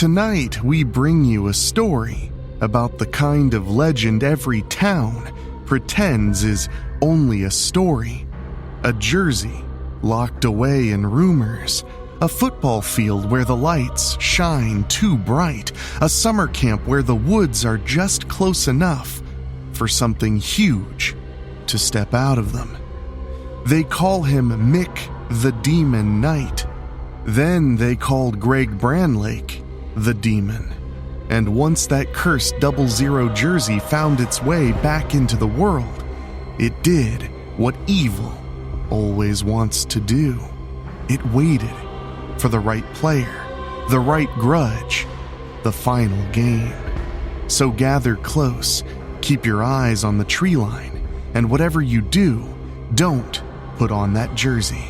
Tonight, we bring you a story about the kind of legend every town pretends is only a story. A jersey locked away in rumors. A football field where the lights shine too bright. A summer camp where the woods are just close enough for something huge to step out of them. They call him Mick the Demon Knight. Then they called Greg Branlake the Demon. And once that cursed 00 jersey found its way back into the world, it did what evil always wants to do. It waited for the right player, the right grudge, the final game. So gather close, keep your eyes on the tree line, and whatever you do, don't put on that jersey.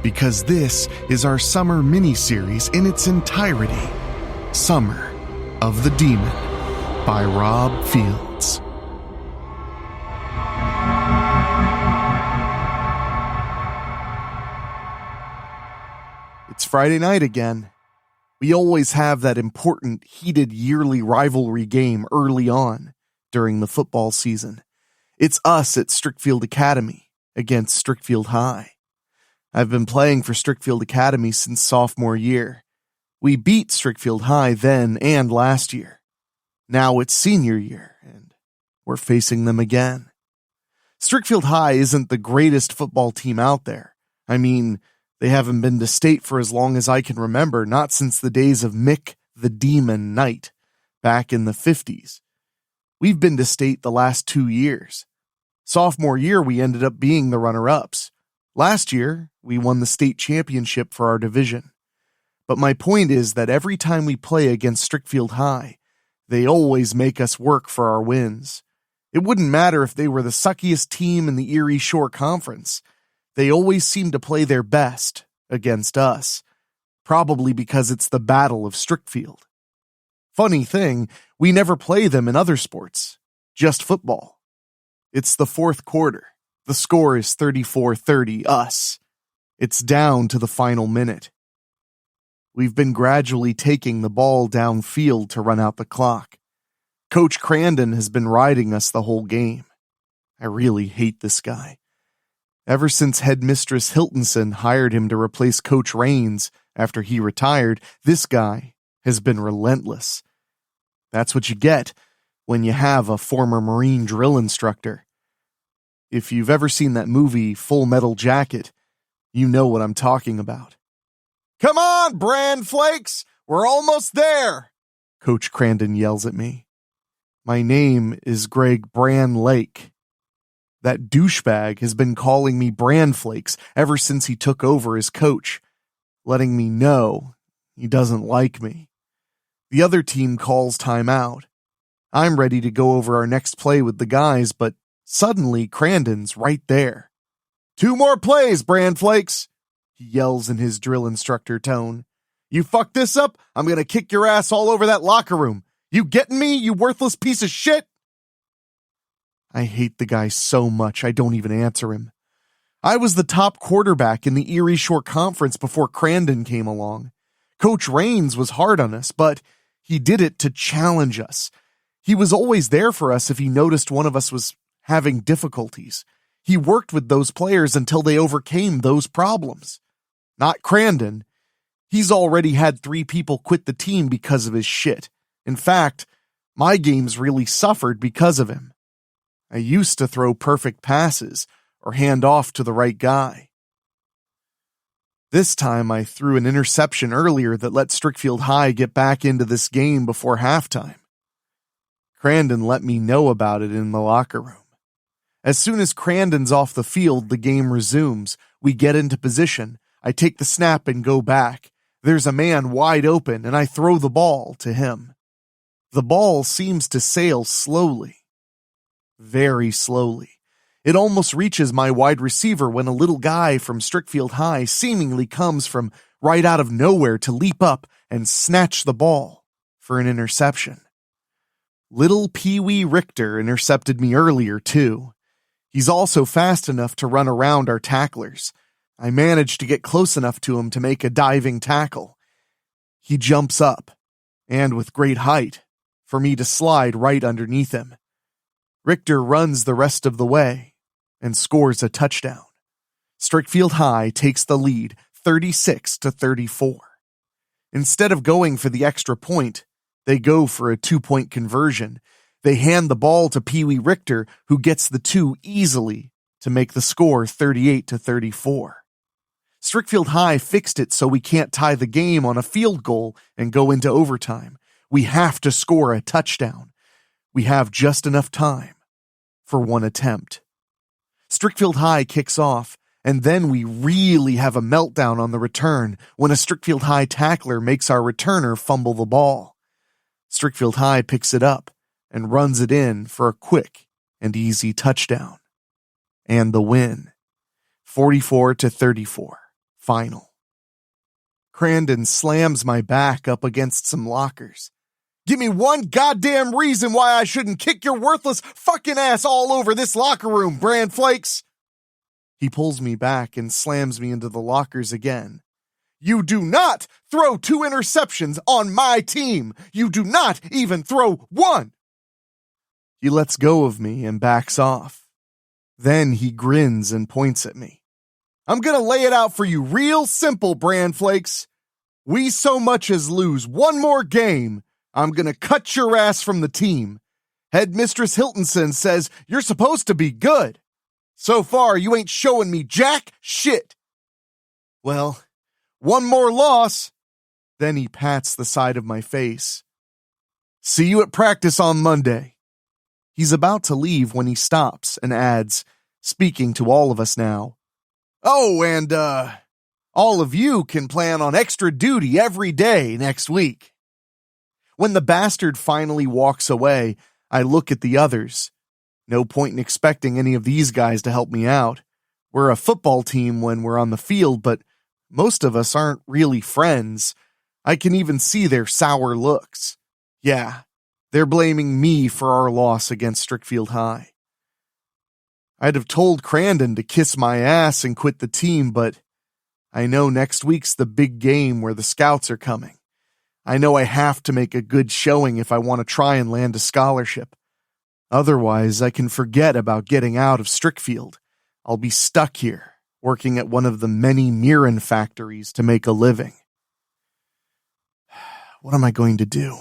Because this is our summer mini-series in its entirety, Summer of the Demon by Rob Fields. It's Friday night again. We always have that important, heated yearly rivalry game early on during the football season. It's us at Strickfield Academy against Strickfield High. I've been playing for Strickfield Academy since sophomore year. We beat Strickfield High then and last year. Now it's senior year, and we're facing them again. Strickfield High isn't the greatest football team out there. I mean, they haven't been to state for as long as I can remember, not since the days of Mick The Demon Knight, back in the 50s. We've been to state the last 2 years. Sophomore year, we ended up being the runner-ups. Last year, we won the state championship for our division. But my point is that every time we play against Strickfield High, they always make us work for our wins. It wouldn't matter if they were the suckiest team in the Erie Shore Conference. They always seem to play their best against us, probably because it's the Battle of Strickfield. Funny thing, we never play them in other sports, just football. It's the fourth quarter. The score is 34-30, us. It's down to the final minute. We've been gradually taking the ball downfield to run out the clock. Coach Crandon has been riding us the whole game. I really hate this guy. Ever since Headmistress Hiltonson hired him to replace Coach Raines after he retired, this guy has been relentless. That's what you get when you have a former Marine drill instructor. If you've ever seen that movie Full Metal Jacket, you know what I'm talking about. "Come on, Bran Flakes! We're almost there!" Coach Crandon yells at me. My name is Greg Branlake. That douchebag has been calling me Bran Flakes ever since he took over as coach, letting me know he doesn't like me. The other team calls timeout. I'm ready to go over our next play with the guys, but suddenly Crandon's right there. "2 more plays, Bran Flakes," he yells in his drill instructor tone. "You fuck this up, I'm gonna kick your ass all over that locker room. You getting me, you worthless piece of shit?" I hate the guy so much I don't even answer him. I was the top quarterback in the Erie Shore Conference before Crandon came along. Coach Raines was hard on us, but he did it to challenge us. He was always there for us if he noticed one of us was having difficulties. He worked with those players until they overcame those problems. Not Crandon. He's already had 3 people quit the team because of his shit. In fact, my games really suffered because of him. I used to throw perfect passes or hand off to the right guy. This time I threw an interception earlier that let Strickfield High get back into this game before halftime. Crandon let me know about it in the locker room. As soon as Crandon's off the field, the game resumes. We get into position. I take the snap and go back. There's a man wide open, and I throw the ball to him. The ball seems to sail slowly. Very slowly. It almost reaches my wide receiver when a little guy from Strickfield High seemingly comes from right out of nowhere to leap up and snatch the ball for an interception. Little Peewee Richter intercepted me earlier, too. He's also fast enough to run around our tacklers. I managed to get close enough to him to make a diving tackle. He jumps up. and with great height, for me to slide right underneath him. Richter runs the rest of the way and scores a touchdown. Strickfield High takes the lead 36-34. Instead of going for the extra point, they go for a 2-point conversion. They hand the ball to Peewee Richter, who gets the 2 easily to make the score 38-34. Strickfield High fixed it so we can't tie the game on a field goal and go into overtime. We have to score a touchdown. We have just enough time for one attempt. Strickfield High kicks off, and then we really have a meltdown on the return when a Strickfield High tackler makes our returner fumble the ball. Strickfield High picks it up and runs it in for a quick and easy touchdown. And the win, 44-34. Final. Crandon slams my back up against some lockers. Give me one goddamn reason why I shouldn't kick your worthless fucking ass all over this locker room, Branflakes. He pulls me back and slams me into the lockers again. You do not throw 2 interceptions on my team. You do not even throw one. He lets go of me and backs off. Then he grins and points at me. I'm gonna lay it out for you real simple, Branflakes. We so much as lose one more game, I'm gonna cut your ass from the team. Headmistress Hiltonson says you're supposed to be good. So far, you ain't showing me jack shit. Well, one more loss. Then he pats the side of my face. See you at practice on Monday. He's about to leave when he stops and adds, speaking to all of us now. Oh, and, all of you can plan on extra duty every day next week. When the bastard finally walks away, I look at the others. No point in expecting any of these guys to help me out. We're a football team when we're on the field, but most of us aren't really friends. I can even see their sour looks. Yeah, they're blaming me for our loss against Strickfield High. I'd have told Crandon to kiss my ass and quit the team, but I know next week's the big game where the scouts are coming. I know I have to make a good showing if I want to try and land a scholarship. Otherwise, I can forget about getting out of Strickfield. I'll be stuck here, working at one of the many Mirren factories to make a living. What am I going to do?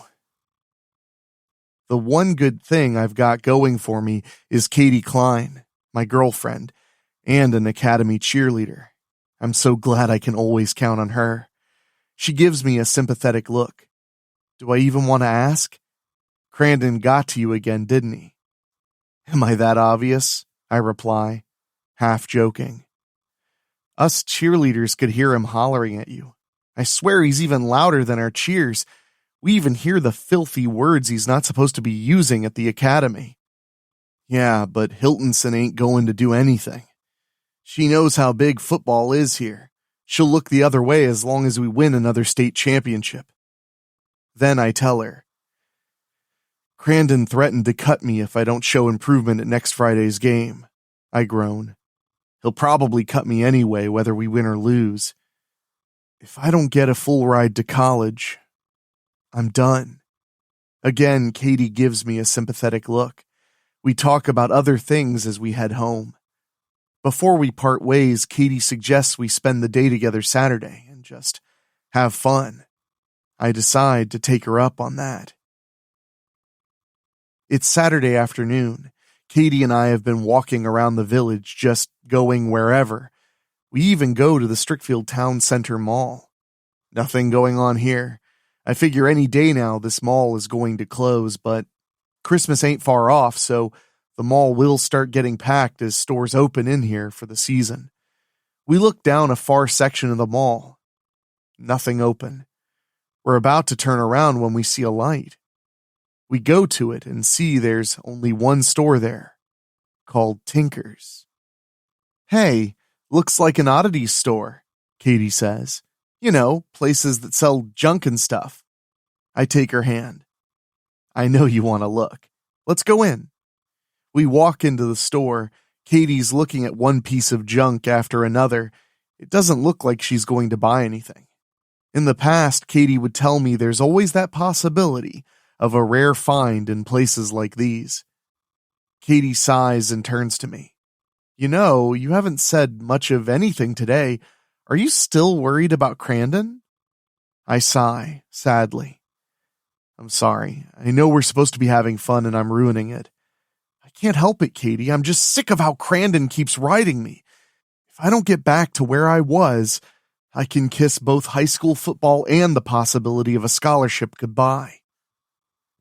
The one good thing I've got going for me is Katie Klein, my girlfriend, and an academy cheerleader. I'm so glad I can always count on her. She gives me a sympathetic look. Do I even want to ask? Crandon got to you again, didn't he? Am I that obvious? I reply, half joking. Us cheerleaders could hear him hollering at you. I swear he's even louder than our cheers. We even hear the filthy words he's not supposed to be using at the academy. Yeah, but Hiltonson ain't going to do anything. She knows how big football is here. She'll look the other way as long as we win another state championship. Then I tell her. Crandon threatened to cut me if I don't show improvement at next Friday's game. I groan. He'll probably cut me anyway, whether we win or lose. If I don't get a full ride to college, I'm done. Again, Katie gives me a sympathetic look. We talk about other things as we head home. Before we part ways, Katie suggests we spend the day together Saturday and just have fun. I decide to take her up on that. It's Saturday afternoon. Katie and I have been walking around the village, just going wherever. We even go to the Strickfield Town Center Mall. Nothing going on here. I figure any day now this mall is going to close, but Christmas ain't far off, so the mall will start getting packed as stores open in here for the season. We look down a far section of the mall. Nothing open. We're about to turn around when we see a light. We go to it and see there's only one store there, called Tinker's. Hey, looks like an oddities store, Katie says. You know, places that sell junk and stuff. I take her hand. I know you want to look. Let's go in. We walk into the store. Katie's looking at one piece of junk after another. It doesn't look like she's going to buy anything. In the past, Katie would tell me there's always that possibility of a rare find in places like these. Katie sighs and turns to me. You know, you haven't said much of anything today. Are you still worried about Crandon? I sigh, sadly. I'm sorry. I know we're supposed to be having fun and I'm ruining it. I can't help it, Katie. I'm just sick of how Crandon keeps riding me. If I don't get back to where I was, I can kiss both high school football and the possibility of a scholarship goodbye.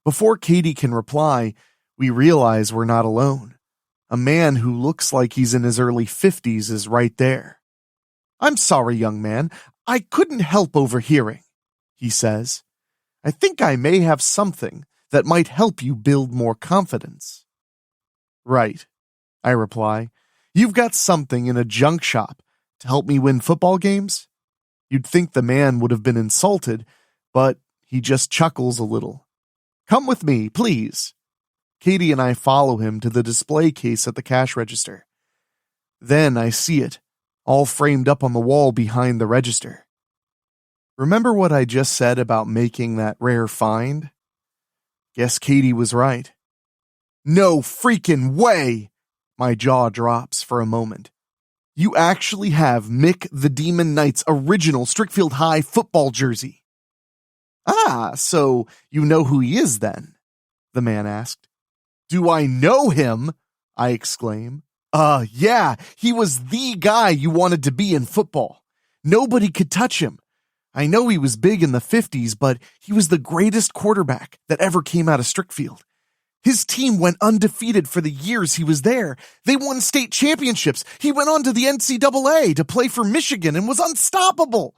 Before Katie can reply, we realize we're not alone. A man who looks like he's in his early 50s is right there. I'm sorry, young man. I couldn't help overhearing, he says. I think I may have something that might help you build more confidence. Right, I reply. You've got something in a junk shop to help me win football games? You'd think the man would have been insulted, but he just chuckles a little. Come with me, please. Katie and I follow him to the display case at the cash register. Then I see it, all framed up on the wall behind the register. Remember what I just said about making that rare find? Guess Katie was right. No freaking way! My jaw drops for a moment. You actually have Mick the Demon Knight's original Strickfield High football jersey. Ah, so you know who he is then? The man asked. Do I know him? I exclaim. Yeah, he was the guy you wanted to be in football. Nobody could touch him. I know he was big in the 50s, but he was the greatest quarterback that ever came out of Strickfield. His team went undefeated for the years he was there. They won state championships. He went on to the NCAA to play for Michigan and was unstoppable.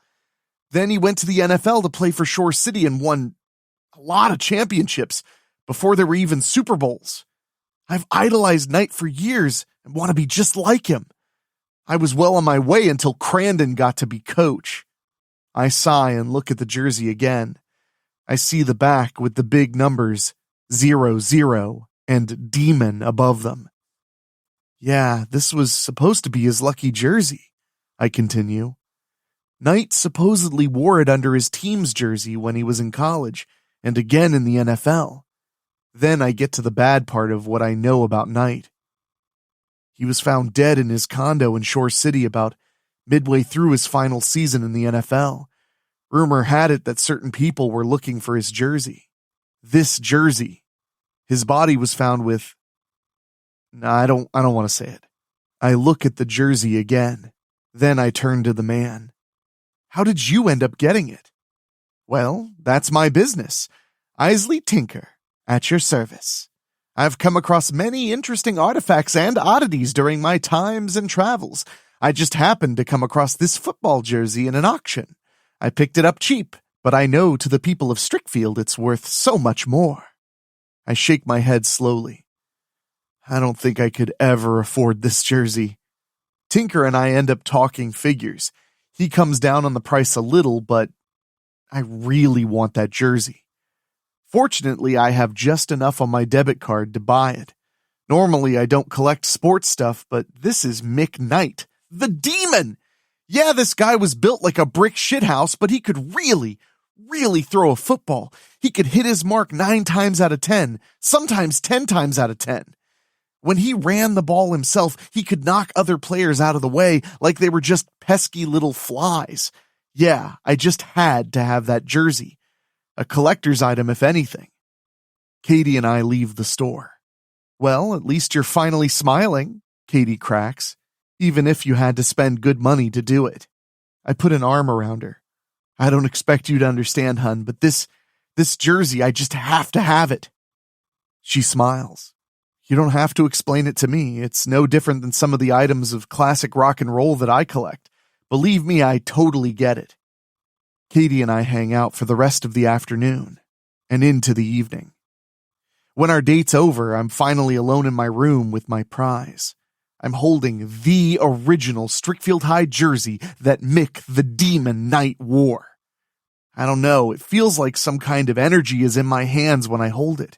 Then he went to the NFL to play for Shore City and won a lot of championships before there were even Super Bowls. I've idolized Knight for years and want to be just like him. I was well on my way until Crandon got to be coach. I sigh and look at the jersey again. I see the back with the big numbers 00 and Demon above them. Yeah, this was supposed to be his lucky jersey, I continue. Knight supposedly wore it under his team's jersey when he was in college and again in the NFL. Then I get to the bad part of what I know about Knight. He was found dead in his condo in Shore City about midway through his final season in the NFL. Rumor had it that certain people were looking for his jersey. This jersey. His body was found with... I don't want to say it. I look at the jersey again. Then I turn to the man. How did you end up getting it? Well, that's my business. Isley Tinker, at your service. I've come across many interesting artifacts and oddities during my times and travels. I just happened to come across this football jersey in an auction. I picked it up cheap, but I know to the people of Strickfield it's worth so much more. I shake my head slowly. I don't think I could ever afford this jersey. Tinker and I end up talking figures. He comes down on the price a little, but I really want that jersey. Fortunately, I have just enough on my debit card to buy it. Normally, I don't collect sports stuff, but this is Mick Knight, the Demon! Yeah, this guy was built like a brick shithouse, but he could really throw a football. He could hit his mark 9 times out of 10, sometimes 10 times out of 10. When he ran the ball himself, he could knock other players out of the way like they were just pesky little flies. Yeah, I just had to have that jersey. A collector's item, if anything. Katie and I leave the store. Well, at least you're finally smiling, Katie cracks, even if you had to spend good money to do it. I put an arm around her. I don't expect you to understand, hun, but this jersey, I just have to have it. She smiles. You don't have to explain it to me. It's no different than some of the items of classic rock and roll that I collect. Believe me, I totally get it. Katie and I hang out for the rest of the afternoon and into the evening. When our date's over, I'm finally alone in my room with my prize. I'm holding the original Strickfield High jersey that Mick the Demon Knight wore. I don't know, it feels like some kind of energy is in my hands when I hold it.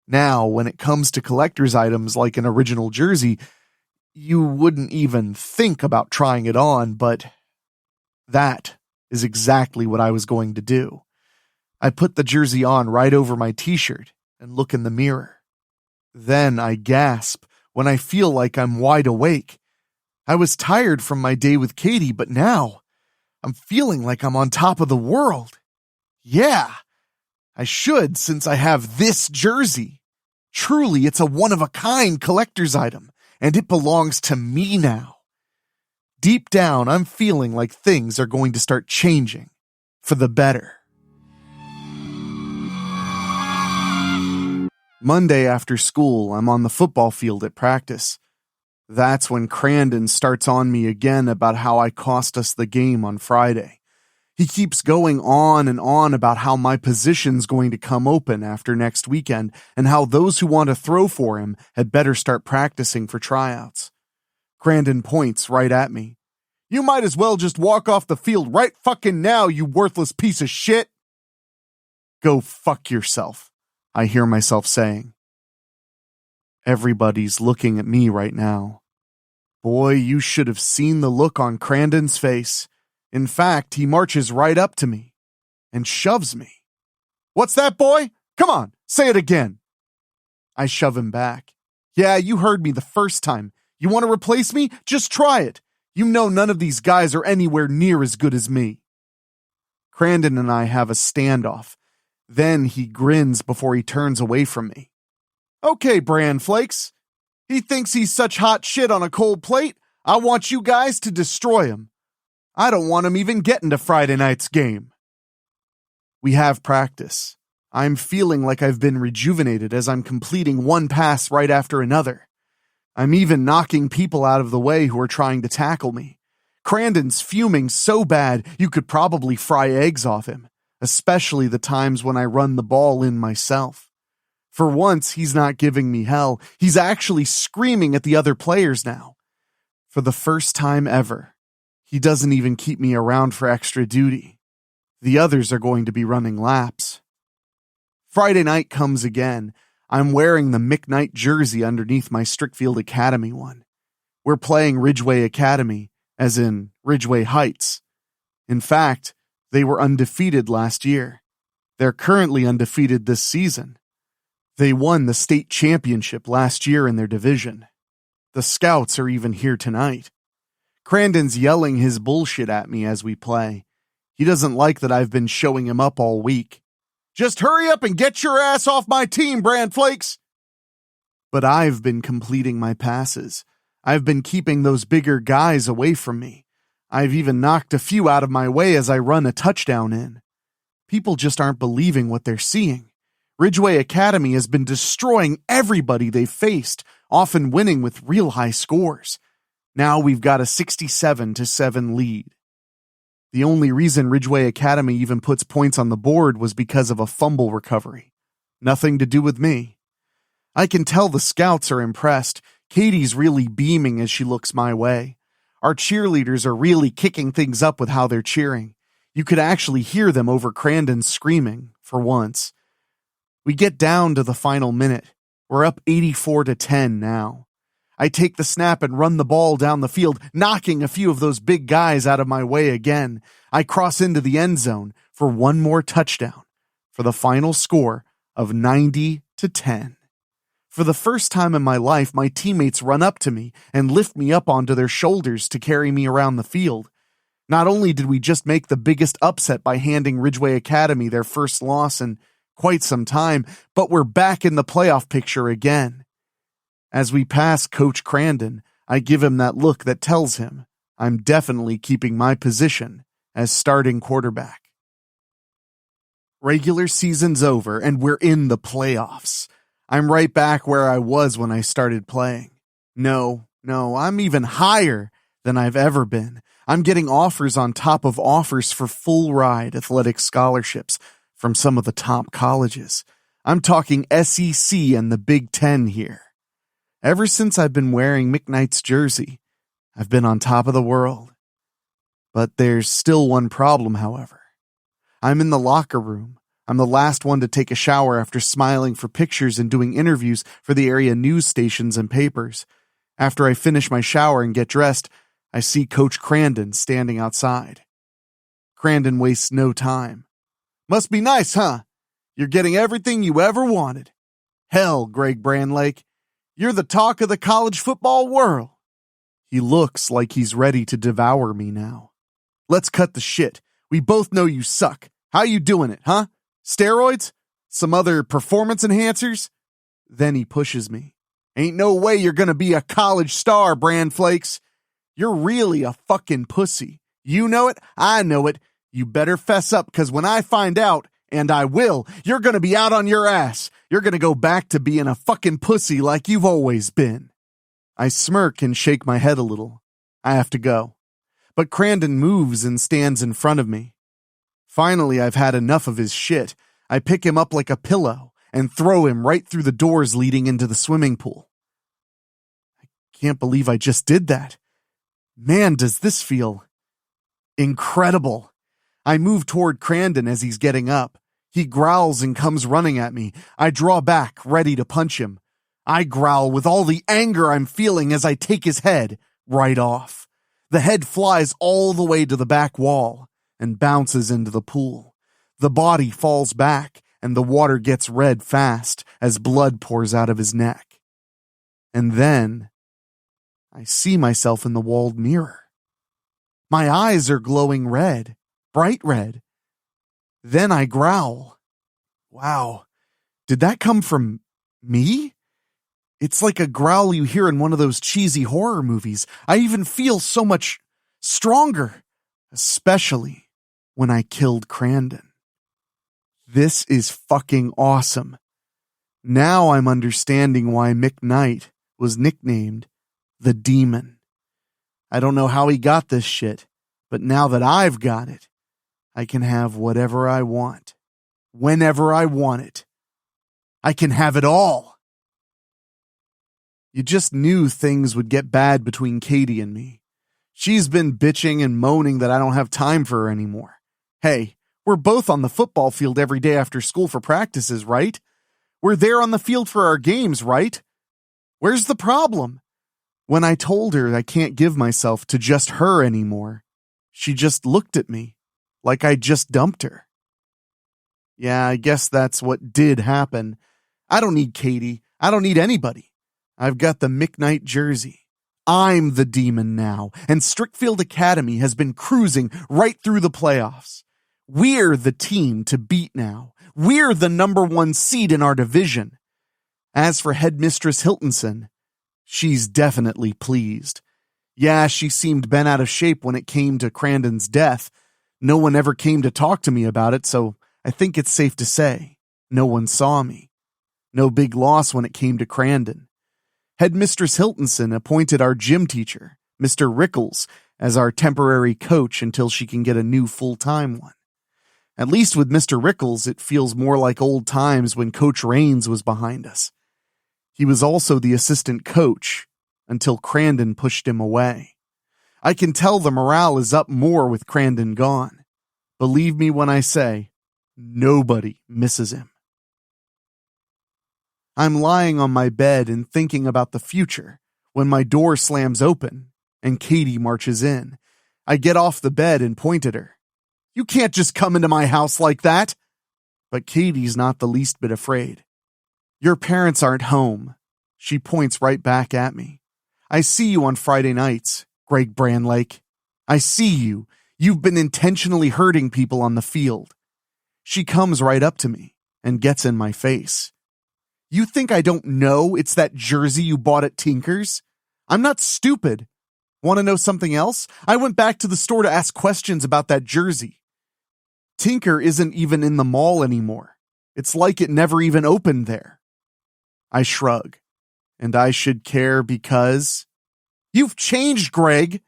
Now, when it comes to collector's items like an original jersey, you wouldn't even think about trying it on, but that is exactly what I was going to do. I put the jersey on right over my t-shirt and look in the mirror. Then I gasp when I feel like I'm wide awake. I was tired from my day with Katie, but now I'm feeling like I'm on top of the world. Yeah, I should, since I have this jersey. Truly, it's a one-of-a-kind collector's item, and it belongs to me now. Deep down, I'm feeling like things are going to start changing for the better. Monday after school, I'm on the football field at practice. That's when Crandon starts on me again about how I cost us the game on Friday. He keeps going on and on about how my position's going to come open after next weekend and how those who want to throw for him had better start practicing for tryouts. Crandon points right at me. You might as well just walk off the field right fucking now, you worthless piece of shit. Go fuck yourself, I hear myself saying. Everybody's looking at me right now. Boy, you should have seen the look on Crandon's face. In fact, he marches right up to me and shoves me. What's that, boy? Come on, say it again. I shove him back. Yeah, you heard me the first time. You want to replace me? Just try it. You know none of these guys are anywhere near as good as me. Crandon and I have a standoff. Then he grins before he turns away from me. Okay, bran flakes. He thinks he's such hot shit on a cold plate. I want you guys to destroy him. I don't want him even getting to Friday night's game. We have practice. I'm feeling like I've been rejuvenated as I'm completing one pass right after another. I'm even knocking people out of the way who are trying to tackle me. Crandon's fuming so bad you could probably fry eggs off him, especially the times when I run the ball in myself. For once, he's not giving me hell. He's actually screaming at the other players now. For the first time ever, he doesn't even keep me around for extra duty. The others are going to be running laps. Friday night comes again. I'm wearing the Mick Knight jersey underneath my Strickfield Academy one. We're playing Ridgeway Academy, as in Ridgeway Heights. In fact, they were undefeated last year. They're currently undefeated this season. They won the state championship last year in their division. The Scouts are even here tonight. Crandon's yelling his bullshit at me as we play. He doesn't like that I've been showing him up all week. Just hurry up and get your ass off my team, Bran Flakes! But I've been completing my passes. I've been keeping those bigger guys away from me. I've even knocked a few out of my way as I run a touchdown in. People just aren't believing what they're seeing. Ridgeway Academy has been destroying everybody they've faced, often winning with real high scores. Now we've got a 67-7 lead. The only reason Ridgeway Academy even puts points on the board was because of a fumble recovery. Nothing to do with me. I can tell the Scouts are impressed. Katie's really beaming as she looks my way. Our cheerleaders are really kicking things up with how they're cheering. You could actually hear them over Crandon screaming, for once. We get down to the final minute. We're up 84-10 now. I take the snap and run the ball down the field, knocking a few of those big guys out of my way again. I cross into the end zone for one more touchdown, for the final score of 90-10. For the first time in my life, my teammates run up to me and lift me up onto their shoulders to carry me around the field. Not only did we just make the biggest upset by handing Ridgeway Academy their first loss in quite some time, but we're back in the playoff picture again. As we pass Coach Crandon, I give him that look that tells him I'm definitely keeping my position as starting quarterback. Regular season's over and we're in the playoffs. I'm right back where I was when I started playing. No, I'm even higher than I've ever been. I'm getting offers on top of offers for full ride athletic scholarships from some of the top colleges. I'm talking SEC and the Big Ten here. Ever since I've been wearing Mick Knight's jersey, I've been on top of the world. But there's still one problem, however. I'm in the locker room. I'm the last one to take a shower after smiling for pictures and doing interviews for the area news stations and papers. After I finish my shower and get dressed, I see Coach Crandon standing outside. Crandon wastes no time. Must be nice, huh? You're getting everything you ever wanted. Hell, Greg Branlake, you're the talk of the college football world. He looks like he's ready to devour me now. Let's cut the shit. We both know you suck. How you doing it, huh? Steroids? Some other performance enhancers? Then he pushes me. Ain't no way you're gonna be a college star, Branflakes. You're really a fucking pussy. You know it, I know it. You better fess up, because when I find out, and I will, you're gonna be out on your ass. You're gonna go back to being a fucking pussy like you've always been. I smirk and shake my head a little. I have to go. But Crandon moves and stands in front of me. Finally, I've had enough of his shit. I pick him up like a pillow and throw him right through the doors leading into the swimming pool. I can't believe I just did that. Man, does this feel incredible. I move toward Crandon as he's getting up. He growls and comes running at me. I draw back, ready to punch him. I growl with all the anger I'm feeling as I take his head right off. The head flies all the way to the back wall and bounces into the pool. The body falls back and the water gets red fast as blood pours out of his neck. And then I see myself in the walled mirror. My eyes are glowing red, bright red. Then I growl. Wow, did that come from me? It's like a growl you hear in one of those cheesy horror movies. I even feel so much stronger, especially when I killed Crandon. This is fucking awesome. Now I'm understanding why Mick Knight was nicknamed the Demon. I don't know how he got this shit, but now that I've got it, I can have whatever I want, whenever I want it. I can have it all. You just knew things would get bad between Katie and me. She's been bitching and moaning that I don't have time for her anymore. Hey, we're both on the football field every day after school for practices, right? We're there on the field for our games, right? Where's the problem? When I told her I can't give myself to just her anymore, she just looked at me like I just dumped her. Yeah, I guess that's what did happen. I don't need Katie. I don't need anybody. I've got the Mick Knight jersey. I'm the Demon now, and Strickfield Academy has been cruising right through the playoffs. We're the team to beat now. We're the #1 seed in our division. As for Headmistress Hiltonson, she's definitely pleased. Yeah, she seemed bent out of shape when it came to Crandon's death. No one ever came to talk to me about it, so I think it's safe to say no one saw me. No big loss when it came to Crandon. Headmistress Hiltonson appointed our gym teacher, Mr. Rickles, as our temporary coach until she can get a new full-time one. At least with Mr. Rickles, it feels more like old times when Coach Raines was behind us. He was also the assistant coach until Crandon pushed him away. I can tell the morale is up more with Crandon gone. Believe me when I say, nobody misses him. I'm lying on my bed and thinking about the future when my door slams open and Katie marches in. I get off the bed and point at her. You can't just come into my house like that. But Katie's not the least bit afraid. Your parents aren't home. She points right back at me. I see you on Friday nights, Greg Branlake. I see you. You've been intentionally hurting people on the field. She comes right up to me and gets in my face. You think I don't know it's that jersey you bought at Tinker's? I'm not stupid. Want to know something else? I went back to the store to ask questions about that jersey. Tinker isn't even in the mall anymore. It's like it never even opened there. I shrug. And I should care because... You've changed, Greg,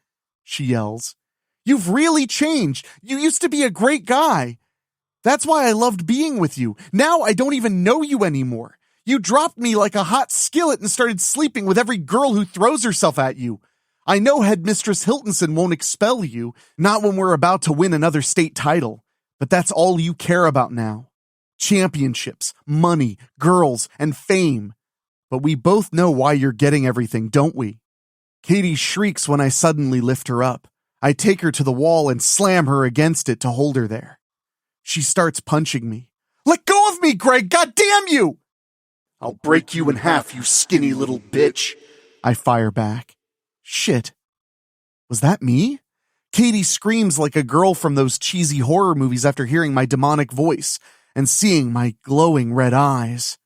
she yells. You've really changed. You used to be a great guy. That's why I loved being with you. Now I don't even know you anymore. You dropped me like a hot skillet and started sleeping with every girl who throws herself at you. I know Headmistress Hiltonson won't expel you, not when we're about to win another state title, but that's all you care about now. Championships, money, girls, and fame. But we both know why you're getting everything, don't we? Katie shrieks when I suddenly lift her up. I take her to the wall and slam her against it to hold her there. She starts punching me. Let go of me, Greg! God damn you! I'll break you in half, you skinny little bitch. I fire back. Shit. Was that me? Katie screams like a girl from those cheesy horror movies after hearing my demonic voice and seeing my glowing red eyes.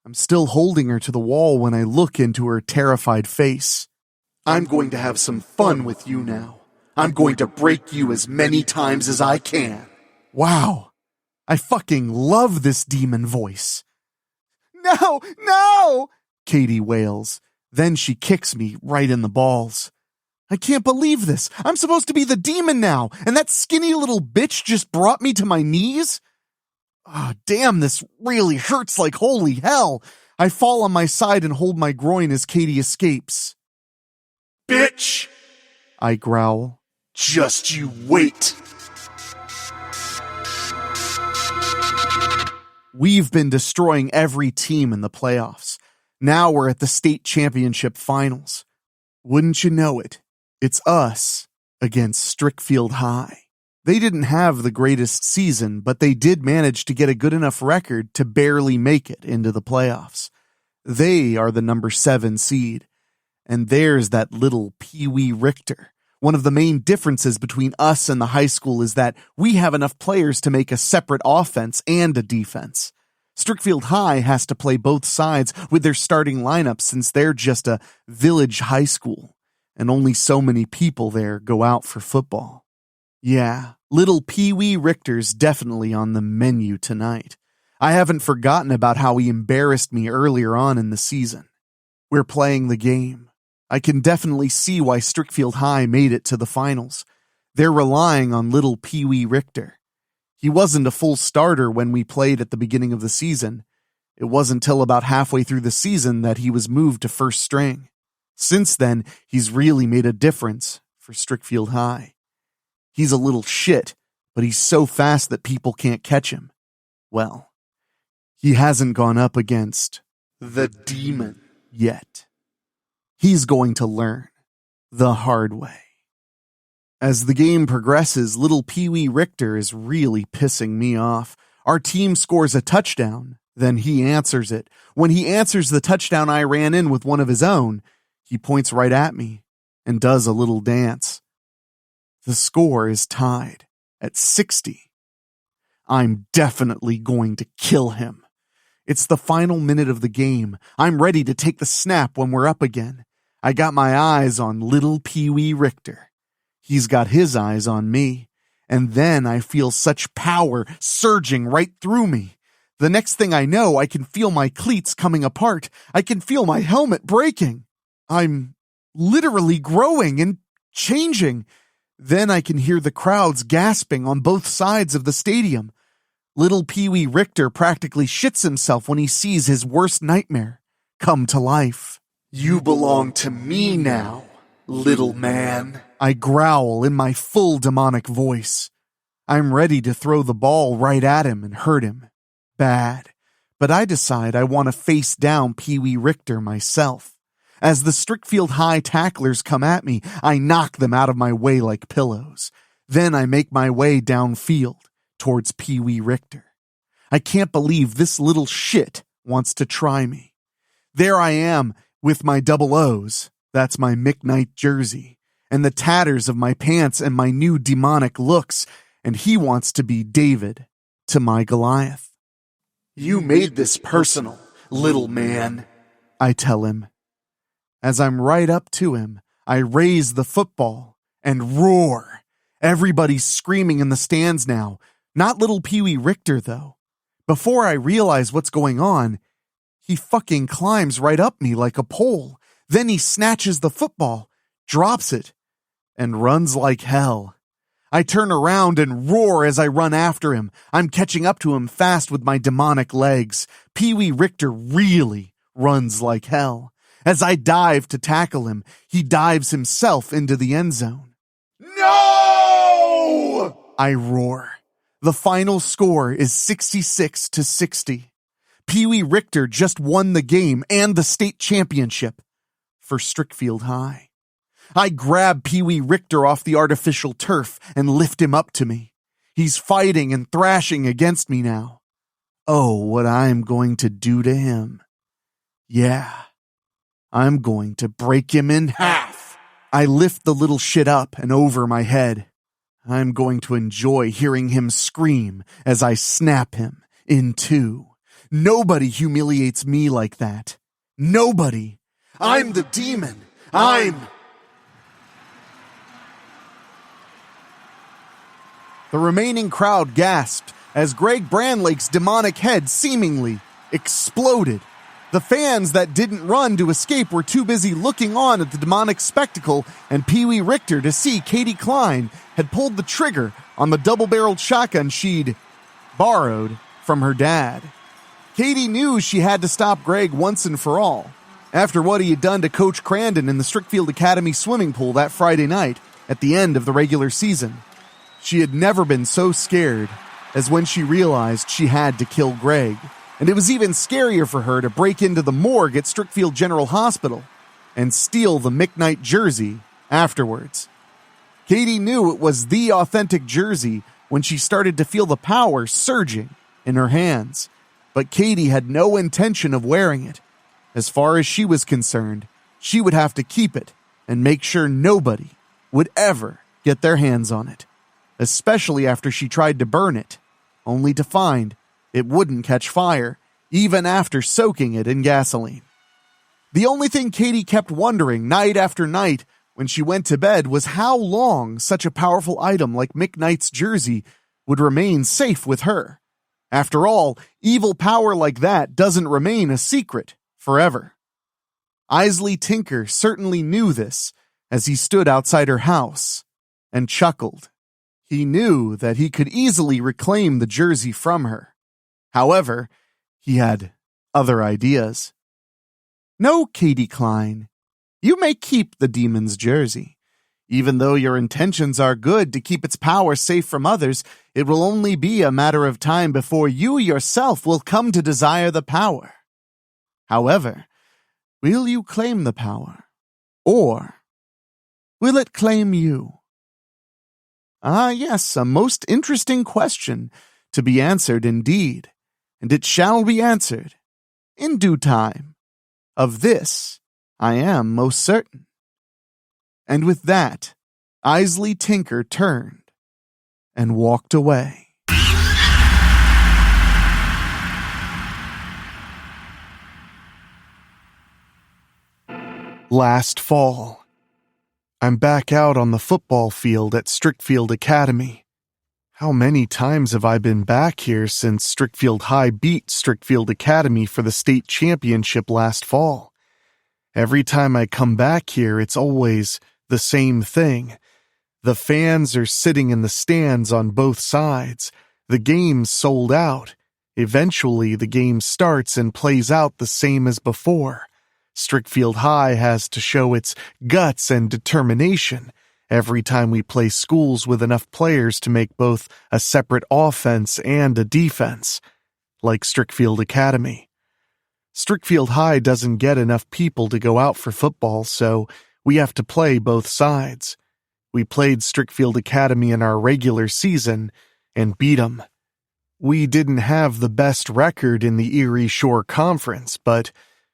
I'm still holding her to the wall when I look into her terrified face. I'm going to have some fun with you now. I'm going to break you as many times as I can. Wow. I fucking love this demon voice. No, no! Katie wails. Then she kicks me right in the balls. I can't believe this. I'm supposed to be the demon now, and that skinny little bitch just brought me to my knees? Oh, damn, this really hurts like holy hell. I fall on my side and hold my groin as Katie escapes. Bitch! I growl. Just you wait. We've been destroying every team in the playoffs. Now we're at the state championship finals. Wouldn't you know it? It's us against Strickfield High. They didn't have the greatest season, but they did manage to get a good enough record to barely make it into the playoffs. They are the number 7 seed. And there's that little Peewee Richter. One of the main differences between us and the high school is that we have enough players to make a separate offense and a defense. Strickfield High has to play both sides with their starting lineup since they're just a village high school, and only so many people there go out for football. Yeah, little Peewee Richter's definitely on the menu tonight. I haven't forgotten about how he embarrassed me earlier on in the season. We're playing the game. I can definitely see why Strickfield High made it to the finals. They're relying on little Peewee Richter. He wasn't a full starter when we played at the beginning of the season. It wasn't until about halfway through the season that he was moved to first string. Since then, he's really made a difference for Strickfield High. He's a little shit, but he's so fast that people can't catch him. Well, he hasn't gone up against the demon yet. He's going to learn the hard way. As the game progresses, little Peewee Richter is really pissing me off. Our team scores a touchdown, then he answers it. When he answers the touchdown I ran in with one of his own, he points right at me and does a little dance. The score is tied at 60. I'm definitely going to kill him. It's the final minute of the game. I'm ready to take the snap when we're up again. I got my eyes on little Peewee Richter. He's got his eyes on me. And then I feel such power surging right through me. The next thing I know, I can feel my cleats coming apart. I can feel my helmet breaking. I'm literally growing and changing. Then I can hear the crowds gasping on both sides of the stadium. Little Peewee Richter practically shits himself when he sees his worst nightmare come to life. You belong to me now, little man. I growl in my full demonic voice. I'm ready to throw the ball right at him and hurt him. Bad. But I decide I want to face down Peewee Richter myself. As the Strickfield High tacklers come at me, I knock them out of my way like pillows. Then I make my way downfield towards Peewee Richter. I can't believe this little shit wants to try me. There I am with my double O's, that's my Mick Knight jersey, and the tatters of my pants and my new demonic looks, and he wants to be David to my Goliath. You made this personal, little man, I tell him. As I'm right up to him, I raise the football and roar. Everybody's screaming in the stands now. Not little Peewee Richter, though. Before I realize what's going on, he fucking climbs right up me like a pole. Then he snatches the football, drops it, and runs like hell. I turn around and roar as I run after him. I'm catching up to him fast with my demonic legs. Peewee Richter really runs like hell. As I dive to tackle him, he dives himself into the end zone. No! I roar. The final score is 66-60. Peewee Richter just won the game and the state championship for Strickfield High. I grab Peewee Richter off the artificial turf and lift him up to me. He's fighting and thrashing against me now. Oh, what I'm going to do to him. Yeah, I'm going to break him in half. I lift the little shit up and over my head. I'm going to enjoy hearing him scream as I snap him in two. Nobody humiliates me like that. Nobody. I'm the demon. The remaining crowd gasped as Greg Branlake's demonic head seemingly exploded. The fans that didn't run to escape were too busy looking on at the demonic spectacle, and Peewee Richter to see Katie Klein had pulled the trigger on the double-barreled shotgun she'd borrowed from her dad. Katie knew she had to stop Greg once and for all, after what he had done to Coach Crandon in the Strickfield Academy swimming pool that Friday night at the end of the regular season. She had never been so scared as when she realized she had to kill Greg. And it was even scarier for her to break into the morgue at Strickfield General Hospital and steal the Mick Knight jersey afterwards. Katie knew it was the authentic jersey when she started to feel the power surging in her hands. But Katie had no intention of wearing it. As far as she was concerned, she would have to keep it and make sure nobody would ever get their hands on it, especially after she tried to burn it, only to find it wouldn't catch fire, even after soaking it in gasoline. The only thing Katie kept wondering night after night when she went to bed was how long such a powerful item like Mick Knight's jersey would remain safe with her. After all, evil power like that doesn't remain a secret forever. Isley Tinker certainly knew this as he stood outside her house and chuckled. He knew that he could easily reclaim the jersey from her. However, he had other ideas. No, Katie Klein, you may keep the demon's jersey. Even though your intentions are good to keep its power safe from others, it will only be a matter of time before you yourself will come to desire the power. However, will you claim the power? Or will it claim you? Ah, yes, a most interesting question to be answered indeed. And it shall be answered in due time. Of this I am most certain. And with that, Isley Tinker turned and walked away. Last fall, I'm back out on the football field at Strickfield Academy. How many times have I been back here since Strickfield High beat Strickfield Academy for the state championship last fall? Every time I come back here, it's always the same thing. The fans are sitting in the stands on both sides. The game's sold out. Eventually, the game starts and plays out the same as before. Strickfield High has to show its guts and determination every time we play schools with enough players to make both a separate offense and a defense, like Strickfield Academy. Strickfield High doesn't get enough people to go out for football, so we have to play both sides. We played Strickfield Academy in our regular season and beat them. We didn't have the best record in the Erie Shore Conference, but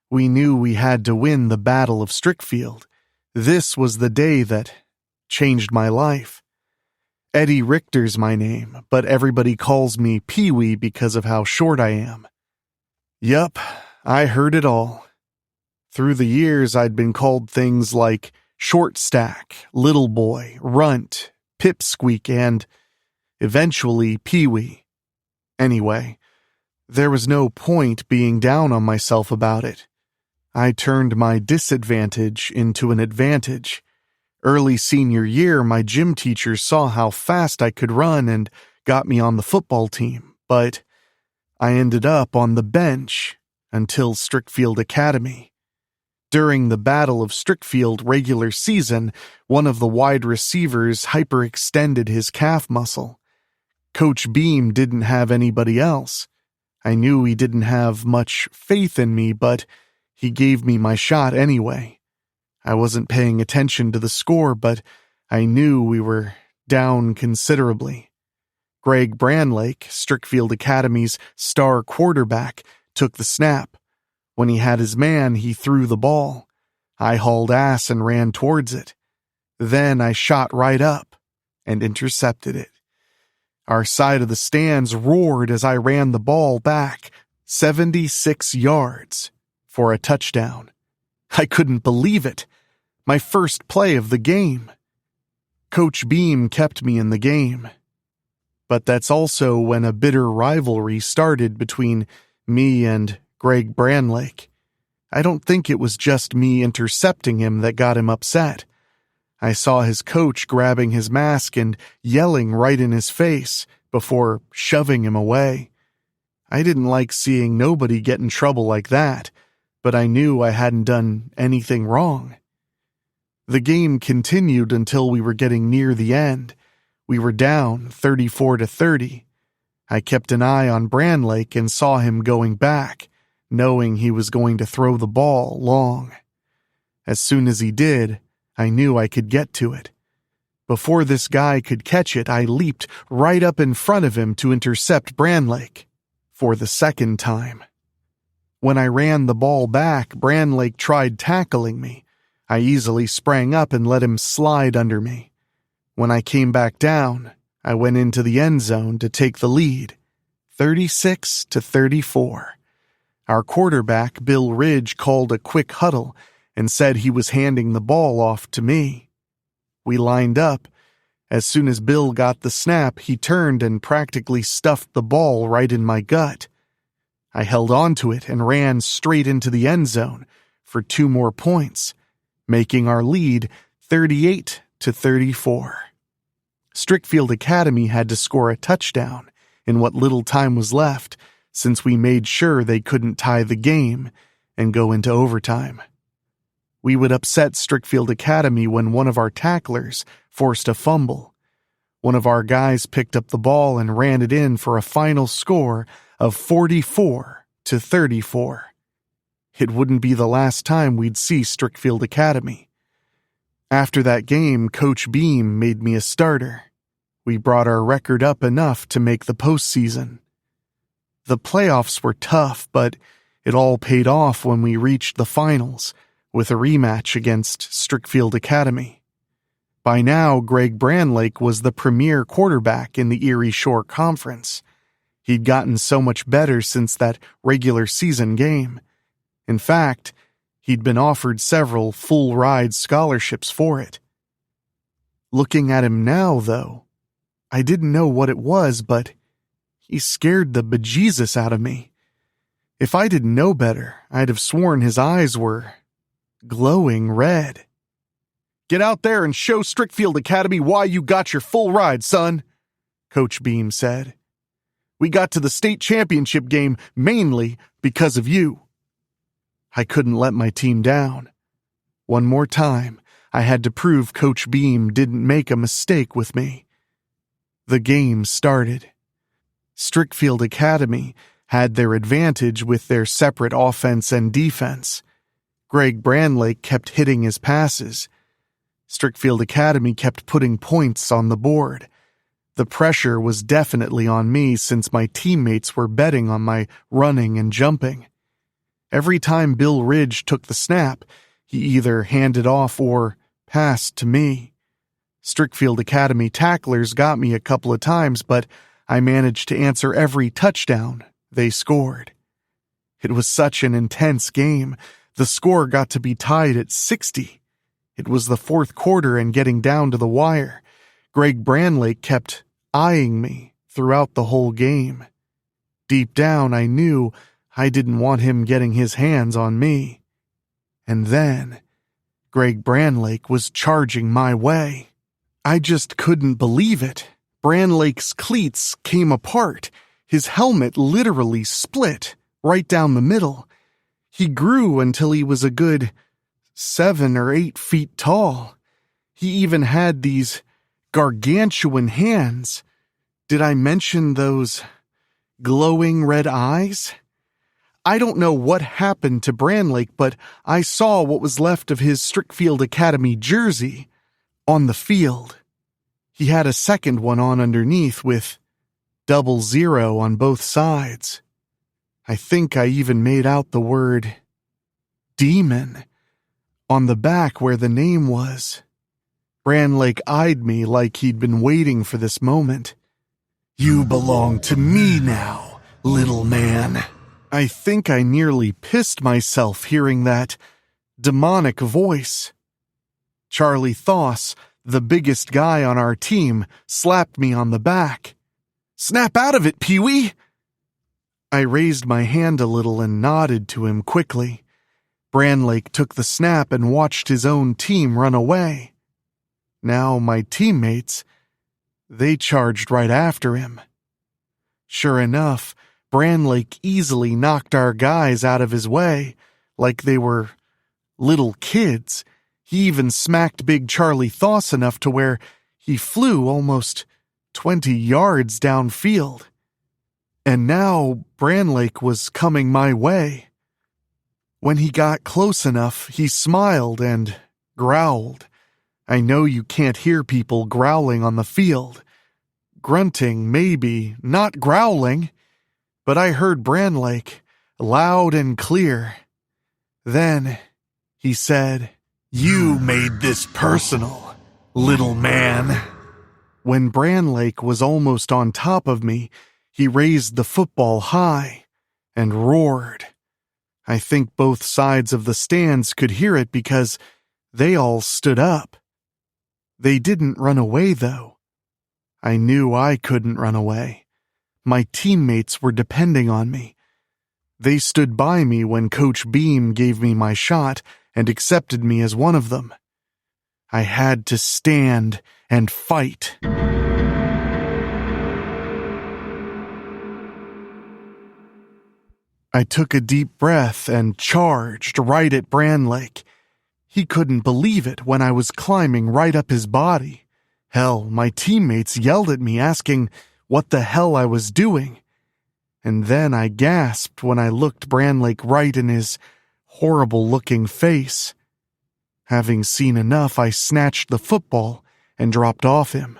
we knew we had to win the Battle of Strickfield. This was the day that changed my life. Eddie Richter's my name, but everybody calls me Peewee because of how short I am. Yup, I heard it all. Through the years, I'd been called things like short stack, little boy, runt, pipsqueak, and eventually Peewee. Anyway, there was no point being down on myself about it. I turned my disadvantage into an advantage. Early senior year, my gym teacher saw how fast I could run and got me on the football team, but I ended up on the bench until Strickfield Academy. During the Battle of Strickfield regular season, one of the wide receivers hyperextended his calf muscle. Coach Beam didn't have anybody else. I knew he didn't have much faith in me, but he gave me my shot anyway. I wasn't paying attention to the score, but I knew we were down considerably. Greg Branlake, Strickfield Academy's star quarterback, took the snap. When he had his man, he threw the ball. I hauled ass and ran towards it. Then I shot right up and intercepted it. Our side of the stands roared as I ran the ball back 76 yards for a touchdown. I couldn't believe it. My first play of the game. Coach Beam kept me in the game. But that's also when a bitter rivalry started between me and Greg Branlake. I don't think it was just me intercepting him that got him upset. I saw his coach grabbing his mask and yelling right in his face before shoving him away. I didn't like seeing nobody get in trouble like that, but I knew I hadn't done anything wrong. The game continued until we were getting near the end. We were down 34-30. I kept an eye on Branlake and saw him going back, knowing he was going to throw the ball long. As soon as he did, I knew I could get to it. Before this guy could catch it, I leaped right up in front of him to intercept Branlake for the second time. When I ran the ball back, Branlake tried tackling me. I easily sprang up and let him slide under me. When I came back down, I went into the end zone to take the lead, 36-34. Our quarterback, Bill Ridge, called a quick huddle and said he was handing the ball off to me. We lined up. As soon as Bill got the snap, he turned and practically stuffed the ball right in my gut. I held on to it and ran straight into the end zone for 2 more points, making our lead 38-34. Strickfield Academy had to score a touchdown in what little time was left, since we made sure they couldn't tie the game and go into overtime. We would upset Strickfield Academy when one of our tacklers forced a fumble. One of our guys picked up the ball and ran it in for a final score of 44-34. It wouldn't be the last time we'd see Strickfield Academy. After that game, Coach Beam made me a starter. We brought our record up enough to make the postseason. The playoffs were tough, but it all paid off when we reached the finals with a rematch against Strickfield Academy. By now, Greg Branlake was the premier quarterback in the Erie Shore Conference. He'd gotten so much better since that regular season game. In fact, he'd been offered several full-ride scholarships for it. Looking at him now, though, I didn't know what it was, but he scared the bejesus out of me. If I didn't know better, I'd have sworn his eyes were glowing red. "Get out there and show Strickfield Academy why you got your full ride, son," Coach Beam said. "We got to the state championship game mainly because of you." I couldn't let my team down. One more time, I had to prove Coach Beam didn't make a mistake with me. The game started. Strickfield Academy had their advantage with their separate offense and defense. Greg Branlake kept hitting his passes. Strickfield Academy kept putting points on the board. The pressure was definitely on me since my teammates were betting on my running and jumping. Every time Bill Ridge took the snap, he either handed off or passed to me. Strickfield Academy tacklers got me a couple of times, but I managed to answer every touchdown they scored. It was such an intense game. The score got to be tied at 60. It was the fourth quarter and getting down to the wire. Greg Branlake kept eyeing me throughout the whole game. Deep down, I knew I didn't want him getting his hands on me. And then, Greg Branlake was charging my way. I just couldn't believe it. Branlake's cleats came apart. His helmet literally split right down the middle. He grew until he was a good 7 or 8 feet tall. He even had these gargantuan hands. Did I mention those glowing red eyes? I don't know what happened to Branlake, but I saw what was left of his Strickfield Academy jersey on the field. He had a second one on underneath with 00 on both sides. I think I even made out the word demon on the back where the name was. Branlake eyed me like he'd been waiting for this moment. You belong to me now, little man. I think I nearly pissed myself hearing that demonic voice. Charlie Thoss, the biggest guy on our team, slapped me on the back. "Snap out of it, Peewee!" I raised my hand a little and nodded to him quickly. Branlake took the snap and watched his own team run away. Now my teammates, they charged right after him. Sure enough, Branlake easily knocked our guys out of his way, like they were little kids. He even smacked big Charlie Thoss enough to where he flew almost 20 yards downfield. And now Branlake was coming my way. When he got close enough, he smiled and growled. I know you can't hear people growling on the field. Grunting, maybe, not growling. But I heard Branlake, loud and clear. Then he said, "You made this personal, little man." When Branlake was almost on top of me, he raised the football high and roared. I think both sides of the stands could hear it because they all stood up. They didn't run away, though. I knew I couldn't run away. My teammates were depending on me. They stood by me when Coach Beam gave me my shot and accepted me as one of them. I had to stand and fight. I took a deep breath and charged right at Branlake. He couldn't believe it when I was climbing right up his body. Hell, my teammates yelled at me asking what the hell I was doing. And then I gasped when I looked Branlake right in his horrible-looking face. Having seen enough, I snatched the football and dropped off him.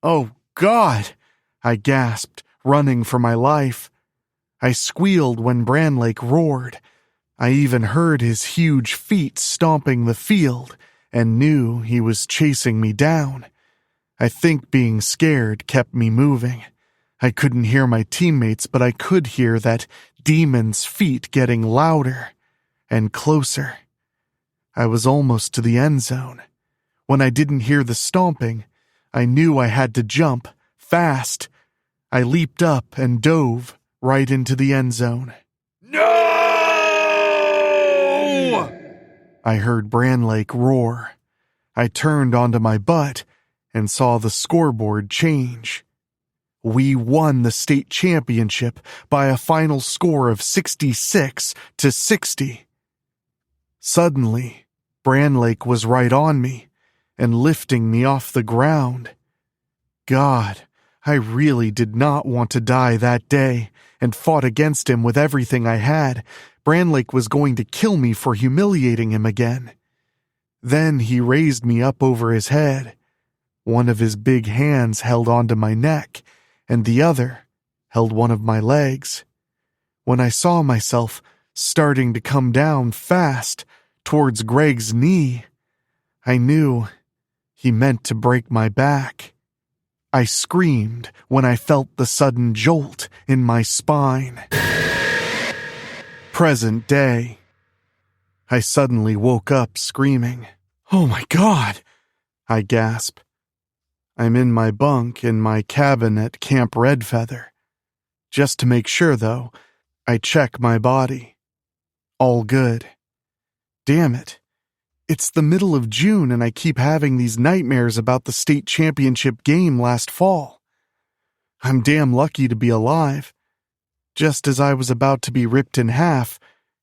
"Oh, God!" I gasped, running for my life. I squealed when Branlake roared. I even heard his huge feet stomping the field and knew he was chasing me down. I think being scared kept me moving. I couldn't hear my teammates, but I could hear that demon's feet getting louder and closer. I was almost to the end zone. When I didn't hear the stomping, I knew I had to jump, fast. I leaped up and dove right into the end zone. No! I heard Branlake roar. I turned onto my butt and saw the scoreboard change. We won the state championship by a final score of 66-60. Suddenly, Branlake was right on me and lifting me off the ground. God, I really did not want to die that day and fought against him with everything I had. Branlake was going to kill me for humiliating him again. Then he raised me up over his head. One of his big hands held onto my neck, and the other held one of my legs. When I saw myself starting to come down fast towards Greg's knee, I knew he meant to break my back. I screamed when I felt the sudden jolt in my spine. Present day. I suddenly woke up screaming. "Oh my God!" I gasp. I'm in my bunk in my cabin at Camp Red Feather. Just to make sure, though, I check my body. All good. Damn it. It's the middle of June and I keep having these nightmares about the state championship game last fall. I'm damn lucky to be alive. Just as I was about to be ripped in half,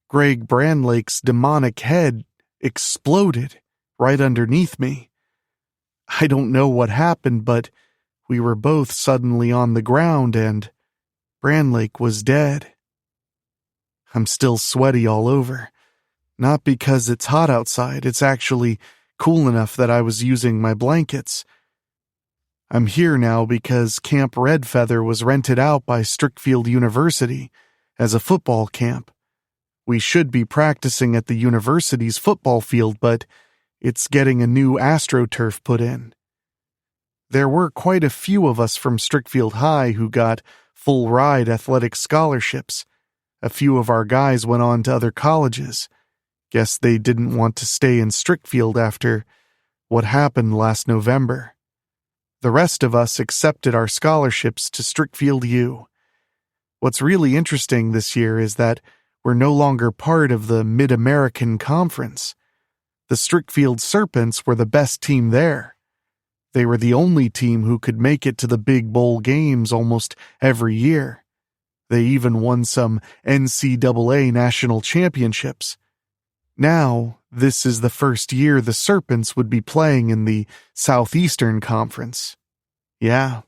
Greg Branlake's demonic head exploded right underneath me. I don't know what happened, but we were both suddenly on the ground and Branlake was dead. I'm still sweaty all over. Not because it's hot outside, it's actually cool enough that I was using my blankets. I'm here now because Camp Red Feather was rented out by Strickfield University as a football camp. We should be practicing at the university's football field, but it's getting a new AstroTurf put in. There were quite a few of us from Strickfield High who got full-ride athletic scholarships. A few of our guys went on to other colleges. Guess they didn't want to stay in Strickfield after what happened last November. The rest of us accepted our scholarships to Strickfield U. What's really interesting this year is that we're no longer part of the Mid-American Conference. The Strickfield Serpents were the best team there. They were the only team who could make it to the big bowl games almost every year. They even won some NCAA national championships. Now, this is the first year the Serpents would be playing in the Southeastern Conference. Yeah,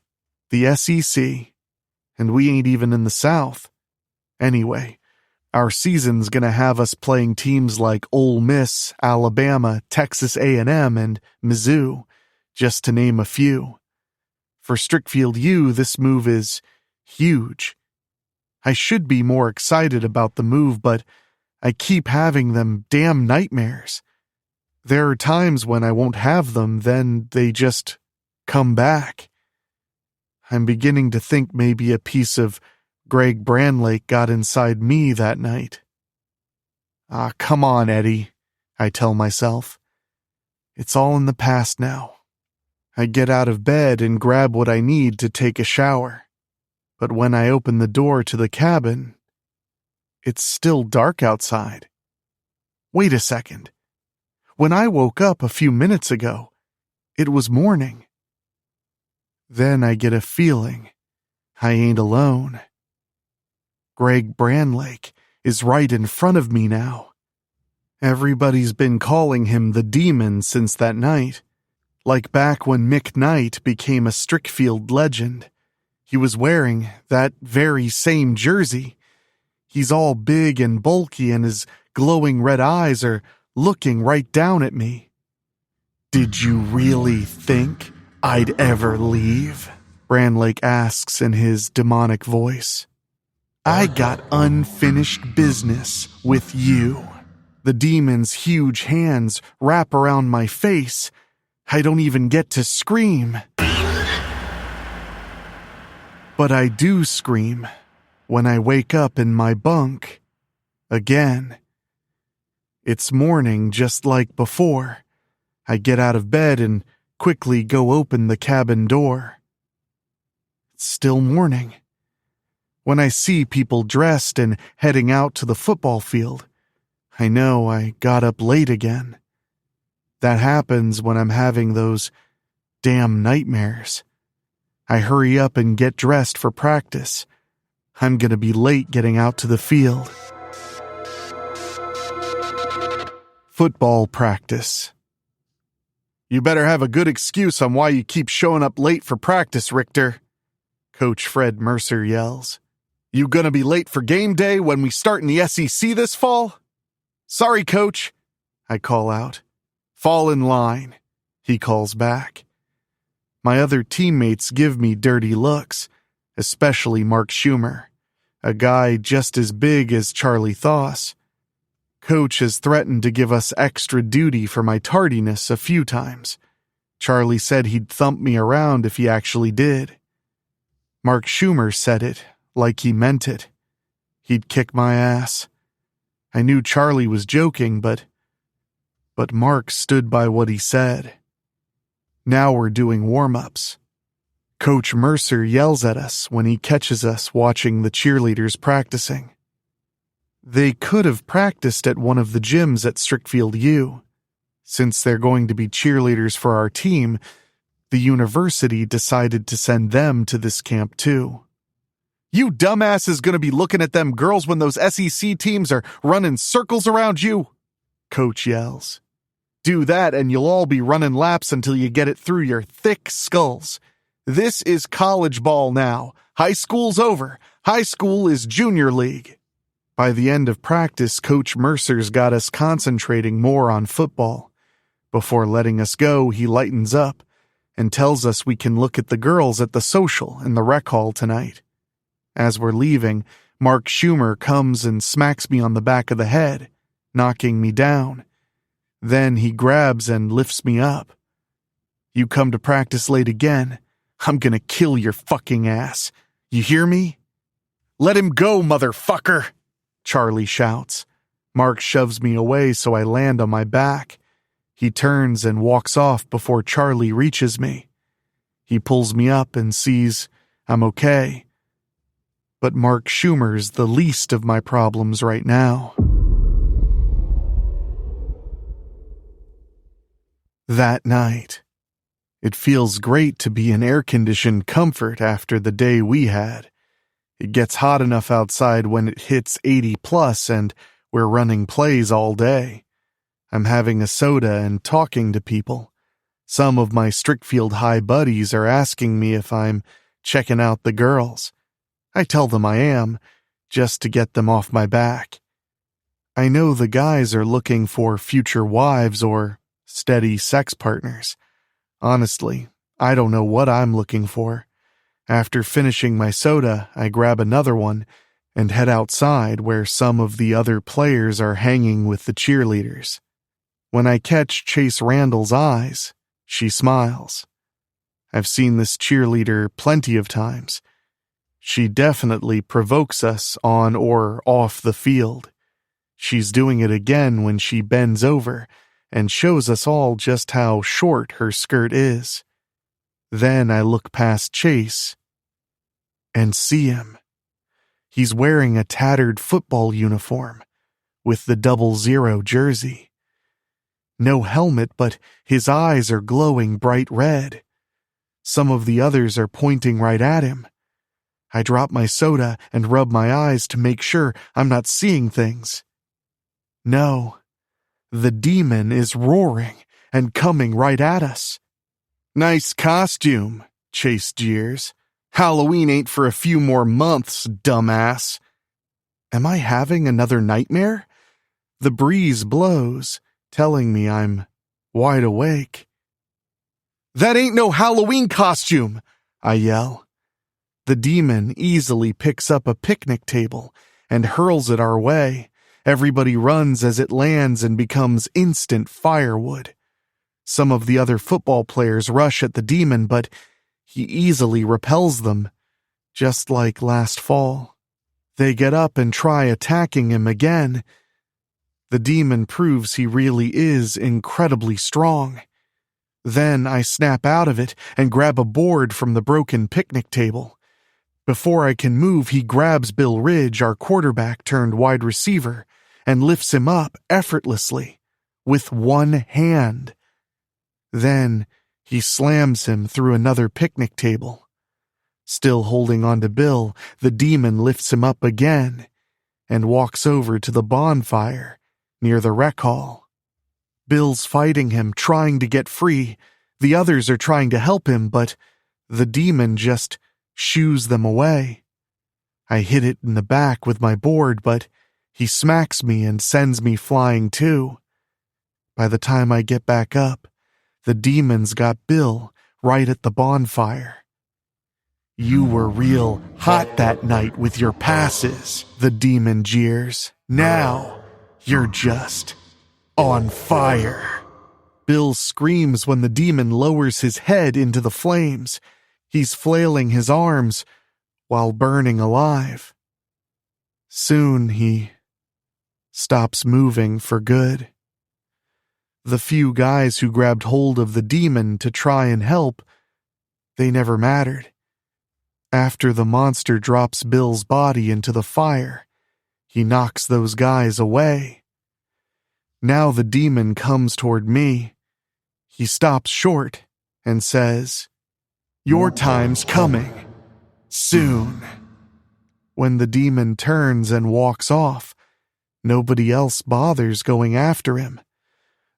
the SEC. And we ain't even in the South. Anyway, our season's gonna have us playing teams like Ole Miss, Alabama, Texas A&M, and Mizzou, just to name a few. For Strickfield U, this move is huge. I should be more excited about the move, but I keep having them damn nightmares. There are times when I won't have them, then they just come back. I'm beginning to think maybe a piece of Greg Branlake got inside me that night. Ah, come on, Eddie, I tell myself. It's all in the past now. I get out of bed and grab what I need to take a shower. But when I open the door to the cabin, it's still dark outside. Wait a second. When I woke up a few minutes ago, it was morning. Then I get a feeling I ain't alone. Greg Branlake is right in front of me now. Everybody's been calling him the Demon since that night. Like back when Mick Knight became a Strickfield legend. He was wearing that very same jersey. He's all big and bulky and his glowing red eyes are looking right down at me. Did you really think I'd ever leave? Branlake asks in his demonic voice. I got unfinished business with you. The demon's huge hands wrap around my face. I don't even get to scream. But I do scream when I wake up in my bunk again. It's morning just like before. I get out of bed and quickly go open the cabin door. It's still morning. When I see people dressed and heading out to the football field, I know I got up late again. That happens when I'm having those damn nightmares. I hurry up and get dressed for practice. I'm gonna be late getting out to the field. Football practice. You better have a good excuse on why you keep showing up late for practice, Richter. Coach Fred Mercer yells. You gonna be late for game day when we start in the SEC this fall? Sorry, Coach, I call out. Fall in line, he calls back. My other teammates give me dirty looks, especially Mark Schumer, a guy just as big as Charlie Thoss. Coach has threatened to give us extra duty for my tardiness a few times. Charlie said he'd thump me around if he actually did. Mark Schumer said it like he meant it. He'd kick my ass. I knew Charlie was joking, but Mark stood by what he said. Now we're doing warm-ups. Coach Mercer yells at us when he catches us watching the cheerleaders practicing. They could have practiced at one of the gyms at Strickfield U. Since they're going to be cheerleaders for our team, the university decided to send them to this camp too. You dumbass is going to be looking at them girls when those SEC teams are running circles around you, Coach yells. Do that and you'll all be running laps until you get it through your thick skulls. This is college ball now. High school's over. High school is junior league. By the end of practice, Coach Mercer's got us concentrating more on football. Before letting us go, he lightens up and tells us we can look at the girls at the social in the rec hall tonight. As we're leaving, Mark Schumer comes and smacks me on the back of the head, knocking me down. Then he grabs and lifts me up. "You come to practice late again, I'm gonna kill your fucking ass. You hear me?" "Let him go, motherfucker!" Charlie shouts. Mark shoves me away so I land on my back. He turns and walks off before Charlie reaches me. He pulls me up and sees I'm okay. But Mark Schumer's the least of my problems right now. That night, it feels great to be in air-conditioned comfort after the day we had. It gets hot enough outside when it hits 80 plus and we're running plays all day. I'm having a soda and talking to people. Some of my Strickfield High buddies are asking me if I'm checking out the girls. I tell them I am, just to get them off my back. I know the guys are looking for future wives or steady sex partners. Honestly, I don't know what I'm looking for. After finishing my soda, I grab another one and head outside where some of the other players are hanging with the cheerleaders. When I catch Chase Randall's eyes, she smiles. I've seen this cheerleader plenty of times. She definitely provokes us on or off the field. She's doing it again when she bends over and shows us all just how short her skirt is. Then I look past Chase and see him. He's wearing a tattered football uniform with the 00 jersey. No helmet, but his eyes are glowing bright red. Some of the others are pointing right at him. I drop my soda and rub my eyes to make sure I'm not seeing things. No, the demon is roaring and coming right at us. "Nice costume," Chase jeers. "Halloween ain't for a few more months, dumbass." Am I having another nightmare? The breeze blows, telling me I'm wide awake. "That ain't no Halloween costume," I yell. The demon easily picks up a picnic table and hurls it our way. Everybody runs as it lands and becomes instant firewood. Some of the other football players rush at the demon, but he easily repels them, just like last fall. They get up and try attacking him again. The demon proves he really is incredibly strong. Then I snap out of it and grab a board from the broken picnic table. Before I can move, he grabs Bill Ridge, our quarterback turned wide receiver, and lifts him up effortlessly with one hand. Then he slams him through another picnic table. Still holding on to Bill, the demon lifts him up again and walks over to the bonfire near the rec hall. Bill's fighting him, trying to get free. The others are trying to help him, but the demon just shoos them away. I hit it in the back with my board, but he smacks me and sends me flying too. By the time I get back up, the demon's got Bill right at the bonfire. "You were real hot that night with your passes," the demon jeers. "Now, you're just on fire." Bill screams when the demon lowers his head into the flames. He's flailing his arms while burning alive. Soon he stops moving for good. The few guys who grabbed hold of the demon to try and help, they never mattered. After the monster drops Bill's body into the fire, he knocks those guys away. Now the demon comes toward me. He stops short and says, "Your time's coming. Soon." When the demon turns and walks off, nobody else bothers going after him.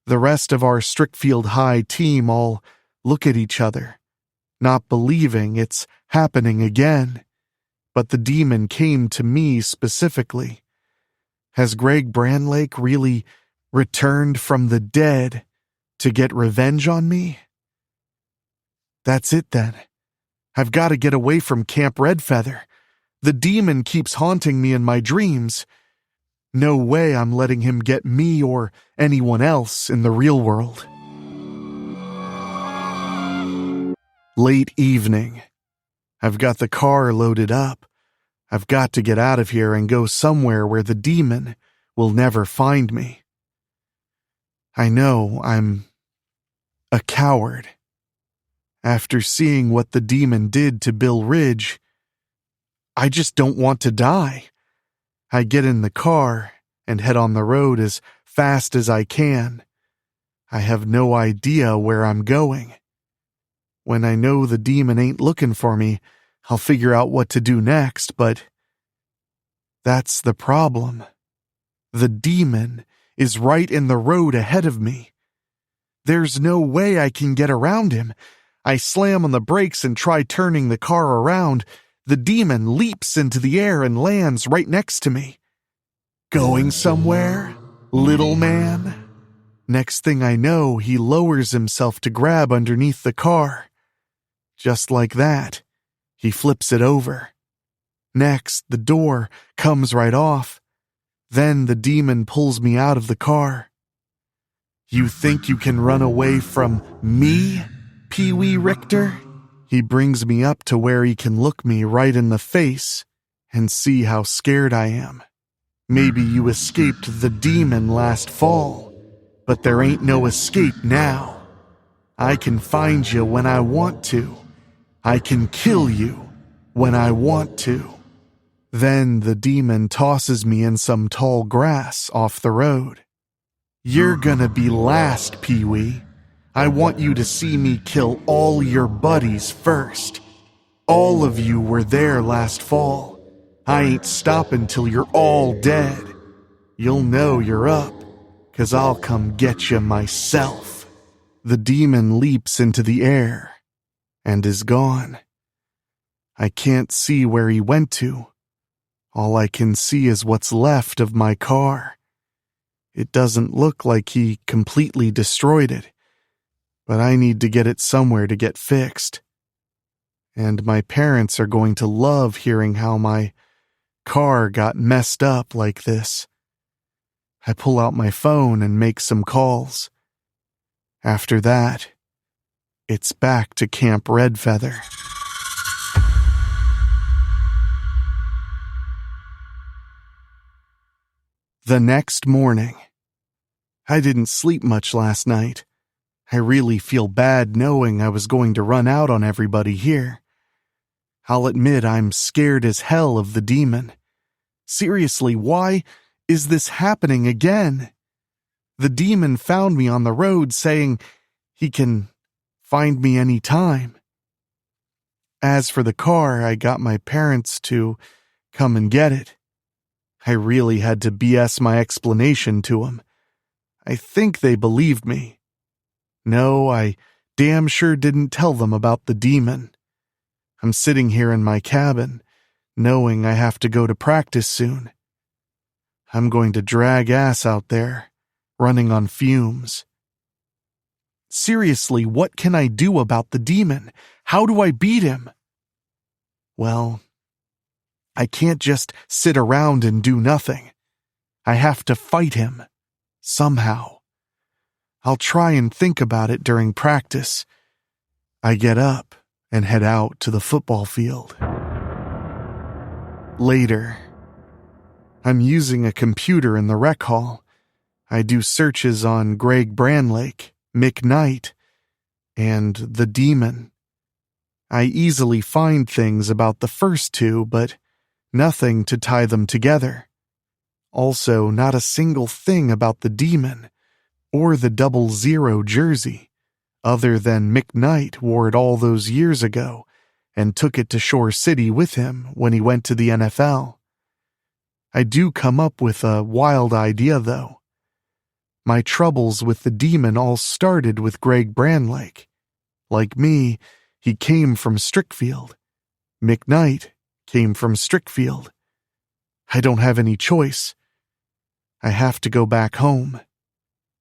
The rest of our Strickfield High team all look at each other, not believing it's happening again. But the demon came to me specifically. Has Greg Branlake really returned from the dead to get revenge on me? That's it then. I've got to get away from Camp Redfeather. The demon keeps haunting me in my dreams. No way I'm letting him get me or anyone else in the real world. Late evening. I've got the car loaded up. I've got to get out of here and go somewhere where the demon will never find me. I know I'm a coward. After seeing what the demon did to Bill Ridge, I just don't want to die. I get in the car and head on the road as fast as I can. I have no idea where I'm going. When I know the demon ain't looking for me, I'll figure out what to do next, but that's the problem. The demon is right in the road ahead of me. There's no way I can get around him. I slam on the brakes and try turning the car around. The demon leaps into the air and lands right next to me. Going somewhere, little man? Next thing I know, he lowers himself to grab underneath the car. Just like that, he flips it over. Next, the door comes right off. Then the demon pulls me out of the car. You think you can run away from me, Peewee Richter? He brings me up to where he can look me right in the face and see how scared I am. Maybe you escaped the demon last fall, but there ain't no escape now. I can find you when I want to. I can kill you when I want to. Then the demon tosses me in some tall grass off the road. You're gonna be last, Peewee. I want you to see me kill all your buddies first. All of you were there last fall. I ain't stopping till you're all dead. You'll know you're up, 'cause I'll come get you myself. The demon leaps into the air and is gone. I can't see where he went to. All I can see is what's left of my car. It doesn't look like he completely destroyed it, but I need to get it somewhere to get fixed. And my parents are going to love hearing how my car got messed up like this. I pull out my phone and make some calls. After that, it's back to Camp Redfeather. The next morning. I didn't sleep much last night. I really feel bad knowing I was going to run out on everybody here. I'll admit I'm scared as hell of the demon. Seriously, why is this happening again? The demon found me on the road saying he can find me any time. As for the car, I got my parents to come and get it. I really had to BS my explanation to them. I think they believed me. No, I damn sure didn't tell them about the demon. I'm sitting here in my cabin, knowing I have to go to practice soon. I'm going to drag ass out there, running on fumes. Seriously, what can I do about the demon? How do I beat him? Well, I can't just sit around and do nothing. I have to fight him, somehow. I'll try and think about it during practice. I get up and head out to the football field. Later. I'm using a computer in the rec hall. I do searches on Greg Branlake, Mick Knight, and the demon. I easily find things about the first two, but nothing to tie them together. Also, not a single thing about the demon or the 00 jersey, other than Mick Knight wore it all those years ago and took it to Shore City with him when he went to the NFL. I do come up with a wild idea, though. My troubles with the demon all started with Greg Branlake. Like me, he came from Strickfield. Mick Knight came from Strickfield. I don't have any choice. I have to go back home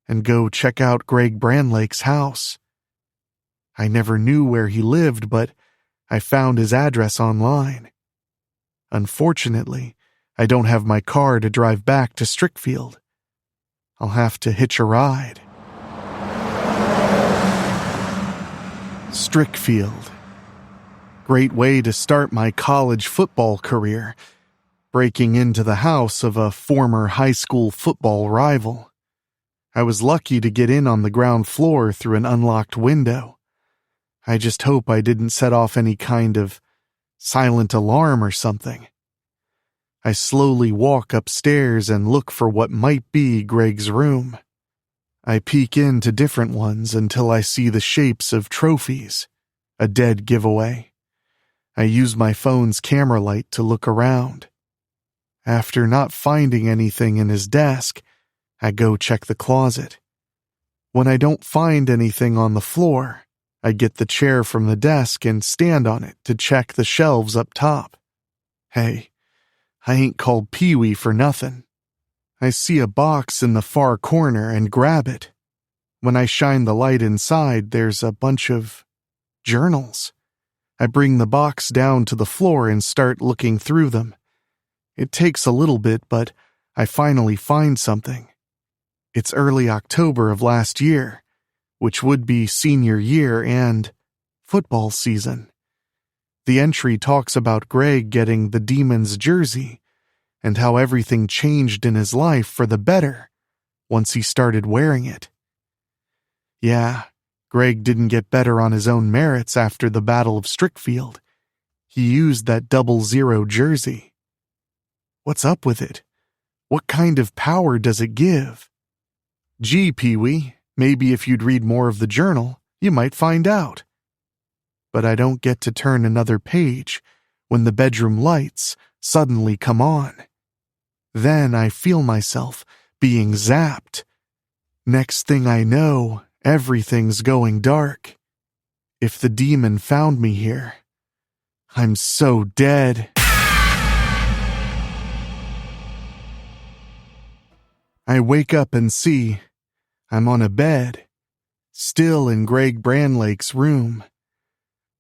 and go check out Greg Branlake's house. I never knew where he lived, but I found his address online. Unfortunately, I don't have my car to drive back to Strickfield. I'll have to hitch a ride. Strickfield. Great way to start my college football career, breaking into the house of a former high school football rival. I was lucky to get in on the ground floor through an unlocked window. I just hope I didn't set off any kind of silent alarm or something. I slowly walk upstairs and look for what might be Greg's room. I peek into different ones until I see the shapes of trophies, a dead giveaway. I use my phone's camera light to look around. After not finding anything in his desk, I go check the closet. When I don't find anything on the floor, I get the chair from the desk and stand on it to check the shelves up top. Hey, I ain't called Peewee for nothing. I see a box in the far corner and grab it. When I shine the light inside, there's a bunch of journals. I bring the box down to the floor and start looking through them. It takes a little bit, but I finally find something. It's early October of last year, which would be senior year and football season. The entry talks about Greg getting the Demon's jersey and how everything changed in his life for the better once he started wearing it. Yeah, Greg didn't get better on his own merits after the Battle of Strickfield. He used that 00 jersey. What's up with it? What kind of power does it give? Gee, Peewee, maybe if you'd read more of the journal, you might find out. But I don't get to turn another page when the bedroom lights suddenly come on. Then I feel myself being zapped. Next thing I know, everything's going dark. If the demon found me here, I'm so dead. I wake up and see I'm on a bed, still in Greg Branlake's room.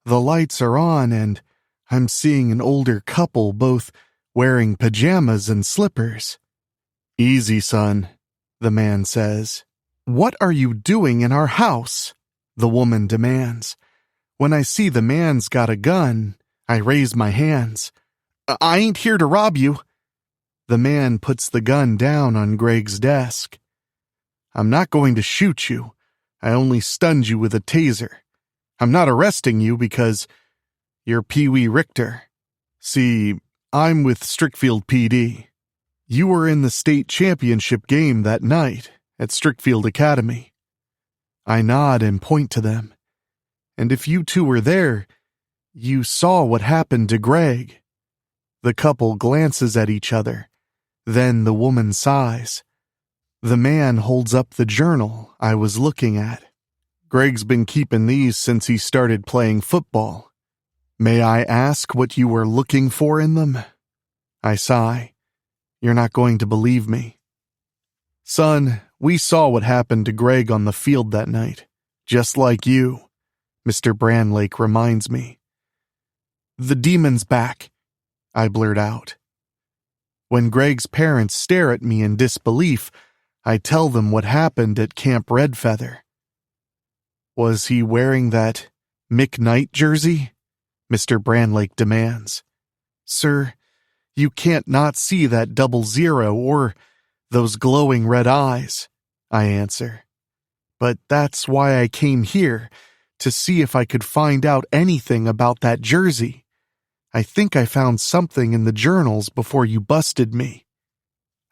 The lights are on and I'm seeing an older couple both wearing pajamas and slippers. Easy, son, the man says. What are you doing in our house? The woman demands. When I see the man's got a gun, I raise my hands. I ain't here to rob you. The man puts the gun down on Greg's desk. I'm not going to shoot you. I only stunned you with a taser. I'm not arresting you because you're Peewee Richter. See, I'm with Strickfield PD. You were in the state championship game that night at Strickfield Academy. I nod and point to them. And if you two were there, you saw what happened to Greg. The couple glances at each other. Then the woman sighs. The man holds up the journal I was looking at. Greg's been keeping these since he started playing football. May I ask what you were looking for in them? I sigh. You're not going to believe me. Son, we saw what happened to Greg on the field that night. Just like you, Mr. Branlake reminds me. The demon's back, I blurt out. When Greg's parents stare at me in disbelief, I tell them what happened at Camp Redfeather. Was he wearing that Mick Knight jersey? Mr. Branlake demands. Sir, you can't not see that 00 or those glowing red eyes, I answer. But that's why I came here, to see if I could find out anything about that jersey. I think I found something in the journals before you busted me.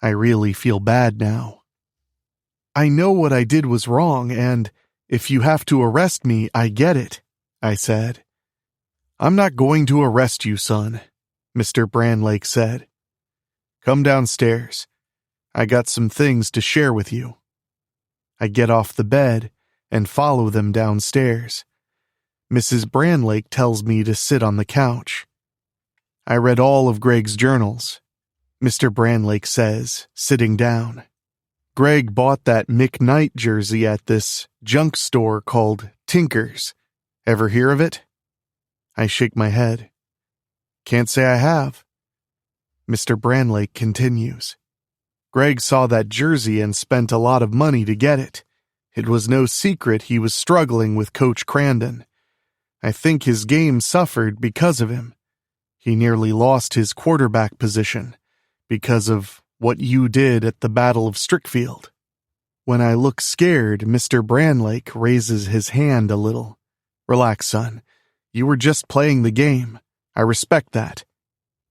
I really feel bad now. I know what I did was wrong, and if you have to arrest me, I get it, I said. I'm not going to arrest you, son, Mr. Branlake said. Come downstairs. I got some things to share with you. I get off the bed and follow them downstairs. Mrs. Branlake tells me to sit on the couch. I read all of Greg's journals, Mr. Branlake says, sitting down. Greg bought that Mick Knight jersey at this junk store called Tinker's. Ever hear of it? I shake my head. Can't say I have. Mr. Branlake continues. Greg saw that jersey and spent a lot of money to get it. It was no secret he was struggling with Coach Crandon. I think his game suffered because of him. He nearly lost his quarterback position because of what you did at the Battle of Strickfield. When I look scared, Mr. Branlake raises his hand a little. Relax, son. You were just playing the game. I respect that.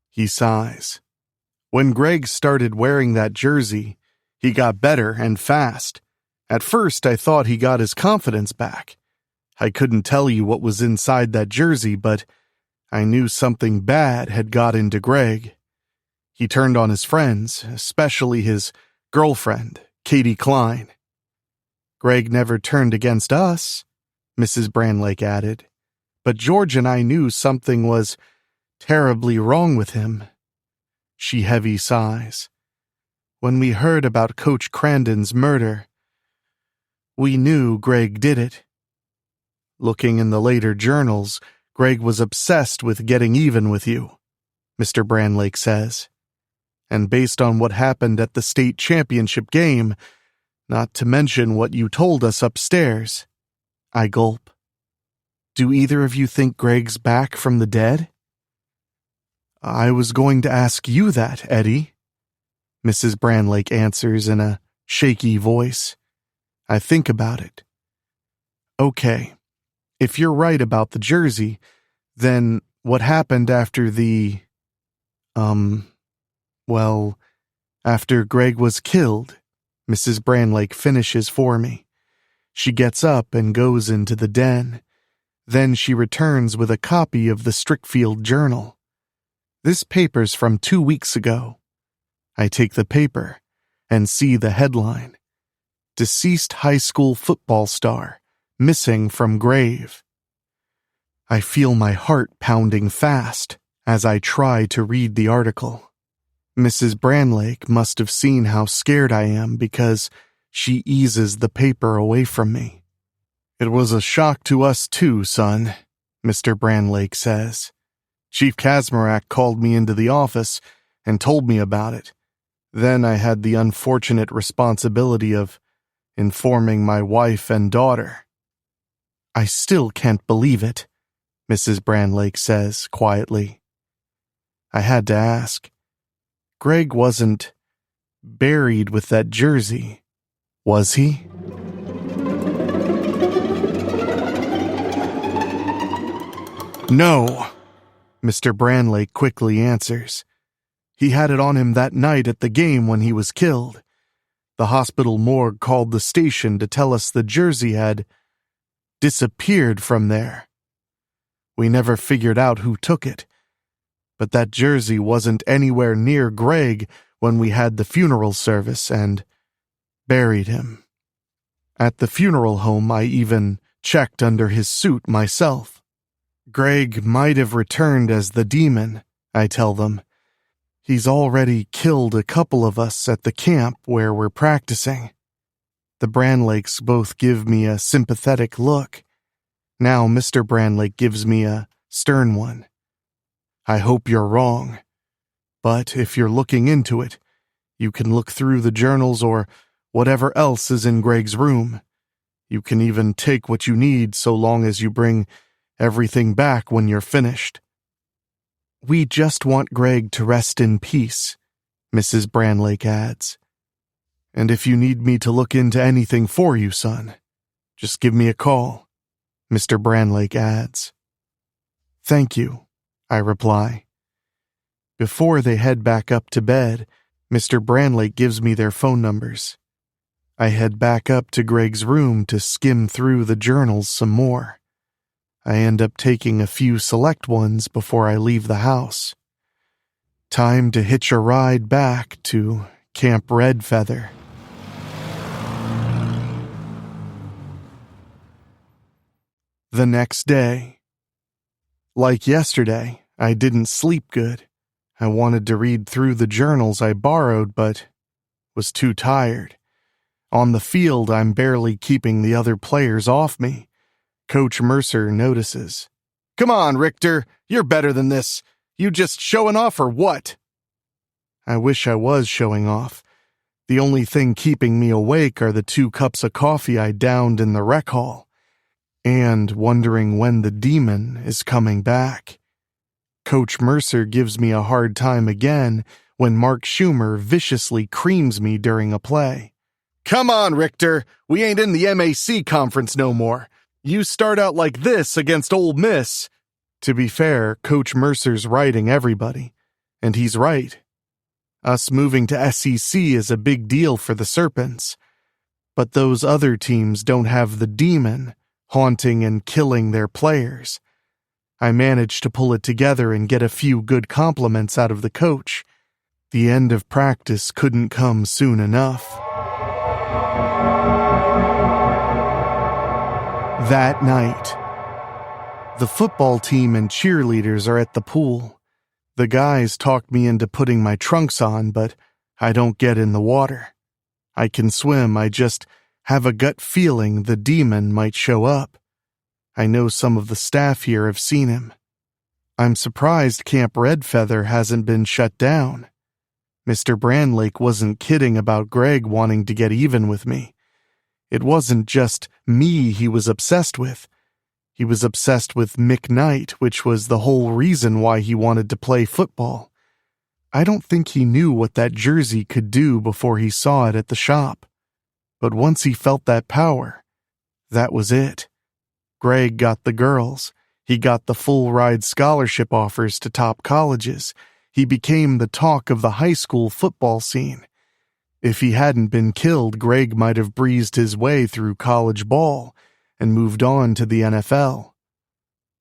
He sighs. When Greg started wearing that jersey, he got better and fast. At first, I thought he got his confidence back. I couldn't tell you what was inside that jersey, but I knew something bad had got into Greg. He turned on his friends, especially his girlfriend, Katie Klein. Greg never turned against us, Mrs. Branlake added, but George and I knew something was terribly wrong with him. She heavy sighs. When we heard about Coach Crandon's murder, we knew Greg did it. Looking in the later journals, Greg was obsessed with getting even with you, Mr. Branlake says. And based on what happened at the state championship game, not to mention what you told us upstairs, I gulp. Do either of you think Greg's back from the dead? I was going to ask you that, Eddie, Mrs. Branlake answers in a shaky voice. I think about it. Okay, if you're right about the jersey, then what happened after after Greg was killed? Mrs. Branlake finishes for me. She gets up and goes into the den. Then she returns with a copy of the Strickfield Journal. This paper's from 2 weeks ago. I take the paper and see the headline. Deceased high school football star, missing from grave. I feel my heart pounding fast as I try to read the article. Mrs. Branlake must have seen how scared I am because she eases the paper away from me. It was a shock to us too, son, Mr. Branlake says. Chief Kazmarek called me into the office and told me about it. Then I had the unfortunate responsibility of informing my wife and daughter. I still can't believe it, Mrs. Branlake says quietly. I had to ask. Greg wasn't buried with that jersey, was he? No, Mr. Branlake quickly answers. He had it on him that night at the game when he was killed. The hospital morgue called the station to tell us the jersey had disappeared from there. We never figured out who took it, but that jersey wasn't anywhere near Greg when we had the funeral service and buried him. At the funeral home, I even checked under his suit myself. Greg might have returned as the demon, I tell them. He's already killed a couple of us at the camp where we're practicing. The Branlakes both give me a sympathetic look. Now Mr. Branlake gives me a stern one. I hope you're wrong. But if you're looking into it, you can look through the journals or whatever else is in Greg's room. You can even take what you need so long as you bring everything back when you're finished. We just want Greg to rest in peace, Mrs. Branlake adds. And if you need me to look into anything for you, son, just give me a call, Mr. Branlake adds. Thank you, I reply. Before they head back up to bed, Mr. Branlake gives me their phone numbers. I head back up to Greg's room to skim through the journals some more. I end up taking a few select ones before I leave the house. Time to hitch a ride back to Camp Red Feather. The next day. Like yesterday, I didn't sleep good. I wanted to read through the journals I borrowed, but was too tired. On the field, I'm barely keeping the other players off me. Coach Mercer notices. "Come on, Richter, you're better than this. You just showing off or what?" I wish I was showing off. The only thing keeping me awake are the 2 cups of coffee I downed in the rec hall, and wondering when the demon is coming back. Coach Mercer gives me a hard time again when Mark Schumer viciously creams me during a play. "Come on, Richter, we ain't in the MAC conference no more. You start out like this against Ole Miss." To be fair, Coach Mercer's writing everybody, and he's right. Us moving to SEC is a big deal for the Serpents, but those other teams don't have the demon haunting and killing their players. I managed to pull it together and get a few good compliments out of the coach. The end of practice couldn't come soon enough. That night, the football team and cheerleaders are at the pool. The guys talked me into putting my trunks on, but I don't get in the water. I can swim, I just have a gut feeling the demon might show up. I know some of the staff here have seen him. I'm surprised Camp Red Feather hasn't been shut down. Mr. Branlake wasn't kidding about Greg wanting to get even with me. It wasn't just me he was obsessed with. He was obsessed with Mick Knight, which was the whole reason why he wanted to play football. I don't think he knew what that jersey could do before he saw it at the shop. But once he felt that power, that was it. Greg got the girls. He got the full-ride scholarship offers to top colleges. He became the talk of the high school football scene. If he hadn't been killed, Greg might have breezed his way through college ball and moved on to the NFL.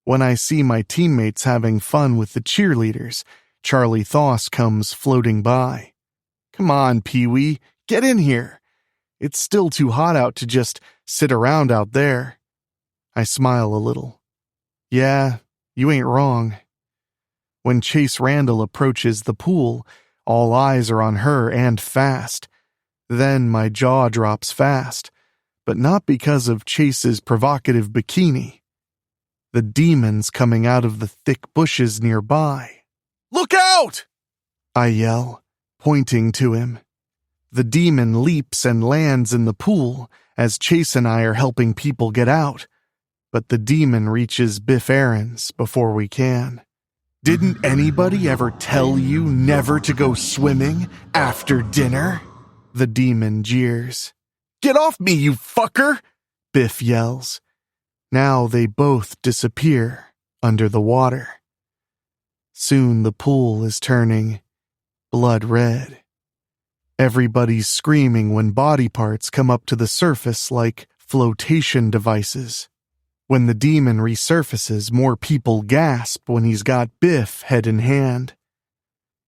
When I see my teammates having fun with the cheerleaders, Charlie Thoss comes floating by. "Come on, Pee-wee, get in here. It's still too hot out to just sit around out there." I smile a little. "Yeah, you ain't wrong." When Chase Randall approaches the pool, all eyes are on her and fast. Then my jaw drops fast, but not because of Chase's provocative bikini. The demon's coming out of the thick bushes nearby. "Look out!" I yell, pointing to him. The demon leaps and lands in the pool as Chase and I are helping people get out, but the demon reaches Biff Aarons before we can. "Didn't anybody ever tell you never to go swimming after dinner?" The demon jeers. "Get off me, you fucker!" Biff yells. Now they both disappear under the water. Soon the pool is turning blood red. Everybody's screaming when body parts come up to the surface like flotation devices. When the demon resurfaces, more people gasp when he's got Biff head in hand.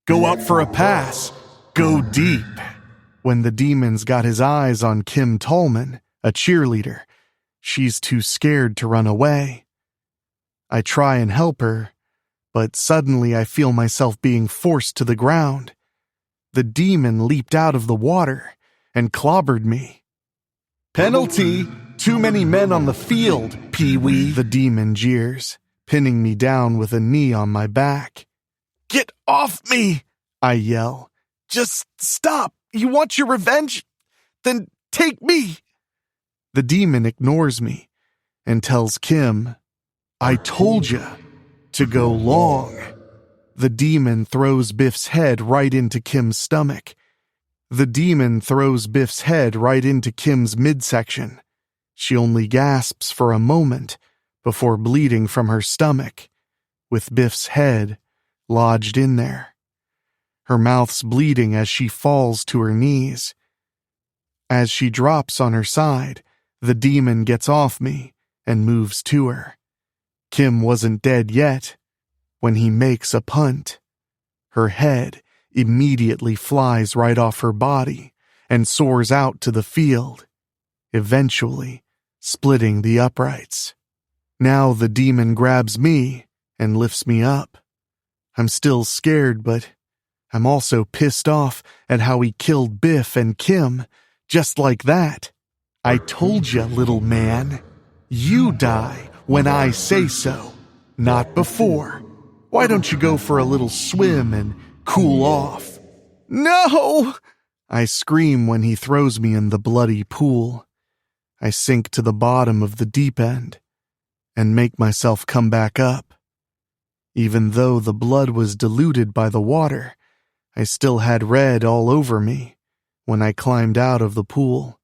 "Go out for a pass. Go deep." When the demon's got his eyes on Kim Tallman, a cheerleader, she's too scared to run away. I try and help her, but suddenly I feel myself being forced to the ground. The demon leaped out of the water and clobbered me. "Penalty! Too many men on the field, Pee-wee," the demon jeers, pinning me down with a knee on my back. "Get off me!" I yell. "Just stop! You want your revenge? Then take me!" The demon ignores me and tells Kim, "I told ya to go long." The demon throws Biff's head right into Kim's stomach. The demon throws Biff's head right into Kim's midsection. She only gasps for a moment before bleeding from her stomach, with Biff's head lodged in there. Her mouth's bleeding as she falls to her knees. As she drops on her side, the demon gets off me and moves to her. Kim wasn't dead yet when he makes a punt. Her head immediately flies right off her body and soars out to the field, eventually splitting the uprights. Now the demon grabs me and lifts me up. I'm still scared, but I'm also pissed off at how he killed Biff and Kim Just like that. I told you, little man. You die when I say so, not before. Why don't you go for a little swim and cool off? No! I scream when he throws me in the bloody pool. I sink to the bottom of the deep end and make myself come back up. Even though the blood was diluted by the water, I still had red all over me when I climbed out of the pool.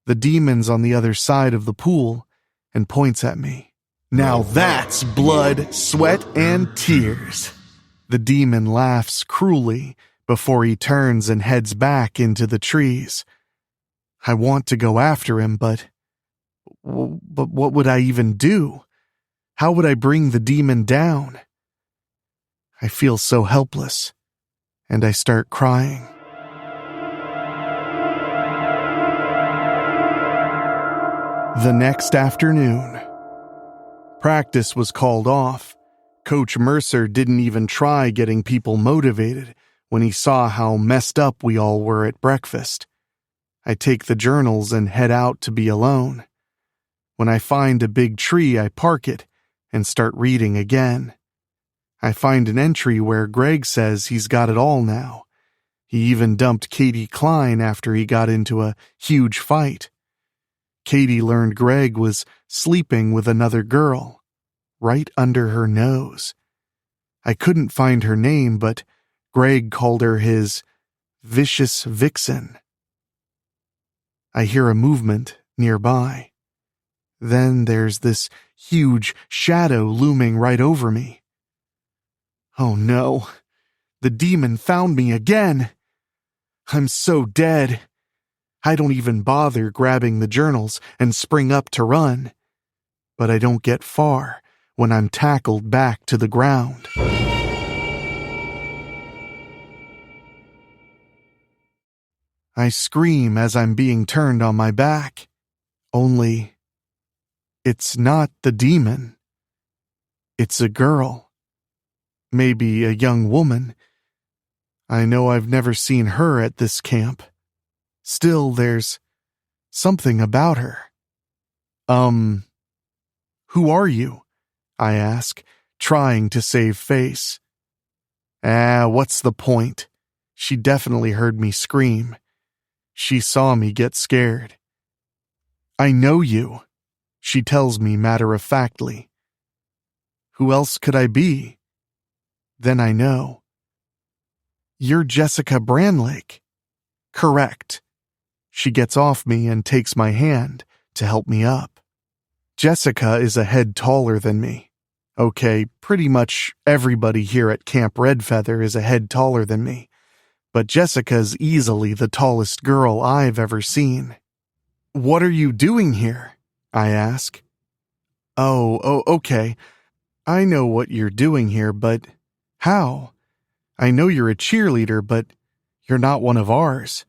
The demon's on the other side of the pool and points at me. Now that's blood, sweat, and tears. The demon laughs cruelly before he turns and heads back into the trees. I want to go after him, but what would I even do? How would I bring the demon down? I feel so helpless, and I start crying. The next afternoon, practice was called off. Coach Mercer didn't even try getting people motivated when he saw how messed up we all were at breakfast. I take the journals and head out to be alone. When I find a big tree, I park it and start reading again. I find an entry where Greg says he's got it all now. He even dumped Katie Klein after he got into a huge fight. Katie learned Greg was sleeping with another girl, right under her nose. I couldn't find her name, but Greg called her his vicious vixen. I hear a movement nearby. Then there's this huge shadow looming right over me. Oh no, the demon found me again. I'm so dead. I don't even bother grabbing the journals and spring up to run. But I don't get far when I'm tackled back to the ground. I scream as I'm being turned on my back. Only, it's not the demon. It's a girl. Maybe a young woman. I know I've never seen her at this camp. Still, there's something about her. Who are you? I ask, trying to save face. What's the point? She definitely heard me scream. She saw me get scared. I know you, she tells me matter-of-factly. Who else could I be? Then I know. You're Jessica Branlake. Correct. She gets off me and takes my hand to help me up. Jessica is a head taller than me. Okay, pretty much everybody here at Camp Redfeather is a head taller than me, but Jessica's easily the tallest girl I've ever seen. What are you doing here? I ask. Oh, okay. I know what you're doing here, but how? I know you're a cheerleader, but you're not one of ours.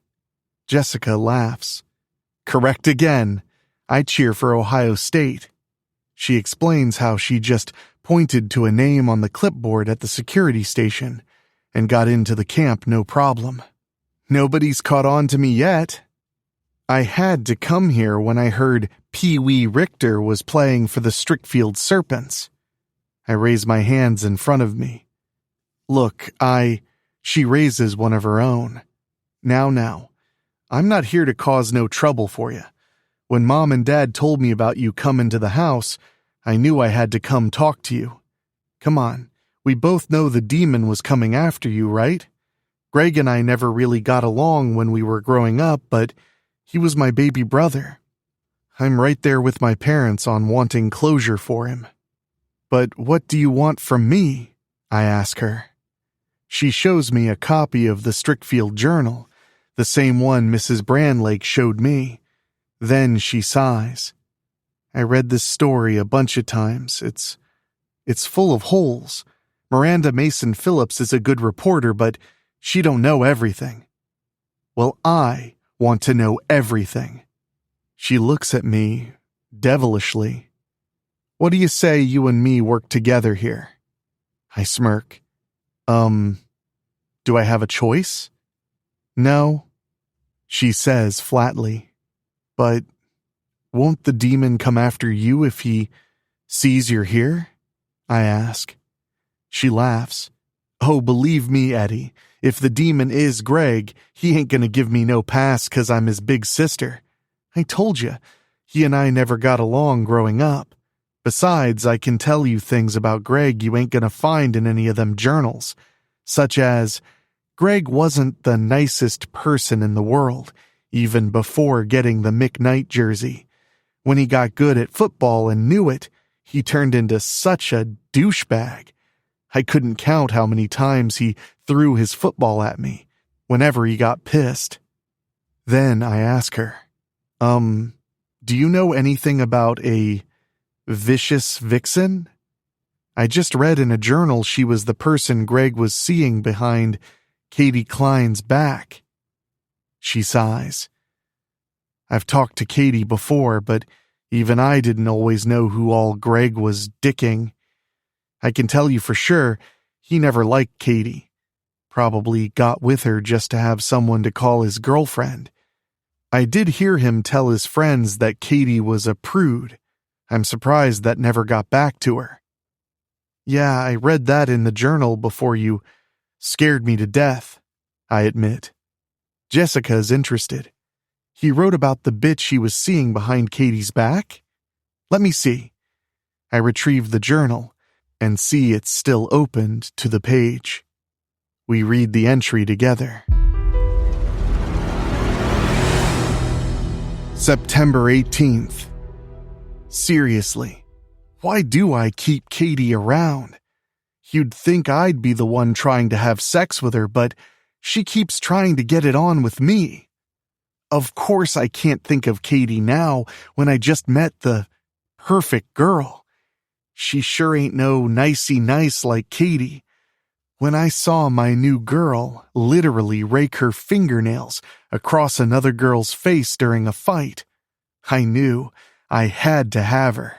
Jessica laughs. Correct again. I cheer for Ohio State. She explains how she just pointed to a name on the clipboard at the security station and got into the camp no problem. Nobody's caught on to me yet. I had to come here when I heard Peewee Richter was playing for the Strickfield Serpents. I raise my hands in front of me. Look, she raises one of her own. Now, I'm not here to cause no trouble for you. When Mom and Dad told me about you coming to the house, I knew I had to come talk to you. Come on, we both know the demon was coming after you, right? Greg and I never really got along when we were growing up, but he was my baby brother. I'm right there with my parents on wanting closure for him. But what do you want from me? I ask her. She shows me a copy of the Strickfield Journal, the same one Mrs. Branlake showed me. Then she sighs. I read this story a bunch of times. It's full of holes. Miranda Mason Phillips is a good reporter, but she don't know everything. Well, I want to know everything. She looks at me devilishly. What do you say you and me work together here? I smirk. Do I have a choice? No. she says flatly. But won't the demon come after you if he sees you're here? I ask. She laughs. Oh, believe me, Eddie, if the demon is Greg, he ain't gonna give me no pass 'cause I'm his big sister. I told you, he and I never got along growing up. Besides, I can tell you things about Greg you ain't gonna find in any of them journals, such as Greg wasn't the nicest person in the world, even before getting the Mick Knight jersey. When he got good at football and knew it, he turned into such a douchebag. I couldn't count how many times he threw his football at me, whenever he got pissed. Then I ask her, do you know anything about a vicious vixen? I just read in a journal she was the person Greg was seeing behind Katie Klein's back. She sighs. I've talked to Katie before, but even I didn't always know who all Greg was dicking. I can tell you for sure, he never liked Katie. Probably got with her just to have someone to call his girlfriend. I did hear him tell his friends that Katie was a prude. I'm surprised that never got back to her. Yeah, I read that in the journal before you scared me to death, I admit. Jessica's interested. He wrote about the bitch he was seeing behind Katie's back? Let me see. I retrieve the journal and see it's still opened to the page. We read the entry together. September 18th. Seriously, why do I keep Katie around? You'd think I'd be the one trying to have sex with her, but she keeps trying to get it on with me. Of course I can't think of Katie now when I just met the perfect girl. She sure ain't no nicey nice like Katie. When I saw my new girl literally rake her fingernails across another girl's face during a fight, I knew I had to have her.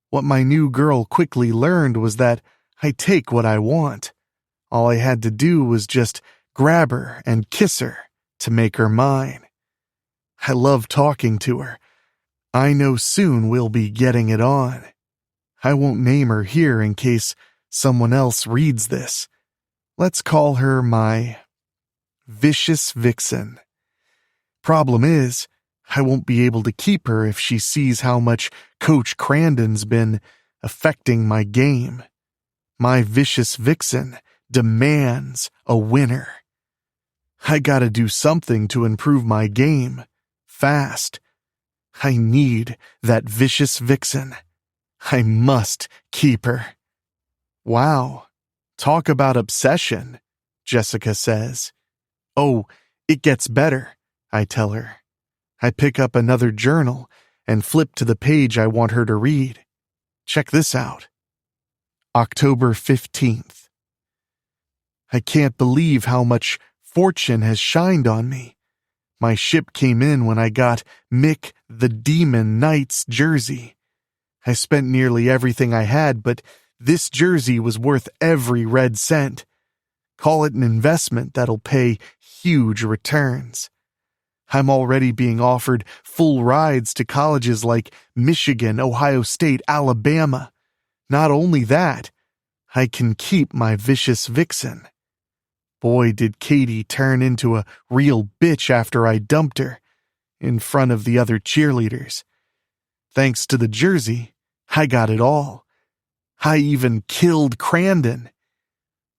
What my new girl quickly learned was that I take what I want. All I had to do was just grab her and kiss her to make her mine. I love talking to her. I know soon we'll be getting it on. I won't name her here in case someone else reads this. Let's call her my vicious vixen. Problem is, I won't be able to keep her if she sees how much Coach Crandon's been affecting my game. My vicious vixen demands a winner. I gotta do something to improve my game, fast. I need that vicious vixen. I must keep her. Wow, talk about obsession, Jessica says. Oh, it gets better, I tell her. I pick up another journal and flip to the page I want her to read. Check this out. October 15th. I can't believe how much fortune has shined on me. My ship came in when I got Mick the Demon Knight's jersey. I spent nearly everything I had, but this jersey was worth every red cent. Call it an investment that'll pay huge returns. I'm already being offered full rides to colleges like Michigan, Ohio State, Alabama. Not only that, I can keep my vicious vixen. Boy, did Katie turn into a real bitch after I dumped her in front of the other cheerleaders. Thanks to the jersey, I got it all. I even killed Crandon.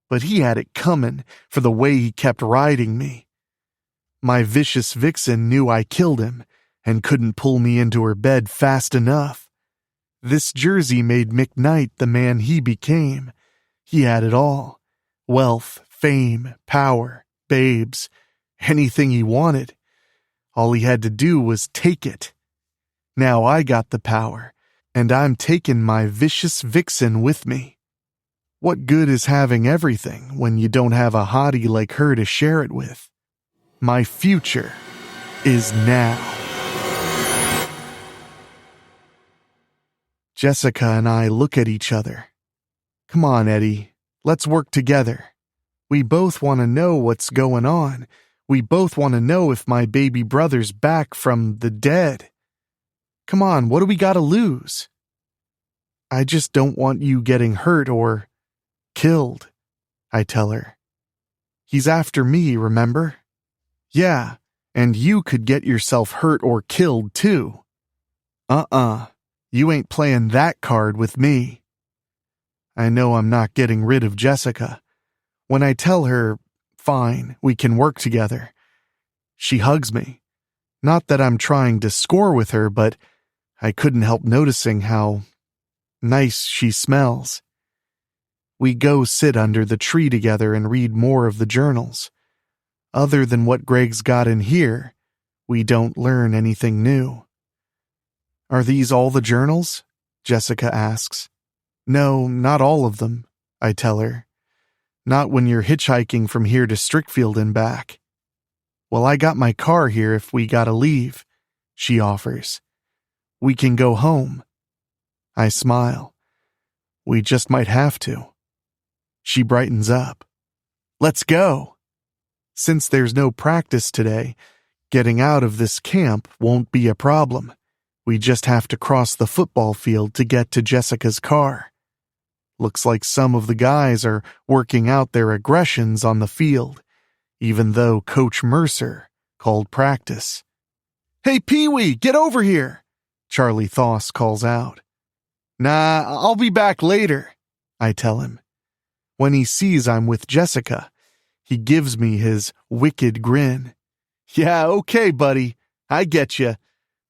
But he had it coming for the way he kept riding me. My vicious vixen knew I killed him and couldn't pull me into her bed fast enough. This jersey made Mick Knight the man he became. He had it all. Wealth, fame, power, babes, anything he wanted. All he had to do was take it. Now I got the power, and I'm taking my vicious vixen with me. What good is having everything when you don't have a hottie like her to share it with? My future is now. Jessica and I look at each other. Come on, Eddie, let's work together. We both want to know what's going on. We both want to know if my baby brother's back from the dead. Come on, what do we gotta lose? I just don't want you getting hurt or killed, I tell her. He's after me, remember? Yeah, and you could get yourself hurt or killed too. You ain't playing that card with me. I know I'm not getting rid of Jessica. When I tell her, fine, we can work together, she hugs me. Not that I'm trying to score with her, but I couldn't help noticing how nice she smells. We go sit under the tree together and read more of the journals. Other than what Greg's got in here, we don't learn anything new. Are these all the journals? Jessica asks. No, not all of them, I tell her. Not when you're hitchhiking from here to Strickfield and back. Well, I got my car here if we gotta leave, she offers. We can go home. I smile. We just might have to. She brightens up. Let's go. Since there's no practice today, getting out of this camp won't be a problem. We just have to cross the football field to get to Jessica's car. Looks like some of the guys are working out their aggressions on the field, even though Coach Mercer called practice. Hey, Pee-wee, get over here, Charlie Thoss calls out. Nah, I'll be back later, I tell him. When he sees I'm with Jessica, he gives me his wicked grin. Yeah, okay, buddy, I get you.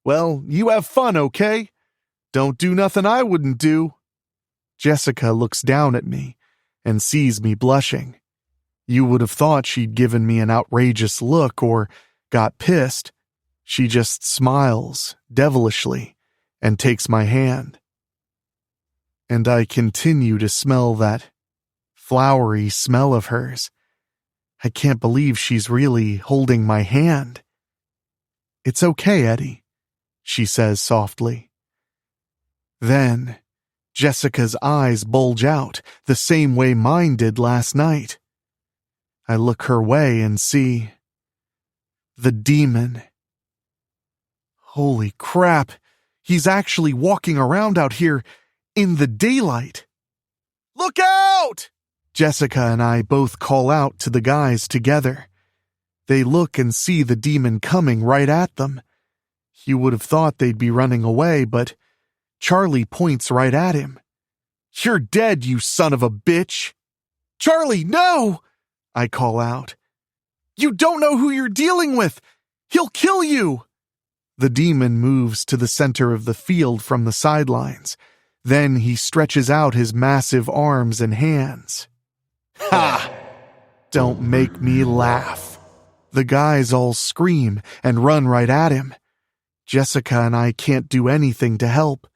Well, you have fun, okay? Don't do nothing I wouldn't do. Jessica looks down at me and sees me blushing. You would have thought she'd given me an outrageous look or got pissed. She just smiles devilishly and takes my hand. And I continue to smell that flowery smell of hers. I can't believe she's really holding my hand. It's okay, Eddie, she says softly. Then Jessica's eyes bulge out the same way mine did last night. I look her way and see the demon. Holy crap, he's actually walking around out here in the daylight. Look out! Jessica and I both call out to the guys together. They look and see the demon coming right at them. You would have thought they'd be running away, but Charlie points right at him. You're dead, you son of a bitch! Charlie, no! I call out. You don't know who you're dealing with! He'll kill you! The demon moves to the center of the field from the sidelines. Then he stretches out his massive arms and hands. Ha! Don't make me laugh. The guys all scream and run right at him. Jessica and I can't do anything to help.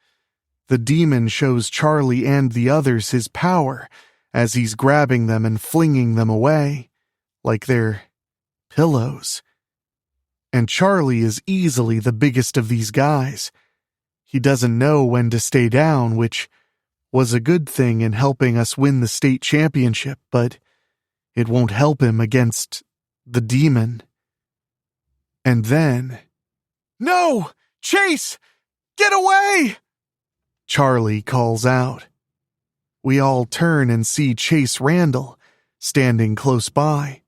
The demon shows Charlie and the others his power as he's grabbing them and flinging them away, like they're pillows. And Charlie is easily the biggest of these guys. He doesn't know when to stay down, which was a good thing in helping us win the state championship, but it won't help him against the demon. And then, no! Chase! Get away! Charlie calls out. We all turn and see Chase Randall standing close by.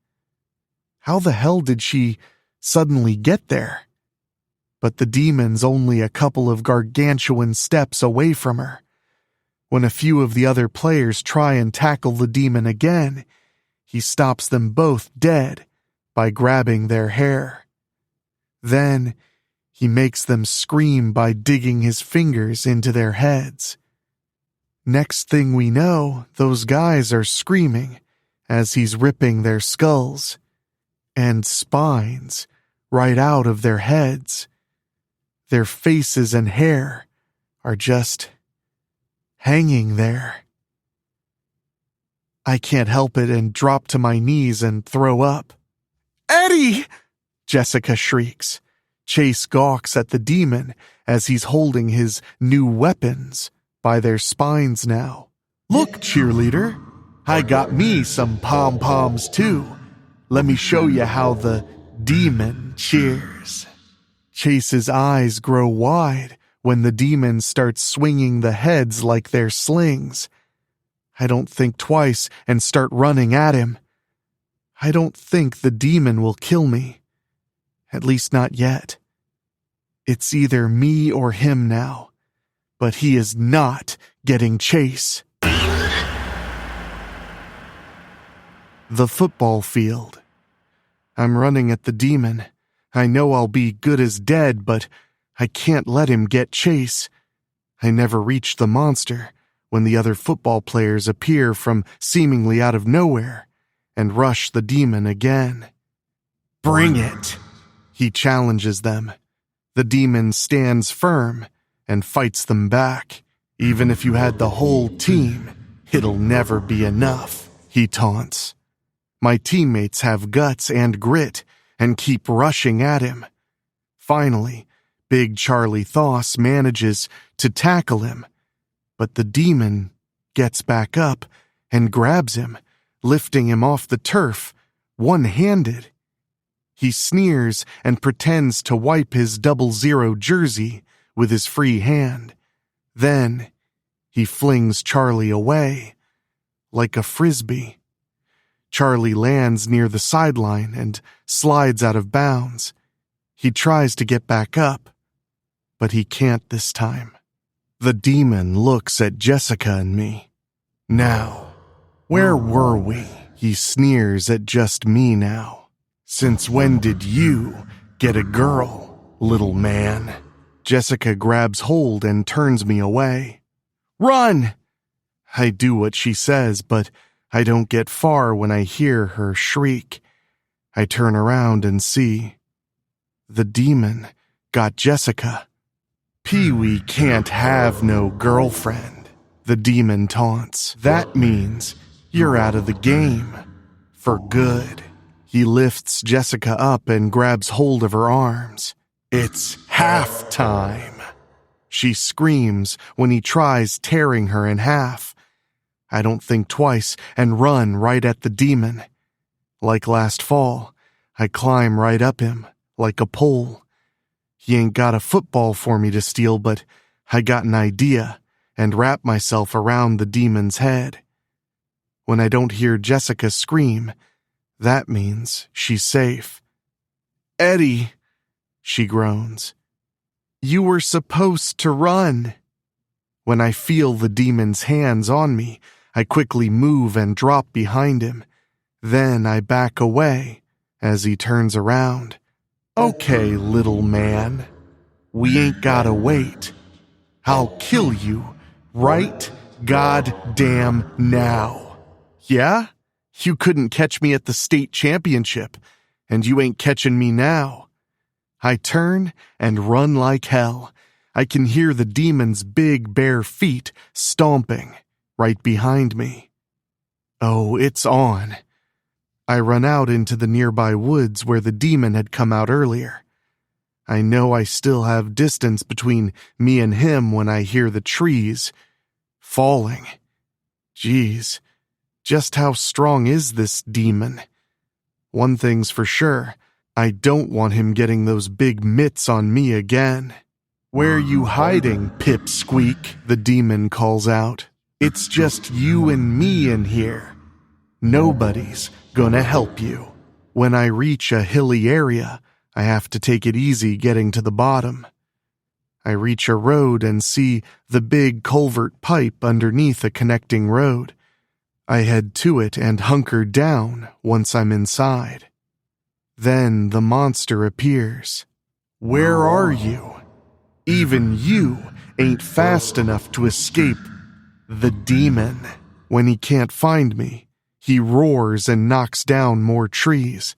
How the hell did she suddenly get there? But the demon's only a couple of gargantuan steps away from her. When a few of the other players try and tackle the demon again, he stops them both dead by grabbing their hair. Then he makes them scream by digging his fingers into their heads. Next thing we know, those guys are screaming as he's ripping their skulls and spines right out of their heads. Their faces and hair are just hanging there. I can't help it and drop to my knees and throw up. Eddie! Jessica shrieks. Chase gawks at the demon as he's holding his new weapons by their spines now. Look, cheerleader, I got me some pom-poms too. Let me show you how the Demon cheers. Chase's eyes grow wide when the demon starts swinging the heads like they're slings. I don't think twice and start running at him. I don't think the demon will kill me. At least not yet. It's either me or him now, but he is not getting Chase. The football field. I'm running at the demon. I know I'll be good as dead, but I can't let him get Chase. I never reach the monster when the other football players appear from seemingly out of nowhere and rush the demon again. Bring it! He challenges them. The demon stands firm and fights them back. Even if you had the whole team, it'll never be enough, he taunts. My teammates have guts and grit and keep rushing at him. Finally, Big Charlie Thoss manages to tackle him, but the demon gets back up and grabs him, lifting him off the turf, one-handed. He sneers and pretends to wipe his 00 jersey with his free hand. Then, he flings Charlie away, like a frisbee. Charlie lands near the sideline and slides out of bounds. He tries to get back up, but he can't this time. The demon looks at Jessica and me. Now, where were we? He sneers at just me now. Since when did you get a girl, little man? Jessica grabs hold and turns me away. Run! I do what she says, but I don't get far when I hear her shriek. I turn around and see. The demon got Jessica. Pee-wee can't have no girlfriend, the demon taunts. That means you're out of the game. For good. He lifts Jessica up and grabs hold of her arms. It's halftime. She screams when he tries tearing her in half. I don't think twice and run right at the demon. Like last fall, I climb right up him, like a pole. He ain't got a football for me to steal, but I got an idea and wrap myself around the demon's head. When I don't hear Jessica scream, that means she's safe. Eddie, she groans. You were supposed to run. When I feel the demon's hands on me, I quickly move and drop behind him. Then I back away as he turns around. Okay, little man. We ain't gotta wait. I'll kill you right goddamn now. Yeah? You couldn't catch me at the state championship, and you ain't catching me now. I turn and run like hell. I can hear the demon's big bare feet stomping right behind me. Oh, it's on. I run out into the nearby woods where the demon had come out earlier. I know I still have distance between me and him when I hear the trees falling. Geez, just how strong is this demon? One thing's for sure, I don't want him getting those big mitts on me again. Where you hiding, pipsqueak? The demon calls out. It's just you and me in here. Nobody's gonna help you. When I reach a hilly area, I have to take it easy getting to the bottom. I reach a road and see the big culvert pipe underneath a connecting road. I head to it and hunker down once I'm inside. Then the monster appears. Where are you? Even you ain't fast enough to escape the demon. When he can't find me, he roars and knocks down more trees.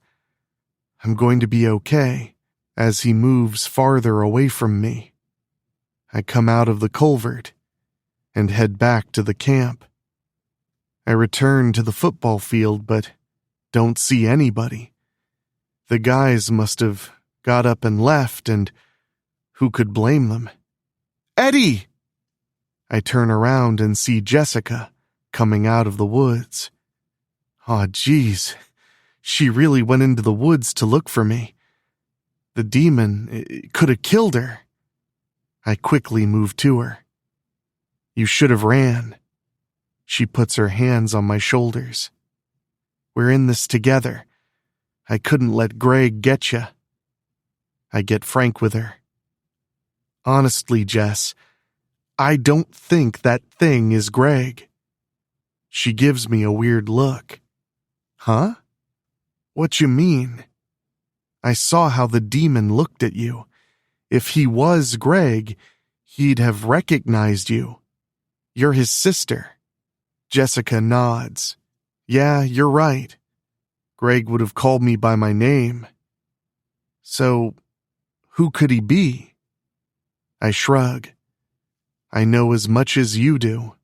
I'm going to be okay as he moves farther away from me. I come out of the culvert and head back to the camp. I return to the football field, but don't see anybody. The guys must have got up and left, and who could blame them? Eddie! I turn around and see Jessica coming out of the woods. Aw, geez, She really went into the woods to look for me. The demon could have killed her. I quickly moved to her. You should have ran. She puts her hands on my shoulders. We're in this together. I couldn't let Greg get you. I get frank with her. Honestly, Jess, I don't think that thing is Greg. She gives me a weird look. Huh? What you mean? I saw how the demon looked at you. If he was Greg, he'd have recognized you. You're his sister. Jessica nods. Yeah, you're right. Greg would have called me by my name. So, who could he be? I shrug. I know as much as you do.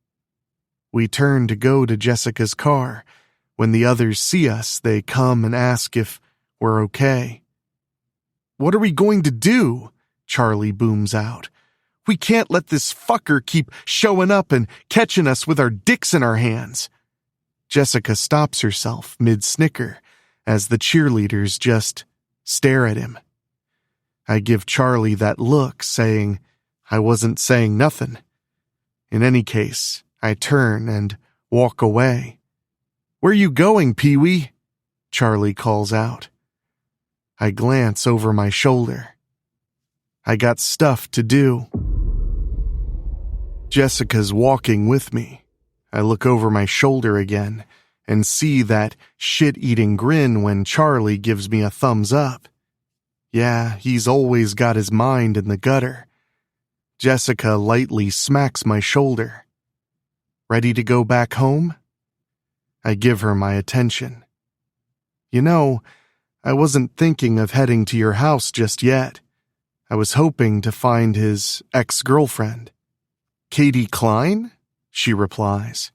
We turn to go to Jessica's car. When the others see us, they come and ask if we're okay. What are we going to do? Charlie booms out. We can't let this fucker keep showing up and catching us with our dicks in our hands. Jessica stops herself mid-snicker as the cheerleaders just stare at him. I give Charlie that look, saying I wasn't saying nothing. In any case, I turn and walk away. Where you going, Peewee? Charlie calls out. I glance over my shoulder. I got stuff to do. Jessica's walking with me. I look over my shoulder again and see that shit-eating grin when Charlie gives me a thumbs up. Yeah, he's always got his mind in the gutter. Jessica lightly smacks my shoulder. Ready to go back home? I give her my attention. You know, I wasn't thinking of heading to your house just yet. I was hoping to find his ex-girlfriend. Katie Klein? She replies.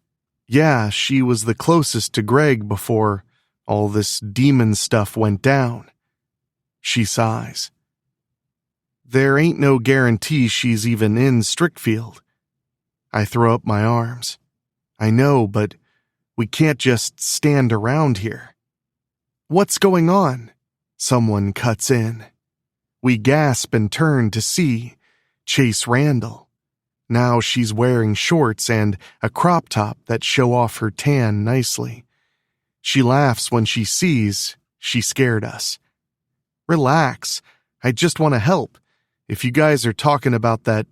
Yeah, she was the closest to Greg before all this demon stuff went down. She sighs. There ain't no guarantee she's even in Strickfield. I throw up my arms. I know, but we can't just stand around here. What's going on? Someone cuts in. We gasp and turn to see Chase Randall. Now she's wearing shorts and a crop top that show off her tan nicely. She laughs when she sees she scared us. Relax, I just want to help. If you guys are talking about that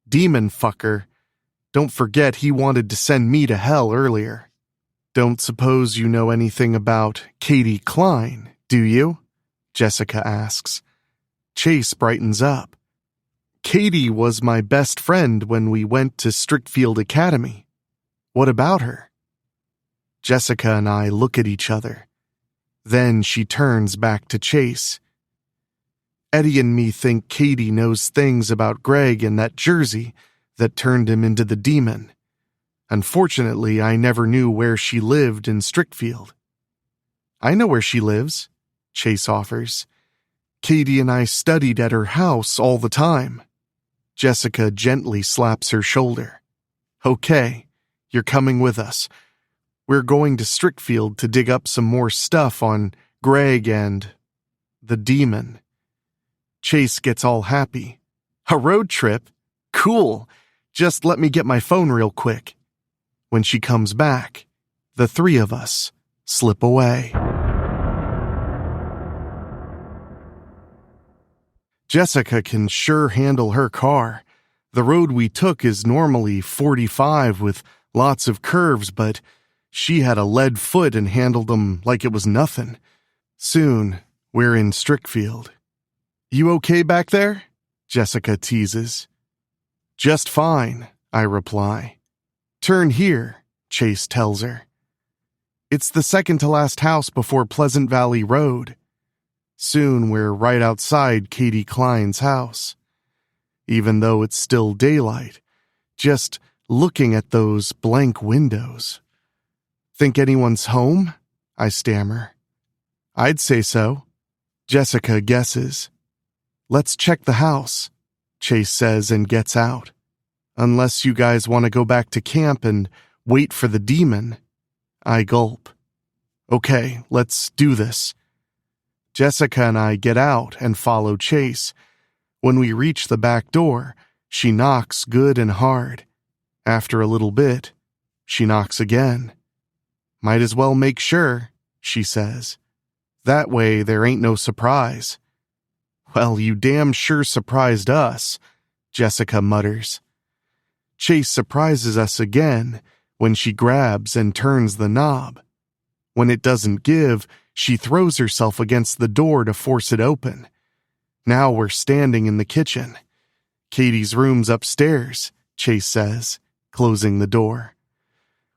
demon fucker, don't forget he wanted to send me to hell earlier. Don't suppose you know anything about Katie Klein, do you? Jessica asks. Chase brightens up. Katie was my best friend when we went to Strickfield Academy. What about her? Jessica and I look at each other. Then she turns back to Chase. Eddie and me think Katie knows things about Greg and that jersey that turned him into the demon. Unfortunately, I never knew where she lived in Strickfield. I know where she lives, Chase offers. Katie and I studied at her house all the time. Jessica gently slaps her shoulder. Okay, you're coming with us. We're going to Strickfield to dig up some more stuff on Greg and the demon. Chase gets all happy. A road trip? Cool. Just let me get my phone real quick. When she comes back, the three of us slip away. Jessica can sure handle her car. The road we took is normally 45 with lots of curves, but she had a lead foot and handled them like it was nothing. Soon, we're in Strickfield. You okay back there? Jessica teases. Just fine, I reply. Turn here, Chase tells her. It's the second to last house before Pleasant Valley Road. Soon we're right outside Katie Klein's house. Even though it's still daylight, just looking at those blank windows. Think anyone's home? I stammer. I'd say so. Jessica guesses. Let's check the house, Chase says and gets out. Unless you guys want to go back to camp and wait for the demon. I gulp. Okay, let's do this. Jessica and I get out and follow Chase. When we reach the back door, she knocks good and hard. After a little bit, she knocks again. Might as well make sure, she says. That way there ain't no surprise. Well, you damn sure surprised us, Jessica mutters. Chase surprises us again when she grabs and turns the knob. When it doesn't give, she throws herself against the door to force it open. Now we're standing in the kitchen. Katie's room's upstairs, Chase says, closing the door.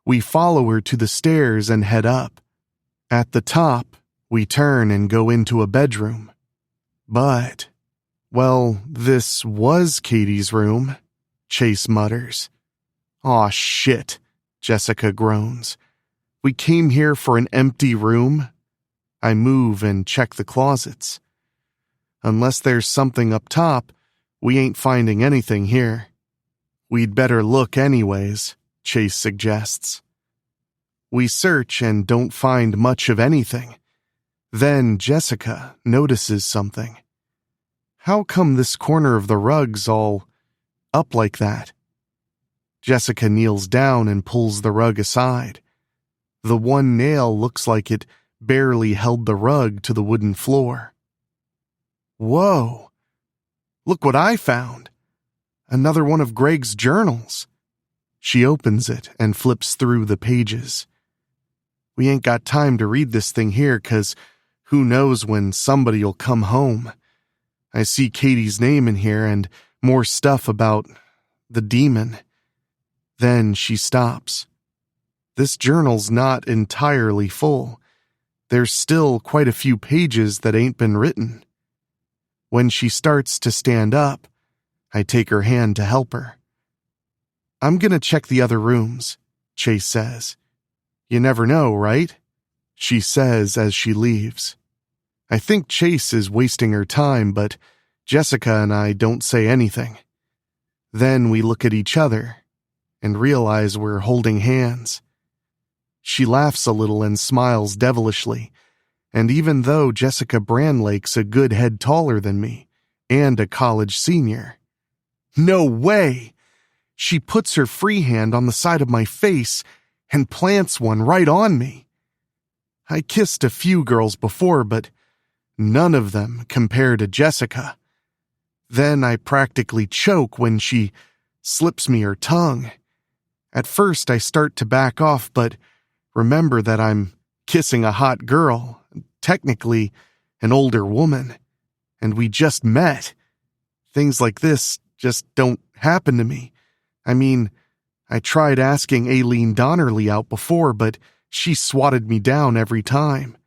We follow her to the stairs and head up. At the top, we turn and go into a bedroom. But, well, this was Katie's room, Chase mutters. Aw, shit, Jessica groans. We came here for an empty room? I move and check the closets. Unless there's something up top, we ain't finding anything here. We'd better look anyways, Chase suggests. We search and don't find much of anything. Then Jessica notices something. How come this corner of the rug's all up like that? Jessica kneels down and pulls the rug aside. The one nail looks like it barely held the rug to the wooden floor. Whoa! Look what I found! Another one of Greg's journals. She opens it and flips through the pages. We ain't got time to read this thing here, 'cause who knows when somebody'll come home. I see Katie's name in here and more stuff about the demon. Then she stops. This journal's not entirely full. There's still quite a few pages that ain't been written. When she starts to stand up, I take her hand to help her. I'm gonna check the other rooms, Chase says. You never know, right? She says as she leaves. I think Chase is wasting her time, but Jessica and I don't say anything. Then we look at each other and realize we're holding hands. She laughs a little and smiles devilishly, and even though Jessica Branlake's a good head taller than me, and a college senior. No way! She puts her free hand on the side of my face and plants one right on me. I kissed a few girls before, but none of them compare to Jessica. Then I practically choke when she slips me her tongue. At first I start to back off, but remember that I'm kissing a hot girl, technically an older woman, and we just met. Things like this just don't happen to me. I mean, I tried asking Aileen Donnerly out before, but she swatted me down every time.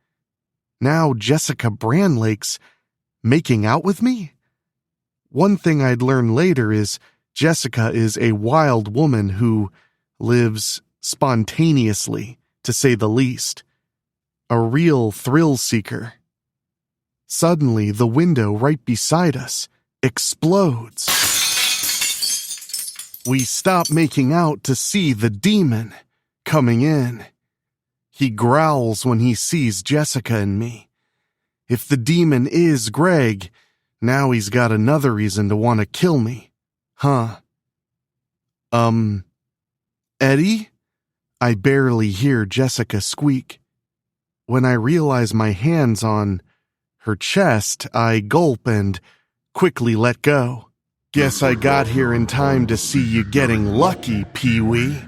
Now Jessica Branlake's making out with me? One thing I'd learn later is Jessica is a wild woman who lives spontaneously, to say the least. A real thrill seeker. Suddenly, the window right beside us explodes. We stop making out to see the demon coming in. He growls when he sees Jessica and me. If the demon is Greg, now he's got another reason to want to kill me. Huh? Eddie? I barely hear Jessica squeak. When I realize my hand's on her chest, I gulp and quickly let go. Guess I got here in time to see you getting lucky, Peewee.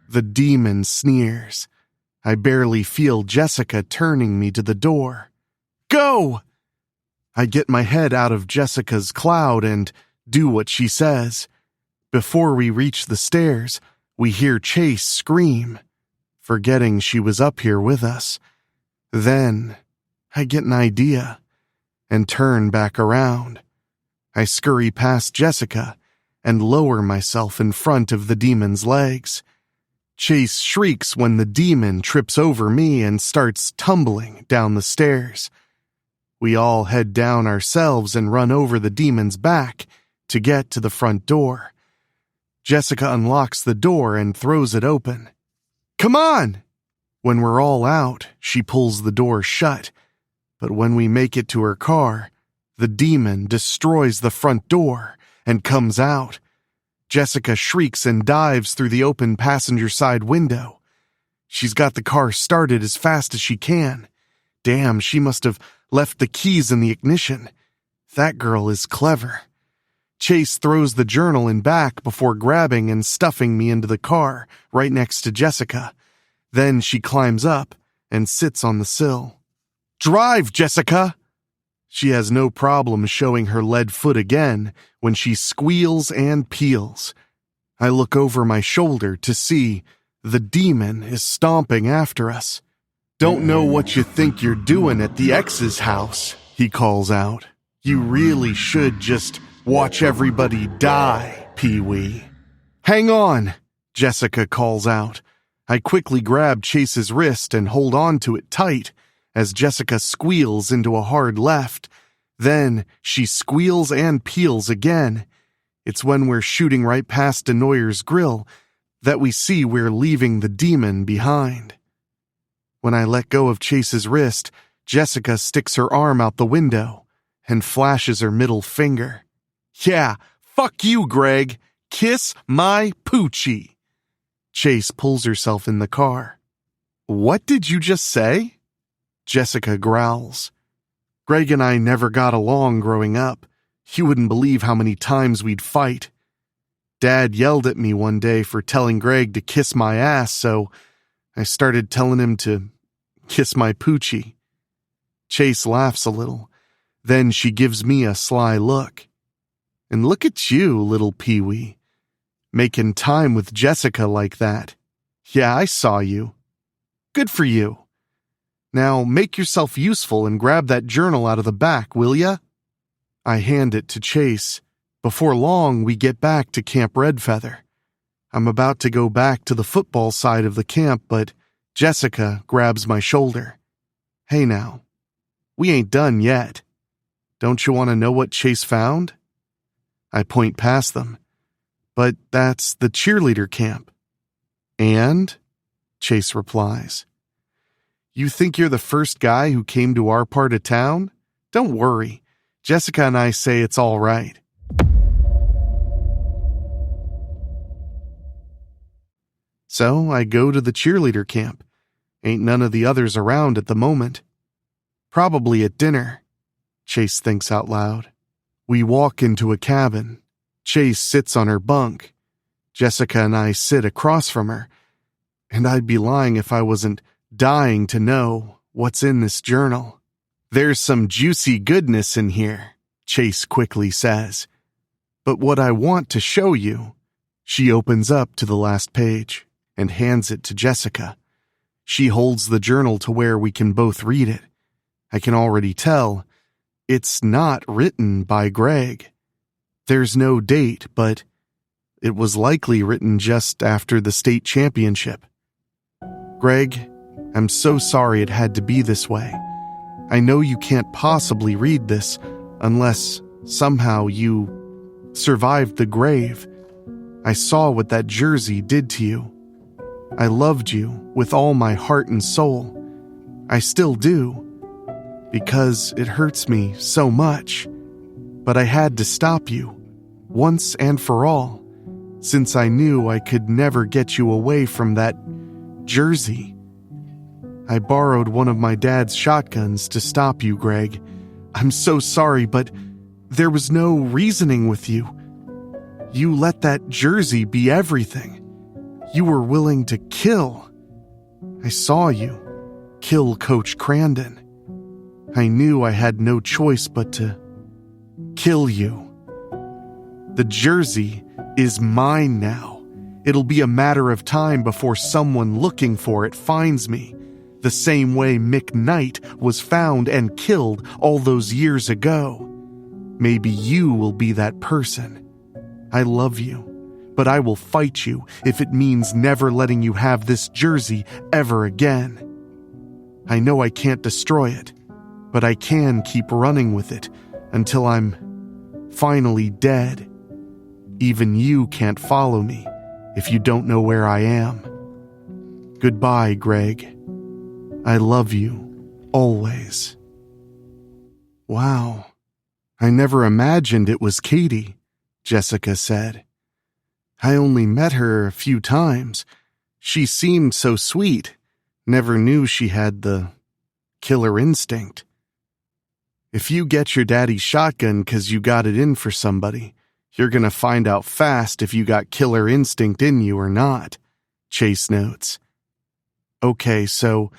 The demon sneers. I barely feel Jessica turning me to the door. Go! I get my head out of Jessica's cloud and do what she says. Before we reach the stairs, we hear Chase scream, forgetting she was up here with us. Then I get an idea and turn back around. I scurry past Jessica and lower myself in front of the demon's legs. Chase shrieks when the demon trips over me and starts tumbling down the stairs. We all head down ourselves and run over the demon's back to get to the front door. Jessica unlocks the door and throws it open. Come on! When we're all out, she pulls the door shut, but when we make it to her car, the demon destroys the front door and comes out. Jessica shrieks and dives through the open passenger side window. She's got the car started as fast as she can. Damn, she must have left the keys in the ignition. That girl is clever. Chase throws the journal in back before grabbing and stuffing me into the car right next to Jessica. Then she climbs up and sits on the sill. "Drive, Jessica!" She has no problem showing her lead foot again when she squeals and peels. I look over my shoulder to see the demon is stomping after us. "Don't know what you think you're doing at the ex's house," he calls out. "You really should just watch everybody die, Peewee." "Hang on," Jessica calls out. I quickly grab Chase's wrist and hold on to it tight as Jessica squeals into a hard left. Then she squeals and peels again. It's when we're shooting right past Denoyer's grill that we see we're leaving the demon behind. When I let go of Chase's wrist, Jessica sticks her arm out the window and flashes her middle finger. "Yeah, fuck you, Greg. Kiss my poochie." Chase pulls herself in the car. "What did you just say?" Jessica growls. "Greg and I never got along growing up. You wouldn't believe how many times we'd fight. Dad yelled at me one day for telling Greg to kiss my ass, so I started telling him to kiss my poochie." Chase laughs a little. Then she gives me a sly look. "And look at you, little Peewee, making time with Jessica like that. Yeah, I saw you. Good for you. Now make yourself useful and grab that journal out of the back, will ya?" I hand it to Chase. Before long, we get back to Camp Redfeather. I'm about to go back to the football side of the camp, but Jessica grabs my shoulder. "Hey now, we ain't done yet. Don't you want to know what Chase found?" I point past them. "But that's the cheerleader camp." "And?" Chase replies. "You think you're the first guy who came to our part of town? Don't worry. Jessica and I say it's all right." So I go to the cheerleader camp. Ain't none of the others around at the moment. Probably at dinner, Chase thinks out loud. We walk into a cabin. Chase sits on her bunk. Jessica and I sit across from her. And I'd be lying if I wasn't dying to know what's in this journal. "There's some juicy goodness in here," Chase quickly says. "But what I want to show you," she opens up to the last page and hands it to Jessica. She holds the journal to where we can both read it. I can already tell it's not written by Greg. There's no date, but it was likely written just after the state championship. "Greg, I'm so sorry it had to be this way. I know you can't possibly read this unless somehow you survived the grave. I saw what that jersey did to you. I loved you with all my heart and soul. I still do, because it hurts me so much. But I had to stop you, once and for all, since I knew I could never get you away from that jersey. I borrowed one of my dad's shotguns to stop you, Greg. I'm so sorry, but there was no reasoning with you. You let that jersey be everything. You were willing to kill. I saw you kill Coach Crandon. I knew I had no choice but to kill you. The jersey is mine now. It'll be a matter of time before someone looking for it finds me, the same way Mick Knight was found and killed all those years ago. Maybe you will be that person. I love you, but I will fight you if it means never letting you have this jersey ever again. I know I can't destroy it, but I can keep running with it until I'm finally dead. Even you can't follow me if you don't know where I am. Goodbye, Greg. I love you, always. Wow, I never imagined it was Katie, Jessica said. I only met her a few times. She seemed so sweet. Never knew she had the killer instinct. If you get your daddy's shotgun 'cause you got it in for somebody, you're gonna find out fast if you got killer instinct in you or not, Chase notes. Okay, so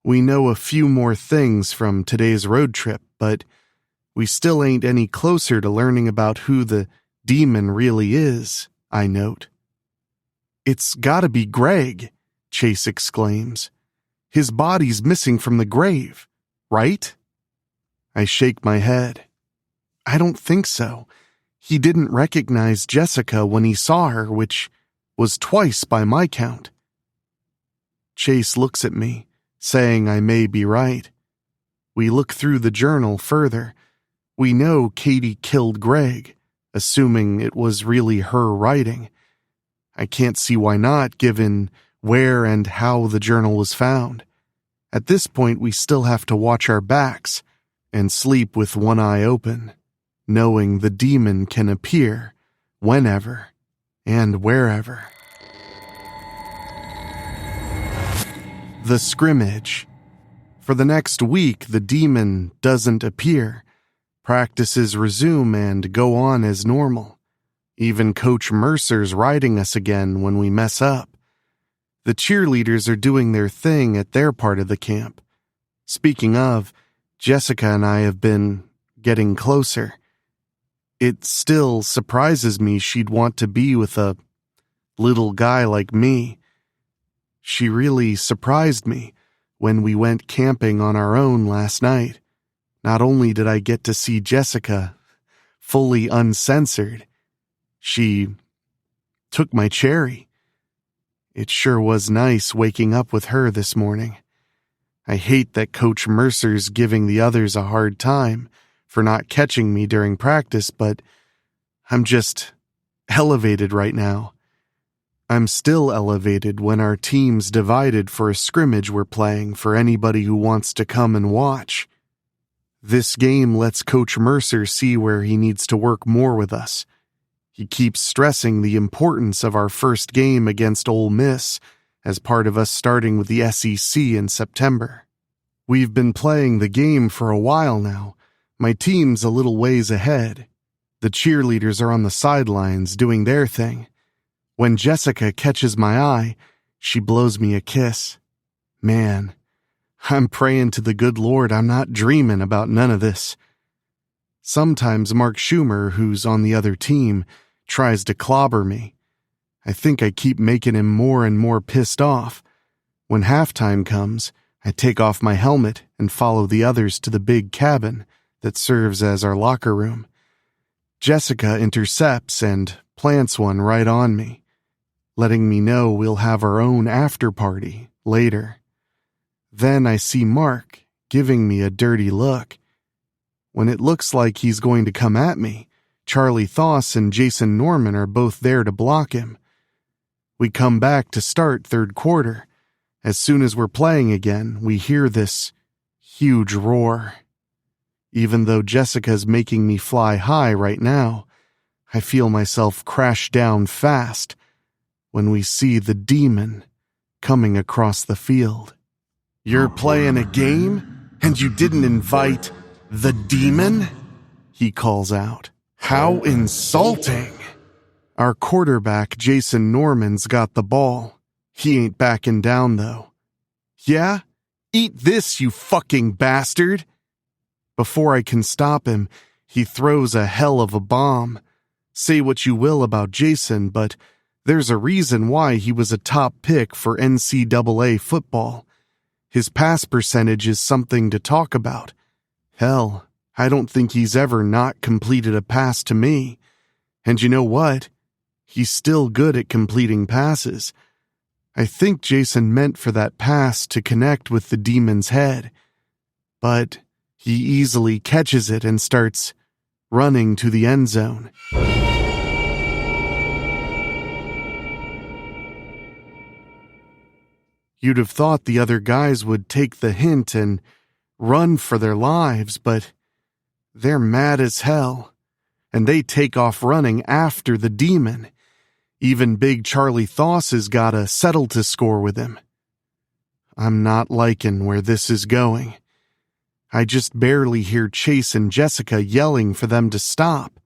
we know a few more things from today's road trip, but we still ain't any closer to learning about who the demon really is, I note. It's gotta be Greg, Chase exclaims. His body's missing from the grave, right? I shake my head. I don't think so. He didn't recognize Jessica when he saw her, which was twice by my count. Chase looks at me, saying I may be right. We look through the journal further. We know Katie killed Greg, assuming it was really her writing. I can't see why not, given where and how the journal was found. At this point, we still have to watch our backs and sleep with one eye open, knowing the demon can appear whenever and wherever. The scrimmage. For the next week, the demon doesn't appear. Practices resume and go on as normal. Even Coach Mercer's riding us again when we mess up. The cheerleaders are doing their thing at their part of the camp. Speaking of, Jessica and I have been getting closer. It still surprises me she'd want to be with a little guy like me. She really surprised me when we went camping on our own last night. Not only did I get to see Jessica fully uncensored, she took my cherry. It sure was nice waking up with her this morning. I hate that Coach Mercer's giving the others a hard time for not catching me during practice, but I'm just elevated right now. I'm still elevated when our team's divided for a scrimmage we're playing for anybody who wants to come and watch. This game lets Coach Mercer see where he needs to work more with us. He keeps stressing the importance of our first game against Ole Miss as part of us starting with the SEC in September. We've been playing the game for a while now. My team's a little ways ahead. The cheerleaders are on the sidelines doing their thing. When Jessica catches my eye, she blows me a kiss. Man, I'm praying to the good Lord I'm not dreaming about none of this. Sometimes Mark Schumer, who's on the other team, tries to clobber me. I think I keep making him more and more pissed off. When halftime comes, I take off my helmet and follow the others to the big cabin that serves as our locker room. Jessica intercepts and plants one right on me, letting me know we'll have our own after party later. Then I see Mark giving me a dirty look. When it looks like he's going to come at me, Charlie Thoss and Jason Norman are both there to block him. We come back to start third quarter. As soon as we're playing again, we hear this huge roar. Even though Jessica's making me fly high right now, I feel myself crash down fast when we see the demon coming across the field. You're playing a game, and you didn't invite the demon? He calls out. How insulting! Our quarterback, Jason Norman's got the ball. He ain't backing down, though. Yeah? Eat this, you fucking bastard! Before I can stop him, he throws a hell of a bomb. Say what you will about Jason, but there's a reason why he was a top pick for NCAA football. His pass percentage is something to talk about. Hell, I don't think he's ever not completed a pass to me. And you know what? He's still good at completing passes. I think Jason meant for that pass to connect with the demon's head. But he easily catches it and starts running to the end zone. You'd have thought the other guys would take the hint and run for their lives, but they're mad as hell, and they take off running after the demon. Even Big Charlie Thoss has got a settle to score with him. I'm not liking where this is going. I just barely hear Chase and Jessica yelling for them to stop.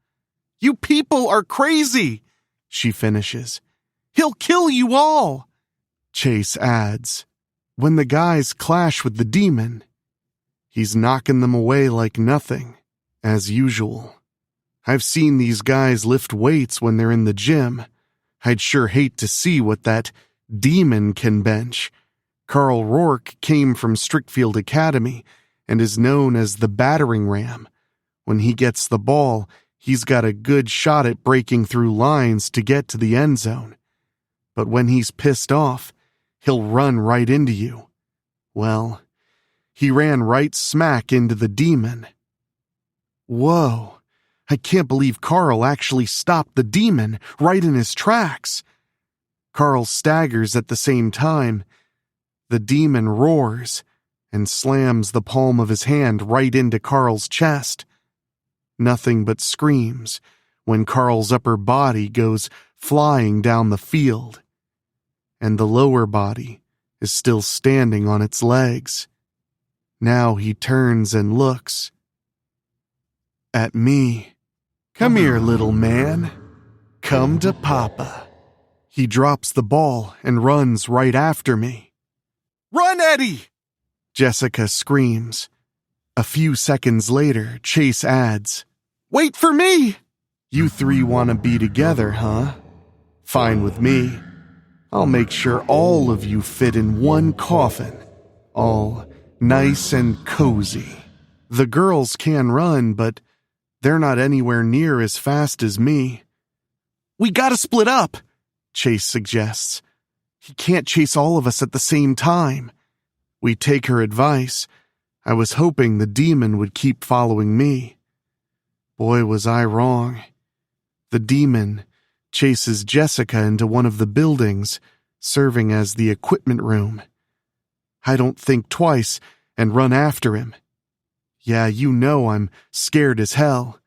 "You people are crazy," she finishes. "He'll kill you all." Chase adds, "When the guys clash with the demon, he's knocking them away like nothing, as usual. I've seen these guys lift weights when they're in the gym. I'd sure hate to see what that demon can bench. Carl Rourke came from Strickfield Academy and is known as the battering ram. When he gets the ball, he's got a good shot at breaking through lines to get to the end zone. But when he's pissed off, he'll run right into you. Well, he ran right smack into the demon." Whoa. I can't believe Carl actually stopped the demon right in his tracks. Carl staggers at the same time. The demon roars and slams the palm of his hand right into Carl's chest. Nothing but screams when Carl's upper body goes flying down the field, and the lower body is still standing on its legs. Now he turns and looks at me. "Come here, little man. Come to Papa." He drops the ball and runs right after me. "Run, Eddie!" Jessica screams. A few seconds later, Chase adds, "Wait for me!" "You three want to be together, huh? Fine with me. I'll make sure all of you fit in one coffin, all nice and cozy. The girls can run, but they're not anywhere near as fast as me." "We gotta split up," Chase suggests. "He can't chase all of us at the same time." We take her advice. I was hoping the demon would keep following me. Boy, was I wrong. The demon chases Jessica into one of the buildings, serving as the equipment room. I don't think twice and run after him. Yeah, you know I'm scared as hell.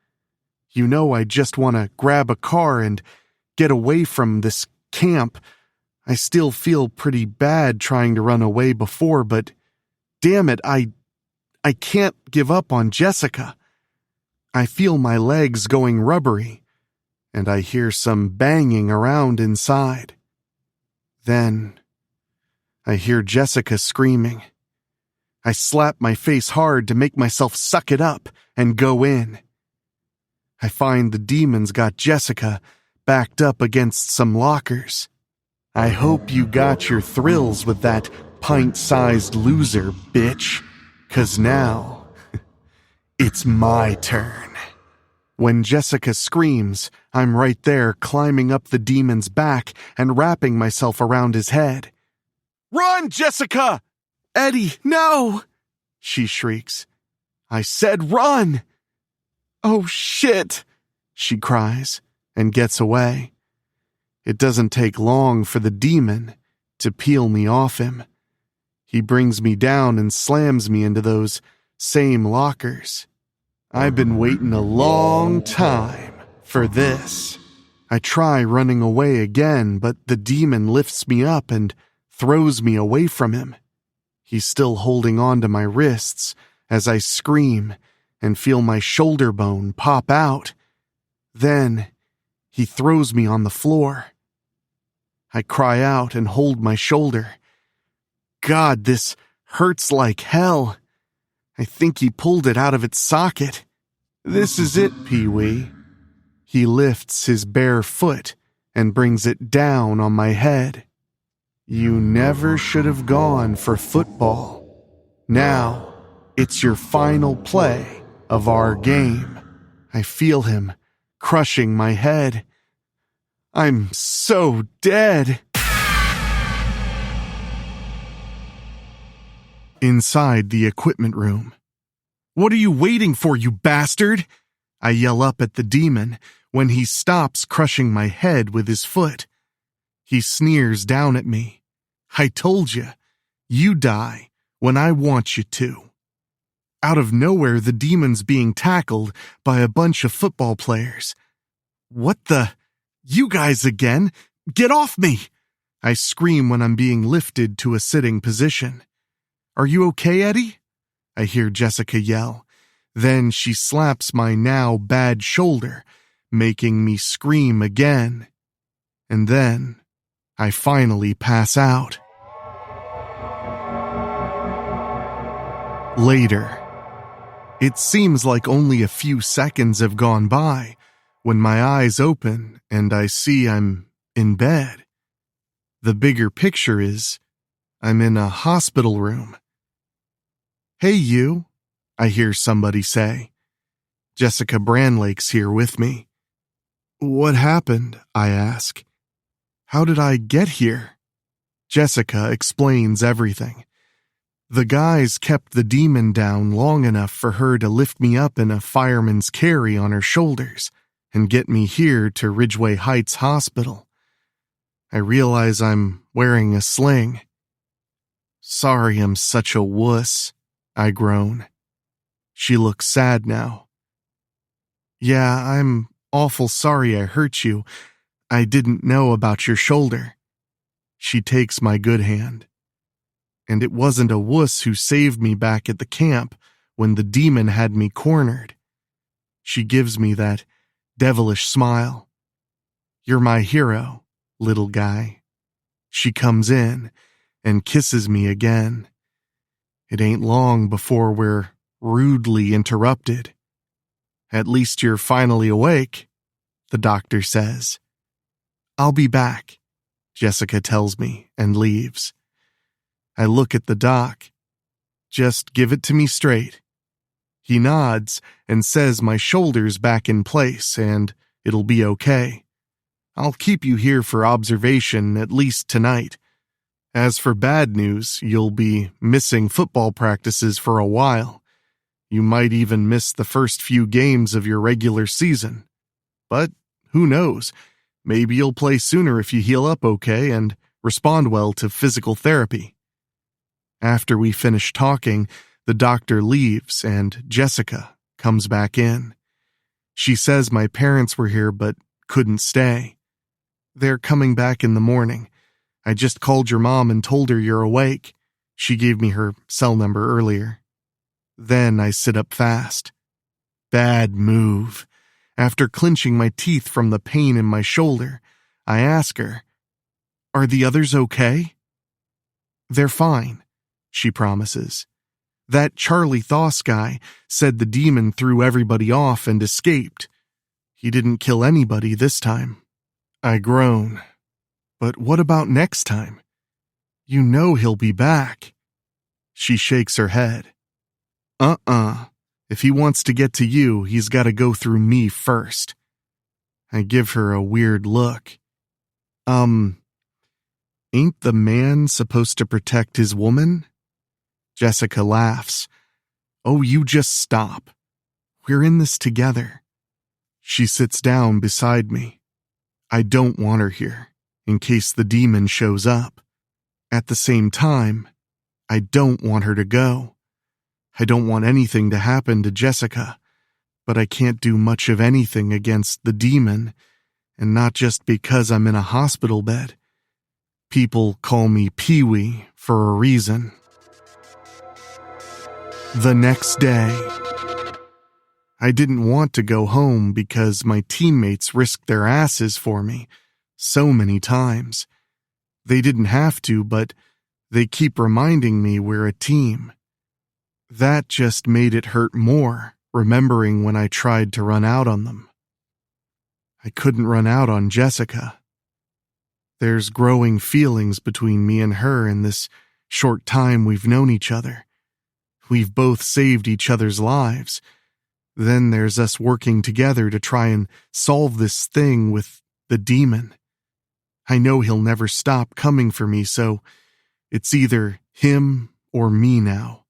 You know I just want to grab a car and get away from this camp. I still feel pretty bad trying to run away before, but damn it, I can't give up on Jessica. I feel my legs going rubbery, and I hear some banging around inside. Then I hear Jessica screaming. I slap my face hard to make myself suck it up and go in. I find the demon's got Jessica backed up against some lockers. I hope you got your thrills with that pint-sized loser, bitch, 'cause now it's my turn. When Jessica screams, I'm right there climbing up the demon's back and wrapping myself around his head. "Run, Jessica!" "Eddie, no!" she shrieks. "I said run!" "Oh, shit!" she cries and gets away. It doesn't take long for the demon to peel me off him. He brings me down and slams me into those same lockers. I've been waiting a long time for this. I try running away again, but the demon lifts me up and throws me away from him. He's still holding on to my wrists as I scream and feel my shoulder bone pop out. Then he throws me on the floor. I cry out and hold my shoulder. God, this hurts like hell. I think he pulled it out of its socket. "This is it, Pee-wee." He lifts his bare foot and brings it down on my head. "You never should have gone for football. Now, it's your final play of our game." I feel him crushing my head. I'm so dead. Inside the equipment room. "What are you waiting for, you bastard?" I yell up at the demon when he stops crushing my head with his foot. He sneers down at me. "I told you, You die when I want you to. Out of nowhere, the demon's being tackled by a bunch of football players. What the? You guys again? Get off me! I scream when I'm being lifted to a sitting position. Are you okay, Eddie? I hear Jessica yell. Then she slaps my now bad shoulder, making me scream again. And then I finally pass out. Later. It seems like only a few seconds have gone by when my eyes open and I see I'm in bed. The bigger picture is I'm in a hospital room. Hey, you, I hear somebody say. Jessica Branlake's here with me. What happened? I ask. How did I get here? Jessica explains everything. The guys kept the demon down long enough for her to lift me up in a fireman's carry on her shoulders and get me here to Ridgeway Heights Hospital. I realize I'm wearing a sling. Sorry I'm such a wuss, I groan. She looks sad now. Yeah, I'm awful sorry I hurt you. I didn't know about your shoulder. She takes my good hand. And it wasn't a wuss who saved me back at the camp when the demon had me cornered. She gives me that devilish smile. You're my hero, little guy. She comes in and kisses me again. It ain't long before we're rudely interrupted. At least you're finally awake, the doctor says. I'll be back, Jessica tells me and leaves. I look at the doc. Just give it to me straight. He nods and says my shoulder's back in place and it'll be okay. I'll keep you here for observation at least tonight. As for bad news, you'll be missing football practices for a while. You might even miss the first few games of your regular season. But who knows? Maybe you'll play sooner if you heal up okay and respond well to physical therapy. After we finish talking, the doctor leaves and Jessica comes back in. She says my parents were here but couldn't stay. They're coming back in the morning. I just called your mom and told her you're awake. She gave me her cell number earlier. Then I sit up fast. Bad move. After clenching my teeth from the pain in my shoulder, I ask her, Are the others okay? They're fine, she promises. That Charlie Thoss guy said the demon threw everybody off and escaped. He didn't kill anybody this time. I groan. But what about next time? You know he'll be back. She shakes her head. If he wants to get to you, he's got to go through me first. I give her a weird look. Ain't the man supposed to protect his woman? Jessica laughs. Oh, you just stop. We're in this together. She sits down beside me. I don't want her here, in case the demon shows up. At the same time, I don't want her to go. I don't want anything to happen to Jessica, but I can't do much of anything against the demon, and not just because I'm in a hospital bed. People call me Peewee for a reason. The next day, I didn't want to go home because my teammates risked their asses for me so many times. They didn't have to, but they keep reminding me we're a team. That just made it hurt more, remembering when I tried to run out on them. I couldn't run out on Jessica. There's growing feelings between me and her in this short time we've known each other. We've both saved each other's lives. Then there's us working together to try and solve this thing with the demon. I know he'll never stop coming for me, so it's either him or me now.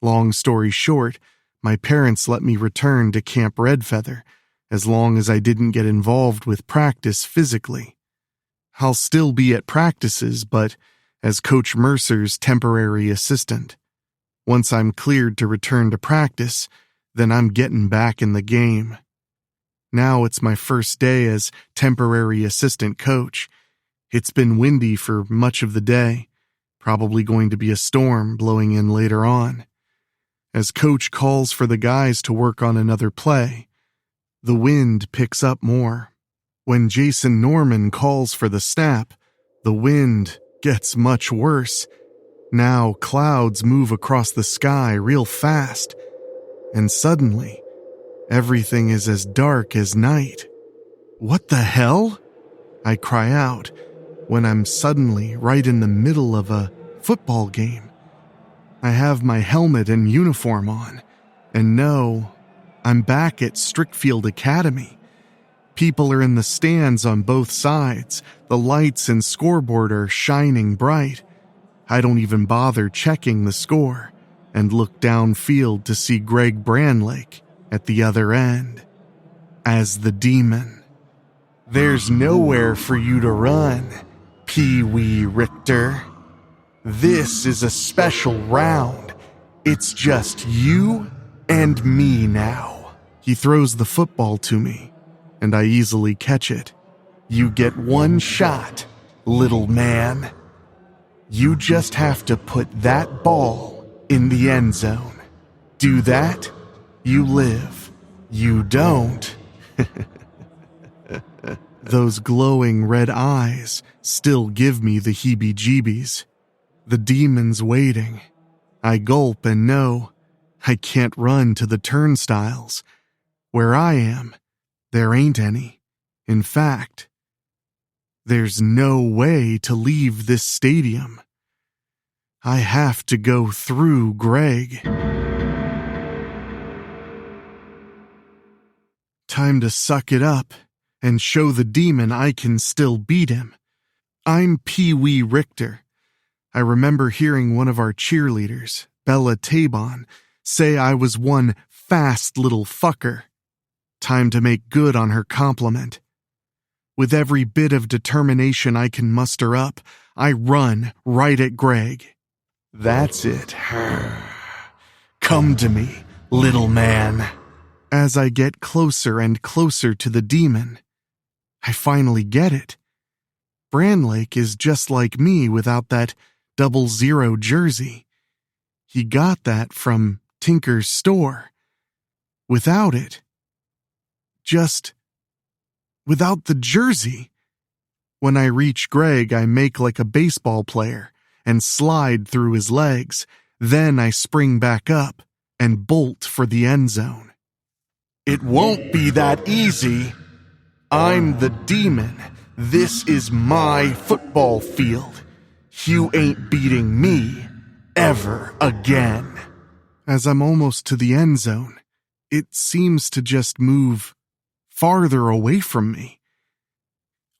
Long story short, my parents let me return to Camp Red Feather as long as I didn't get involved with practice physically. I'll still be at practices, but as Coach Mercer's temporary assistant. Once I'm cleared to return to practice, then I'm getting back in the game. Now it's my first day as temporary assistant coach. It's been windy for much of the day, probably going to be a storm blowing in later on. As coach calls for the guys to work on another play, the wind picks up more. When Jason Norman calls for the snap, the wind gets much worse. Now clouds move across the sky real fast, and suddenly, everything is as dark as night. What the hell? I cry out when I'm suddenly right in the middle of a football game. I have my helmet and uniform on, and no, I'm back at Strickfield Academy. People are in the stands on both sides. The lights and scoreboard are shining bright. I don't even bother checking the score and look downfield to see Greg Branlake at the other end as the demon. There's nowhere for you to run, Peewee Richter. This is a special round. It's just you and me now. He throws the football to me, and I easily catch it. You get one shot, little man. You just have to put that ball in the end zone. Do that, you live. You don't. Those glowing red eyes still give me the heebie-jeebies. The demon's waiting. I gulp and know I can't run to the turnstiles. Where I am, there ain't any. In fact, there's no way to leave this stadium. I have to go through Greg. Time to suck it up and show the demon I can still beat him. I'm Peewee Richter. I remember hearing one of our cheerleaders, Bella Tabon, say I was one fast little fucker. Time to make good on her compliment. With every bit of determination I can muster up, I run right at Greg. That's it. Come to me, little man. As I get closer and closer to the demon, I finally get it. Branlake is just like me without that 00 jersey. He got that from Tinker's store. Without it. Just without the jersey. When I reach Greg, I make like a baseball player and slide through his legs. Then I spring back up and bolt for the end zone. It won't be that easy. I'm the demon. This is my football field. You ain't beating me ever again. As I'm almost to the end zone, it seems to just move farther away from me.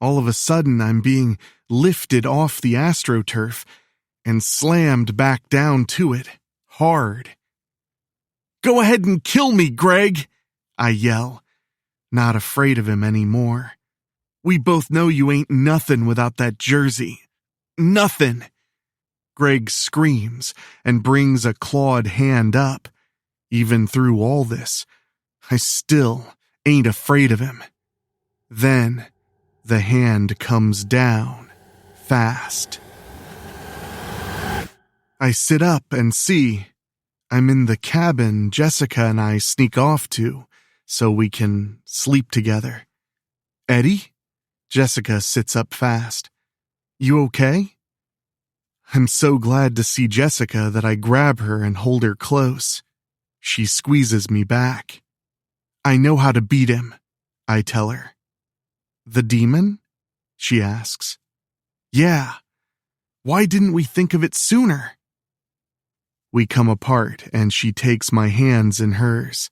All of a sudden, I'm being lifted off the AstroTurf and slammed back down to it, hard. Go ahead and kill me, Greg, I yell, not afraid of him anymore. We both know you ain't nothing without that jersey. Nothing. Greg screams and brings a clawed hand up. Even through all this, I still ain't afraid of him. Then, the hand comes down, fast. I sit up and see I'm in the cabin Jessica and I sneak off to so we can sleep together. Eddie? Jessica sits up fast. You okay? I'm so glad to see Jessica that I grab her and hold her close. She squeezes me back. I know how to beat him, I tell her. The demon? She asks. Yeah. Why didn't we think of it sooner? We come apart and she takes my hands in hers.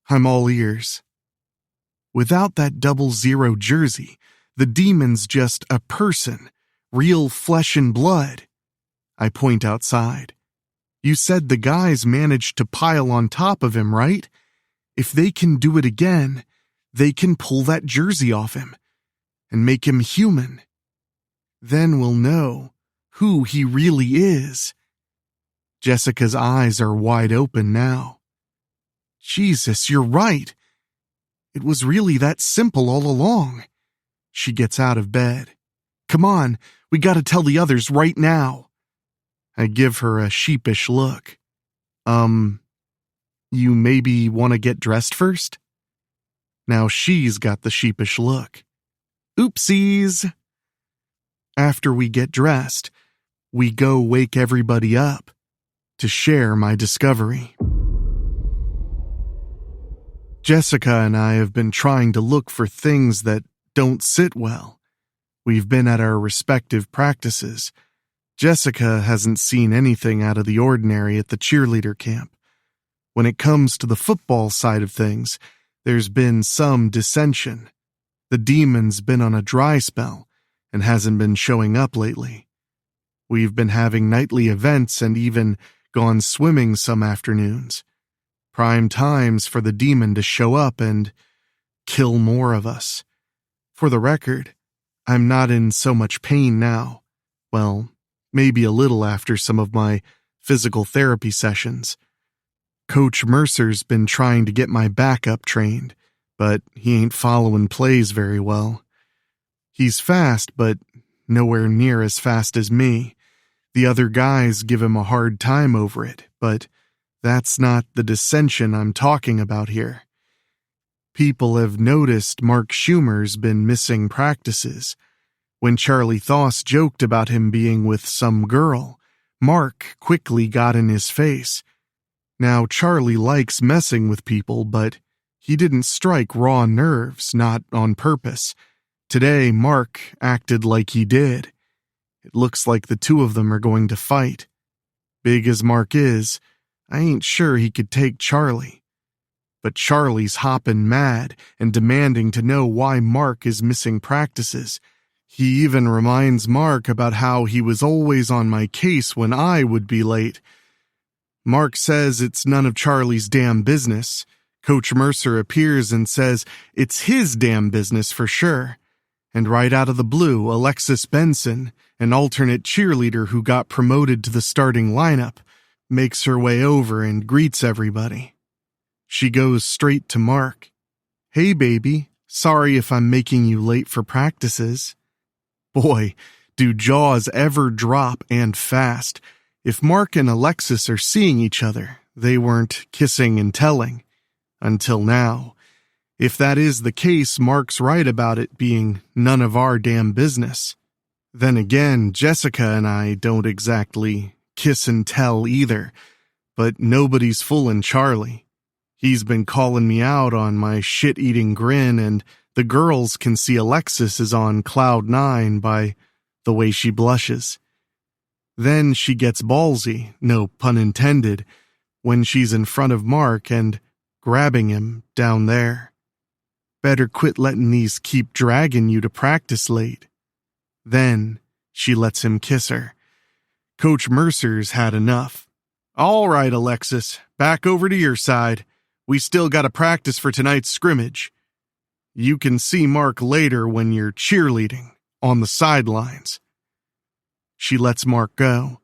I'm all ears. Without that 00 jersey, the demon's just a person, real flesh and blood. I point outside. You said the guys managed to pile on top of him, right? If they can do it again, they can pull that jersey off him and make him human. Then we'll know who he really is. Jessica's eyes are wide open now. Jesus, you're right. It was really that simple all along. She gets out of bed. Come on, we gotta tell the others right now. I give her a sheepish look. You maybe want to get dressed first? Now she's got the sheepish look. Oopsies. After we get dressed, we go wake everybody up to share my discovery. Jessica and I have been trying to look for things that don't sit well. We've been at our respective practices. Jessica hasn't seen anything out of the ordinary at the cheerleader camp. When it comes to the football side of things, there's been some dissension. The demon's been on a dry spell and hasn't been showing up lately. We've been having nightly events and even gone swimming some afternoons. Prime times for the demon to show up and kill more of us. For the record, I'm not in so much pain now. Well, maybe a little after some of my physical therapy sessions. Coach Mercer's been trying to get my backup trained, but he ain't following plays very well. He's fast, but nowhere near as fast as me. The other guys give him a hard time over it, but that's not the dissension I'm talking about here. People have noticed Mark Schumer's been missing practices. When Charlie Thoss joked about him being with some girl, Mark quickly got in his face. Now, Charlie likes messing with people, but he didn't strike raw nerves, not on purpose. Today, Mark acted like he did. It looks like the two of them are going to fight. Big as Mark is, I ain't sure he could take Charlie. But Charlie's hopping mad and demanding to know why Mark is missing practices. He even reminds Mark about how he was always on my case when I would be late. Mark says it's none of Charlie's damn business. Coach Mercer appears and says it's his damn business for sure. And right out of the blue, Alexis Benson, an alternate cheerleader who got promoted to the starting lineup, makes her way over and greets everybody. She goes straight to Mark. Hey baby, sorry if I'm making you late for practices. Boy, do jaws ever drop and fast. If Mark and Alexis are seeing each other, they weren't kissing and telling. Until now. If that is the case, Mark's right about it being none of our damn business. Then again, Jessica and I don't exactly kiss and tell either, but nobody's fooling Charlie. He's been calling me out on my shit-eating grin, and the girls can see Alexis is on cloud 9 by the way she blushes. Then she gets ballsy, no pun intended, when she's in front of Mark and grabbing him down there. Better quit letting these keep dragging you to practice late. Then she lets him kiss her. Coach Mercer's had enough. All right, Alexis, back over to your side. We still got to practice for tonight's scrimmage. You can see Mark later when you're cheerleading on the sidelines. She lets Mark go.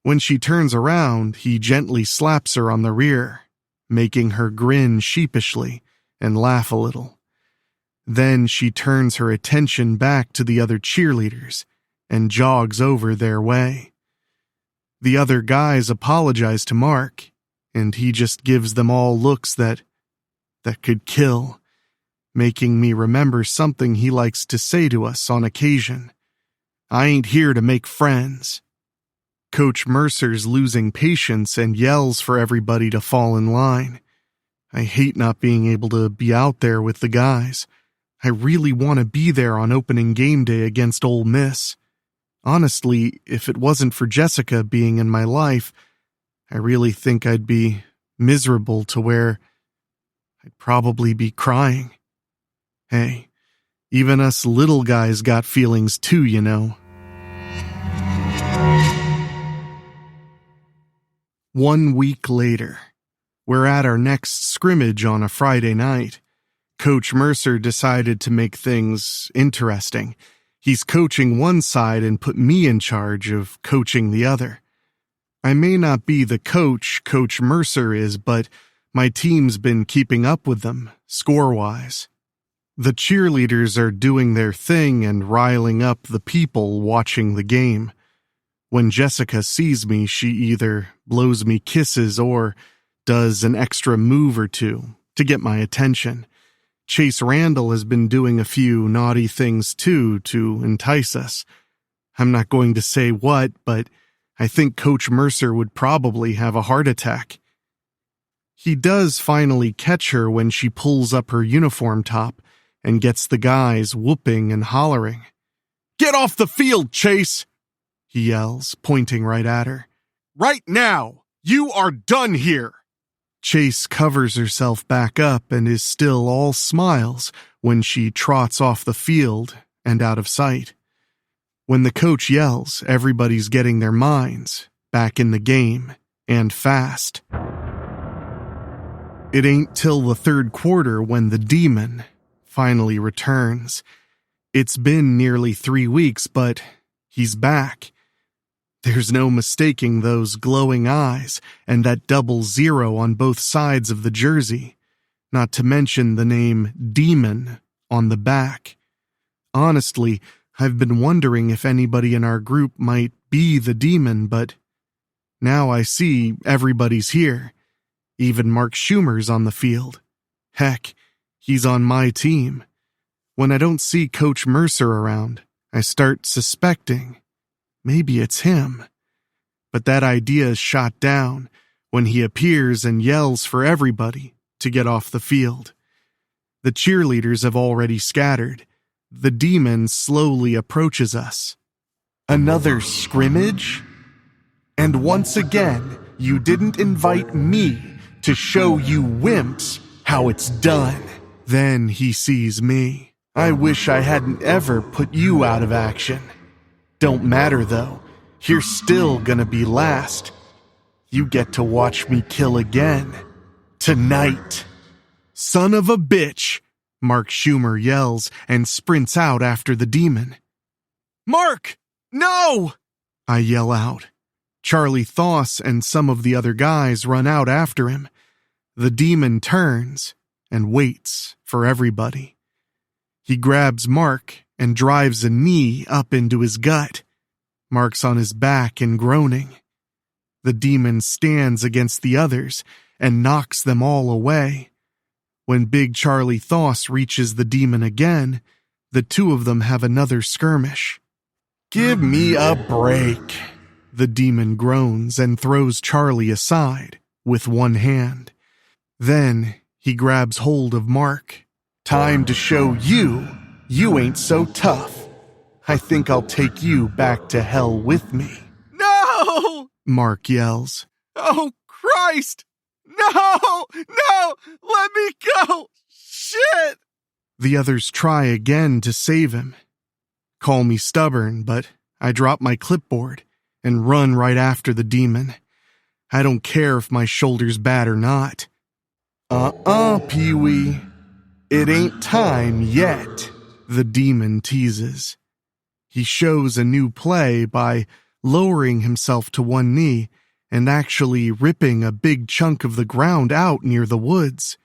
When she turns around, he gently slaps her on the rear, making her grin sheepishly and laugh a little. Then she turns her attention back to the other cheerleaders and jogs over their way. The other guys apologize to Mark, and he just gives them all looks that could kill, making me remember something he likes to say to us on occasion. I ain't here to make friends. Coach Mercer's losing patience and yells for everybody to fall in line. I hate not being able to be out there with the guys. I really want to be there on opening game day against Ole Miss. Honestly, if it wasn't for Jessica being in my life, I really think I'd be miserable to where I'd probably be crying. Hey, even us little guys got feelings too, you know. 1 week later, we're at our next scrimmage on a Friday night. Coach Mercer decided to make things interesting. He's coaching one side and put me in charge of coaching the other. I may not be the coach Coach Mercer is, but my team's been keeping up with them, score-wise. The cheerleaders are doing their thing and riling up the people watching the game. When Jessica sees me, she either blows me kisses or does an extra move or two to get my attention. Chase Randall has been doing a few naughty things too to entice us. I'm not going to say what, but I think Coach Mercer would probably have a heart attack. He does finally catch her when she pulls up her uniform top and gets the guys whooping and hollering. "Get off the field, Chase!" he yells, pointing right at her. "Right now! You are done here!" Chase covers herself back up and is still all smiles when she trots off the field and out of sight. When the coach yells, everybody's getting their minds back in the game, and fast. It ain't till the third quarter when the demon finally returns. It's been nearly 3 weeks, but he's back. There's no mistaking those glowing eyes and that 00 on both sides of the jersey, not to mention the name Demon on the back. Honestly, I've been wondering if anybody in our group might be the demon, but now I see everybody's here. Even Mark Schumer's on the field. Heck, he's on my team. When I don't see Coach Mercer around, I start suspecting maybe it's him. But that idea is shot down when he appears and yells for everybody to get off the field. The cheerleaders have already scattered. The demon slowly approaches us. Another scrimmage? And once again, you didn't invite me to show you wimps how it's done. Then he sees me. I wish I hadn't ever put you out of action. Don't matter though, you're still gonna be last. You get to watch me kill again. Tonight. "Son of a bitch!" Mark Schumer yells and sprints out after the demon. "Mark! No!" I yell out. Charlie Thoss and some of the other guys run out after him. The demon turns and waits for everybody. He grabs Mark and drives a knee up into his gut. Mark's on his back and groaning. The demon stands against the others and knocks them all away. When Big Charlie Thoss reaches the demon again, the two of them have another skirmish. "Give me a break." The demon groans and throws Charlie aside with one hand. Then he grabs hold of Mark. "Time to show you ain't so tough. I think I'll take you back to hell with me." "No!" Mark yells. "Oh, Christ! No! No! Let me go! Shit!" The others try again to save him. Call me stubborn, but I drop my clipboard and run right after the demon. I don't care if my shoulder's bad or not. Pee-wee. It ain't time yet," the demon teases. He shows a new play by lowering himself to one knee and actually ripping a big chunk of the ground out near the woods.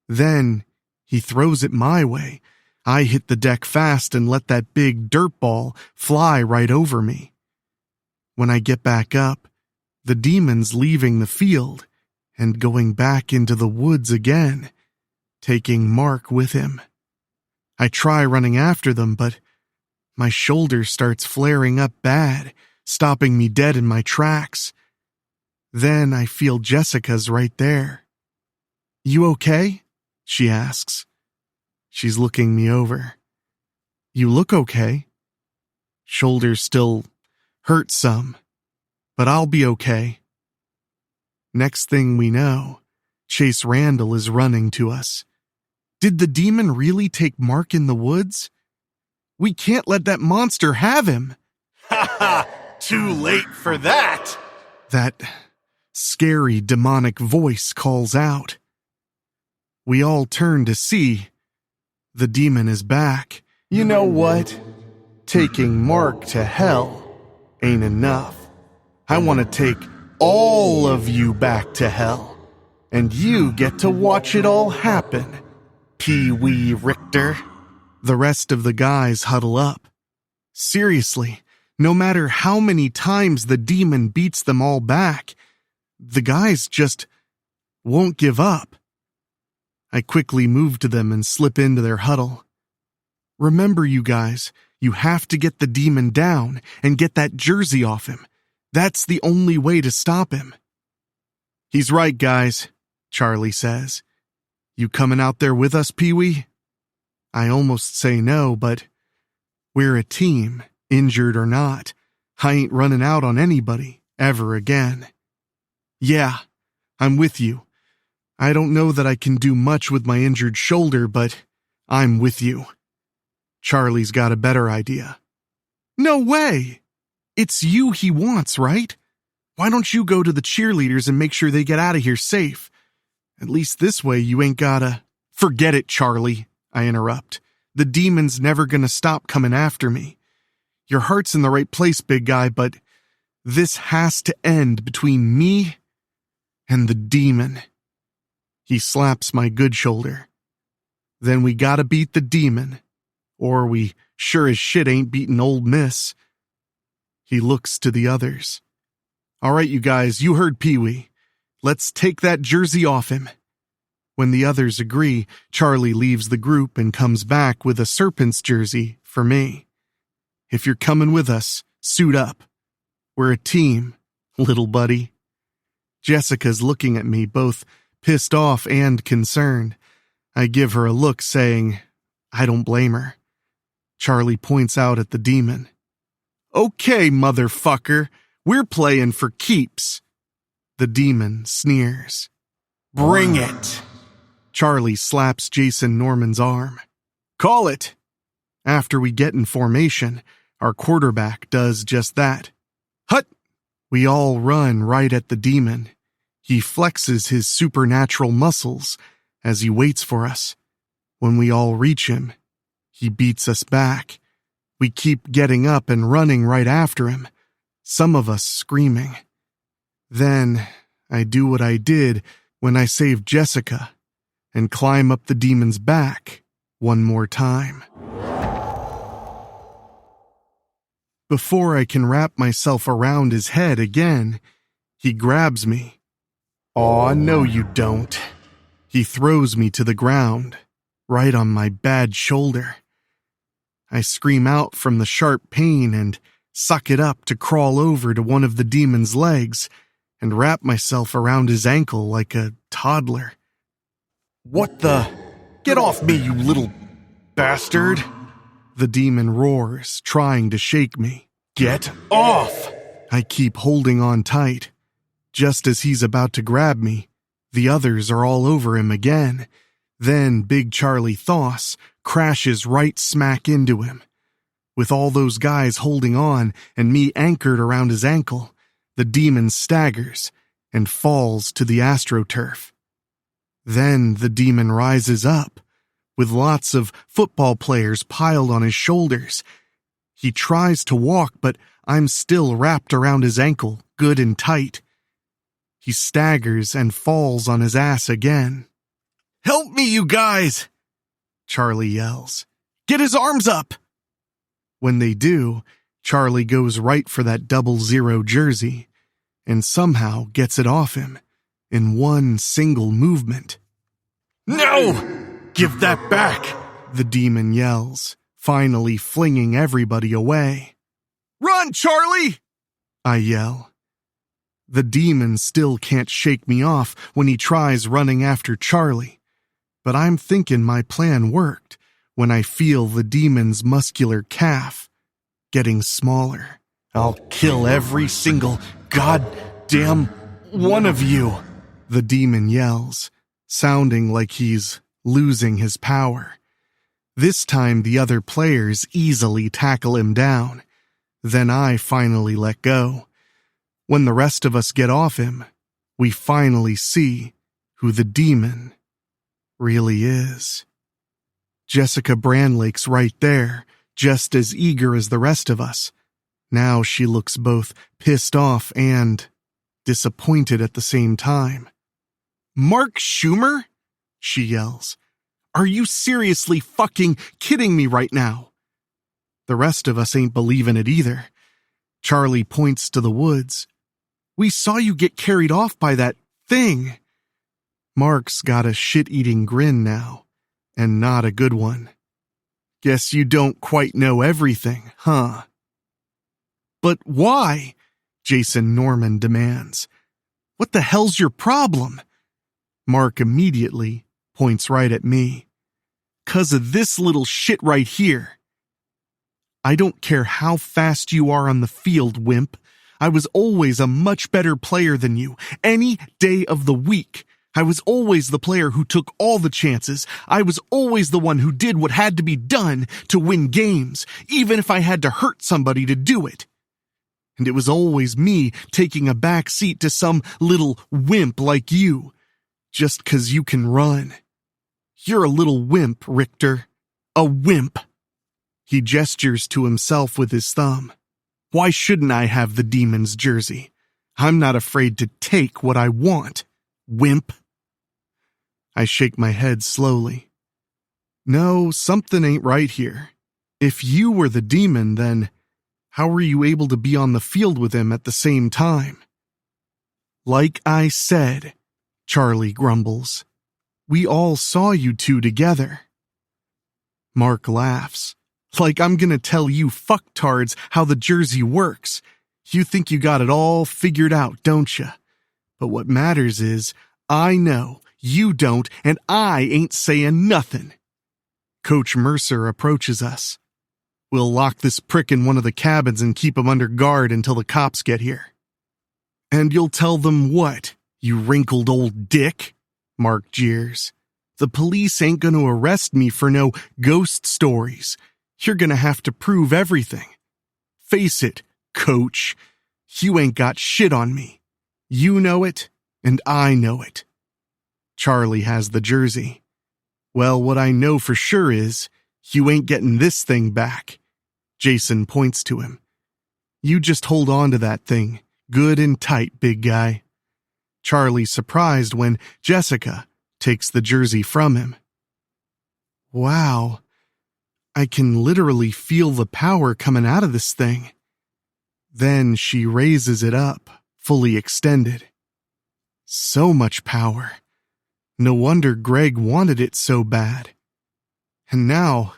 Then he throws it my way. I hit the deck fast and let that big dirt ball fly right over me. When I get back up, the demon's leaving the field and going back into the woods again, taking Mark with him. I try running after them, but my shoulder starts flaring up bad, stopping me dead in my tracks. Then I feel Jessica's right there. "You okay?" she asks. She's looking me over. "You look okay." Shoulders still hurt some, but I'll be okay. Next thing we know, Chase Randall is running to us. Did the demon really take Mark in the woods? We can't let that monster have him. "Ha ha! Too late for that!" That scary demonic voice calls out. We all turn to see. The demon is back. "You know what? taking Mark to hell ain't enough. I want to take all of you back to hell, and you get to watch it all happen, Peewee Richter. The rest of the guys huddle up. Seriously, no matter how many times the demon beats them all back, the guys just won't give up. I quickly move to them and slip into their huddle. Remember, you guys, you have to get the demon down and get that jersey off him. That's the only way to stop him. He's right, guys, Charlie says. You coming out there with us, Peewee? I almost say no, but we're a team, injured or not. I ain't running out on anybody, ever again. Yeah, I'm with you. I don't know that I can do much with my injured shoulder, but I'm with you. Charlie's got a better idea. No way! It's you he wants, right? Why don't you go to the cheerleaders and make sure they get out of here safe? At least this way you ain't gotta... Forget it, Charlie, I interrupt. The demon's never gonna stop coming after me. Your heart's in the right place, big guy, but this has to end between me and the demon. He slaps my good shoulder. Then we gotta beat the demon, or we sure as shit ain't beating Old Miss. He looks to the others. All right, you guys, you heard Peewee. Let's take that jersey off him. When the others agree, Charlie leaves the group and comes back with a Serpents jersey for me. If you're coming with us, suit up. We're a team, little buddy. Jessica's looking at me, both pissed off and concerned. I give her a look saying, I don't blame her. Charlie points out at the demon. Okay, motherfucker, we're playing for keeps. The demon sneers. Bring it. Charlie slaps Jason Norman's arm. Call it. After we get in formation, our quarterback does just that. Hut! We all run right at the demon. He flexes his supernatural muscles as he waits for us. When we all reach him, he beats us back. We keep getting up and running right after him, some of us screaming. Then I do what I did when I saved Jessica and climb up the demon's back one more time. Before I can wrap myself around his head again, he grabs me. Aw, no you don't. He throws me to the ground, right on my bad shoulder. I scream out from the sharp pain and suck it up to crawl over to one of the demon's legs and wrap myself around his ankle like a toddler. What the? Get off me, you little bastard! The demon roars, trying to shake me. Get off! I keep holding on tight. Just as he's about to grab me, the others are all over him again. Then Big Charlie Thoss crashes right smack into him. With all those guys holding on and me anchored around his ankle, the demon staggers and falls to the AstroTurf. Then the demon rises up, with lots of football players piled on his shoulders. He tries to walk, but I'm still wrapped around his ankle, good and tight. He staggers and falls on his ass again. Help me, you guys! Charlie yells. Get his arms up! When they do, Charlie goes right for that 00 jersey and somehow gets it off him in one single movement. No! Give that back! The demon yells, finally flinging everybody away. Run, Charlie! I yell. The demon still can't shake me off when he tries running after Charlie. But I'm thinking my plan worked when I feel the demon's muscular calf getting smaller. I'll kill every single goddamn one of you, the demon yells, sounding like he's losing his power. This time the other players easily tackle him down. Then I finally let go. When the rest of us get off him, we finally see who the demon really is. Jessica Branlake's right there, just as eager as the rest of us. Now she looks both pissed off and disappointed at the same time. "Mark Schumer?" she yells. "Are you seriously fucking kidding me right now?" The rest of us ain't believing it either. Charlie points to the woods. "We saw you get carried off by that thing." Mark's got a shit-eating grin now, and not a good one. "Guess you don't quite know everything, huh?" "But why?" Jason Norman demands. "What the hell's your problem?" Mark immediately points right at me. "'Cause of this little shit right here." "I don't care how fast you are on the field, wimp. I was always a much better player than you, any day of the week. I was always the player who took all the chances. I was always the one who did what had to be done to win games, even if I had to hurt somebody to do it. And it was always me taking a back seat to some little wimp like you, just 'cause you can run. You're a little wimp, Richter. A wimp." He gestures to himself with his thumb. "Why shouldn't I have the Demon's jersey? I'm not afraid to take what I want, wimp." I shake my head slowly. No, something ain't right here. If you were the Demon, then how were you able to be on the field with him at the same time? "Like I said," Charlie grumbles, "we all saw you two together." Mark laughs. "Like I'm gonna tell you fucktards how the jersey works. You think you got it all figured out, don't ya? But what matters is, I know, you don't, and I ain't saying nothing." Coach Mercer approaches us. "We'll lock this prick in one of the cabins and keep him under guard until the cops get here." "And you'll tell them what, you wrinkled old dick?" Mark jeers. "The police ain't gonna arrest me for no ghost stories. You're gonna have to prove everything. Face it, Coach, you ain't got shit on me. You know it, and I know it." Charlie has the jersey. "Well, what I know for sure is, you ain't getting this thing back." Jason points to him. "You just hold on to that thing, good and tight, big guy." Charlie's surprised when Jessica takes the jersey from him. "Wow. I can literally feel the power coming out of this thing." Then she raises it up, fully extended. So much power. No wonder Greg wanted it so bad. And now,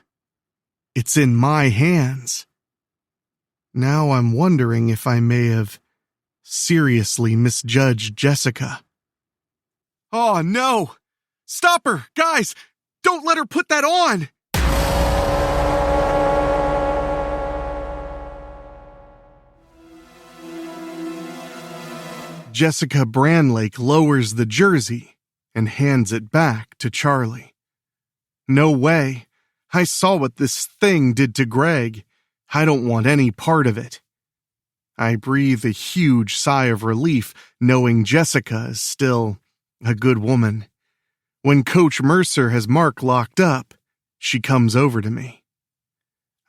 it's in my hands. Now I'm wondering if I may have seriously misjudged Jessica. "Oh no! Stop her, guys! Don't let her put that on!" Jessica Branlake lowers the jersey and hands it back to Charlie. "No way. I saw what this thing did to Greg. I don't want any part of it." I breathe a huge sigh of relief knowing Jessica is still a good woman. When Coach Mercer has Mark locked up, she comes over to me.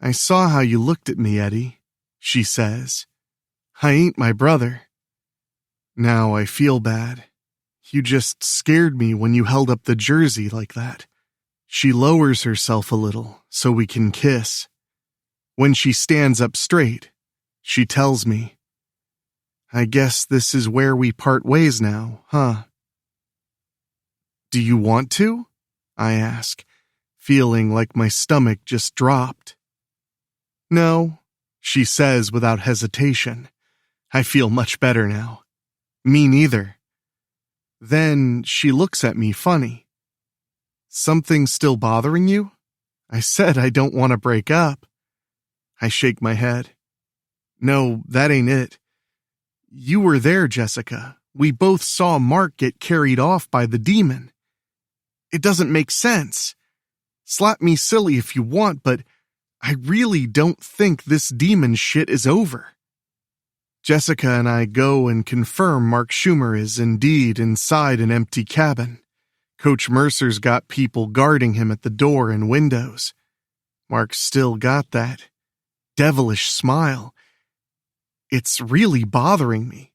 "I saw how you looked at me, Eddie," she says. "I ain't my brother. Now I feel bad. You just scared me when you held up the jersey like that." She lowers herself a little so we can kiss. When she stands up straight, she tells me, "I guess this is where we part ways now, huh?" "Do you want to?" I ask, feeling like my stomach just dropped. "No," she says without hesitation. I feel much better now. "Me neither." Then she looks at me funny. "Something still bothering you?" I said I don't want to break up. I shake my head. "No, that ain't it. You were there, Jessica. We both saw Mark get carried off by the Demon. It doesn't make sense. Slap me silly if you want, but I really don't think this Demon shit is over." Jessica and I go and confirm Mark Schumer is indeed inside an empty cabin. Coach Mercer's got people guarding him at the door and windows. Mark still got that devilish smile. It's really bothering me.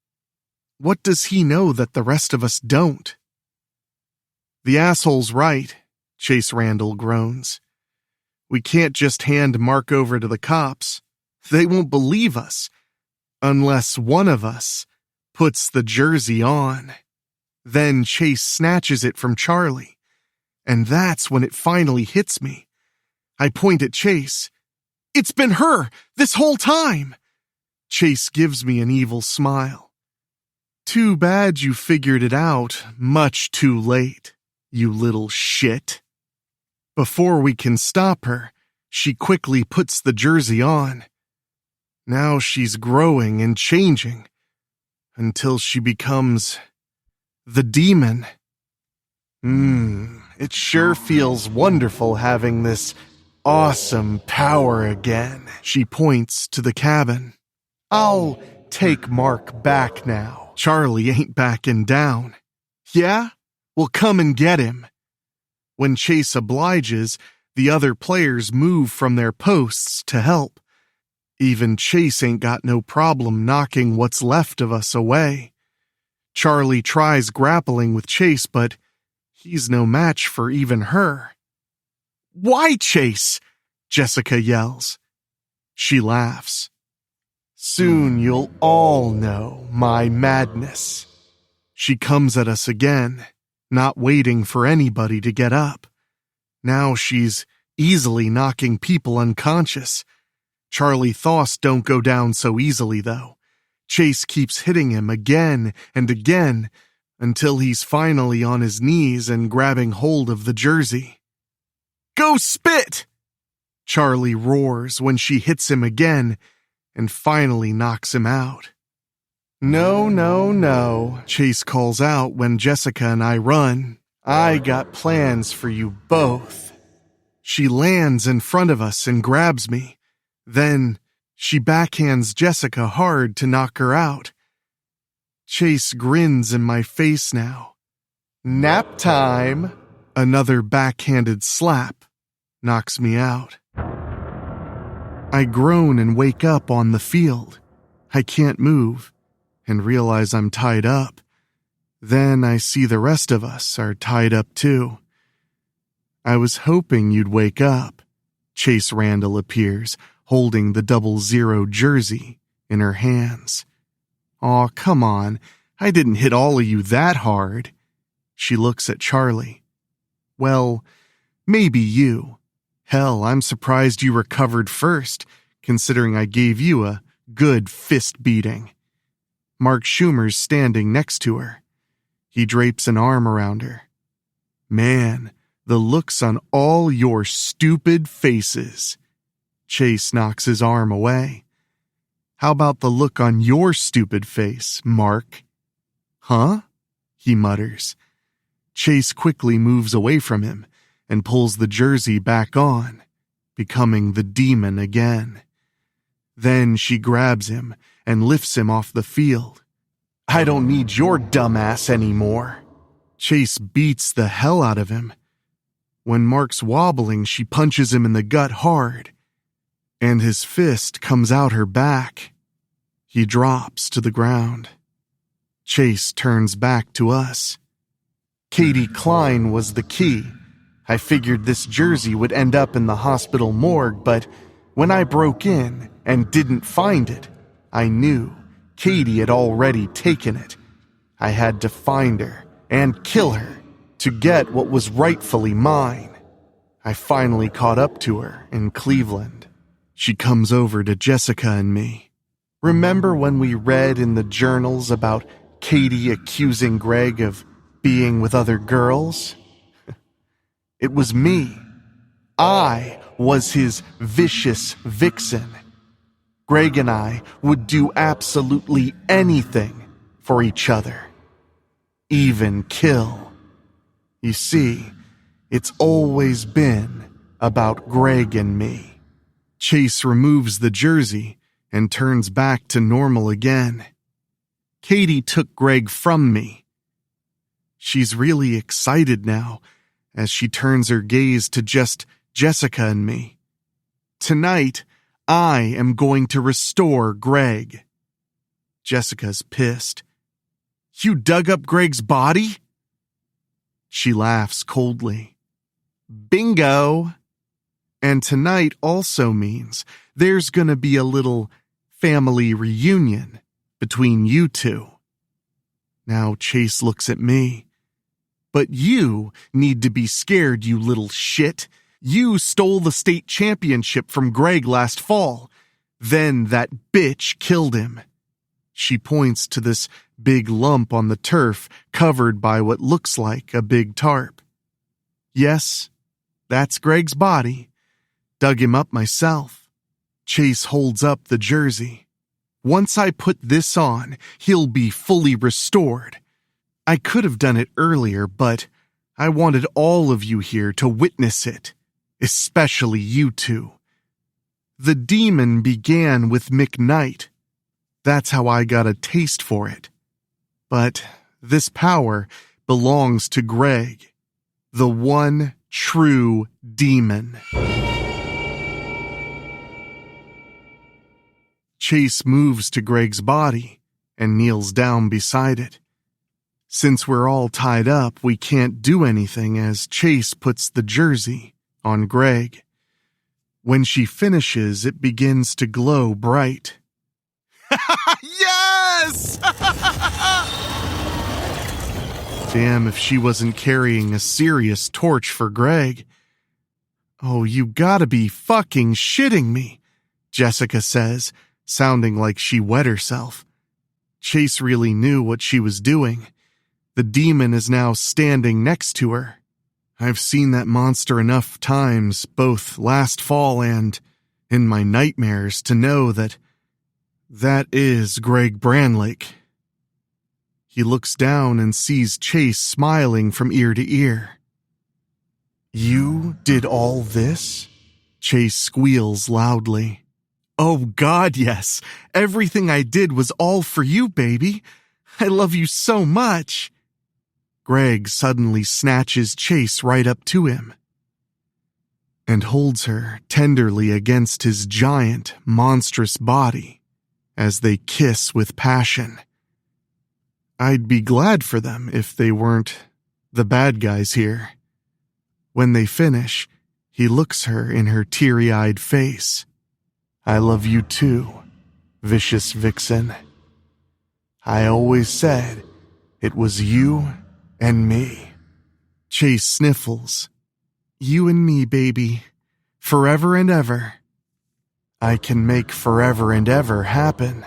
What does he know that the rest of us don't? The asshole's right, Chase Randall groans. We can't just hand Mark over to the cops. They won't believe us unless one of us puts the jersey on. Then Chase snatches it from Charlie, and that's when it finally hits me. I point at Chase. It's been her this whole time! Chase gives me an evil smile. Too bad you figured it out much too late, you little shit. Before we can stop her, she quickly puts the jersey on. Now she's growing and changing until she becomes the demon. It sure feels wonderful having this awesome power again. She points to the cabin. I'll take Mark back now. Charlie ain't backing down. Yeah? Well, come and get him. When Chase obliges, the other players move from their posts to help. Even Chase ain't got no problem knocking what's left of us away. Charlie tries grappling with Chase, but he's no match for even her. Why, Chase? Jessica yells. She laughs. Soon you'll all know my madness. She comes at us again, not waiting for anybody to get up. Now she's easily knocking people unconscious. Charlie Thost don't go down so easily, though. Chase keeps hitting him again and again until he's finally on his knees and grabbing hold of the jersey. Go spit! Charlie roars when she hits him again and finally knocks him out. No, no, no, Chase calls out when Jessica and I run. I got plans for you both. She lands in front of us and grabs me. Then she backhands Jessica hard to knock her out. Chase grins in my face now. Nap time! Another backhanded slap knocks me out. I groan and wake up on the field. I can't move and realize I'm tied up. Then I see the rest of us are tied up too. I was hoping you'd wake up. Chase Randall appears, holding the 00 jersey in her hands. Aw, come on. I didn't hit all of you that hard. She looks at Charlie. Well, maybe you. Hell, I'm surprised you recovered first, considering I gave you a good fist beating. Mark Schumer's standing next to her. He drapes an arm around her. Man, the looks on all your stupid faces. Chase knocks his arm away. How about the look on your stupid face, Mark? Huh? He mutters. Chase quickly moves away from him and pulls the jersey back on, becoming the demon again. Then she grabs him and lifts him off the field. I don't need your dumbass anymore. Chase beats the hell out of him. When Mark's wobbling, she punches him in the gut hard, and his fist comes out her back. He drops to the ground. Chase turns back to us. Katie Klein was the key. I figured this jersey would end up in the hospital morgue, but when I broke in and didn't find it, I knew Katie had already taken it. I had to find her and kill her to get what was rightfully mine. I finally caught up to her in Cleveland. She comes over to Jessica and me. Remember when we read in the journals about Katie accusing Greg of being with other girls? It was me. I was his vicious vixen. Greg and I would do absolutely anything for each other. Even kill. You see, it's always been about Greg and me. Chase removes the jersey and turns back to normal again. Katie took Greg from me. She's really excited now as she turns her gaze to just Jessica and me. Tonight, I am going to restore Greg. Jessica's pissed. You dug up Greg's body? She laughs coldly. Bingo! And tonight also means there's gonna be a little family reunion between you two. Now Chase looks at me. But you need to be scared, you little shit. You stole the state championship from Greg last fall. Then that bitch killed him. She points to this big lump on the turf covered by what looks like a big tarp. Yes, that's Greg's body. Dug him up myself. Chase holds up the jersey. Once I put this on, he'll be fully restored. I could have done it earlier, but I wanted all of you here to witness it, especially you two. The demon began with Mick Knight. That's how I got a taste for it. But this power belongs to Greg, the one true demon. Chase moves to Greg's body and kneels down beside it. Since we're all tied up, we can't do anything as Chase puts the jersey on Greg. When she finishes, it begins to glow bright. Yes! Damn if she wasn't carrying a serious torch for Greg. Oh, you gotta be fucking shitting me, Jessica says, sounding like she wet herself. Chase really knew what she was doing. The demon is now standing next to her. I've seen that monster enough times, both last fall and in my nightmares, to know that is Greg Branlake. He looks down and sees Chase smiling from ear to ear. You did all this? Chase squeals loudly. Oh God, yes. Everything I did was all for you, baby. I love you so much. Greg suddenly snatches Chase right up to him and holds her tenderly against his giant, monstrous body as they kiss with passion. I'd be glad for them if they weren't the bad guys here. When they finish, he looks her in her teary-eyed face. I love you too, vicious vixen. I always said it was you and me. Chase sniffles. You and me, baby. Forever and ever. I can make forever and ever happen.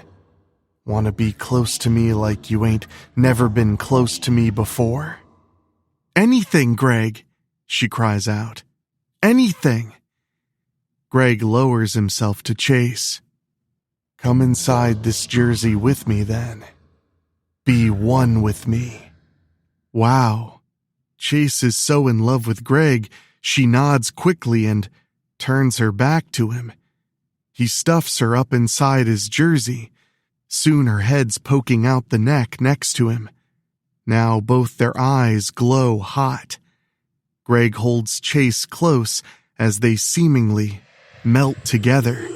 Want to be close to me like you ain't never been close to me before? Anything, Greg, she cries out. Anything. Greg lowers himself to Chase. Come inside this jersey with me then. Be one with me. Wow. Chase is so in love with Greg, she nods quickly and turns her back to him. He stuffs her up inside his jersey. Soon her head's poking out the neck next to him. Now both their eyes glow hot. Greg holds Chase close as they seemingly melt together.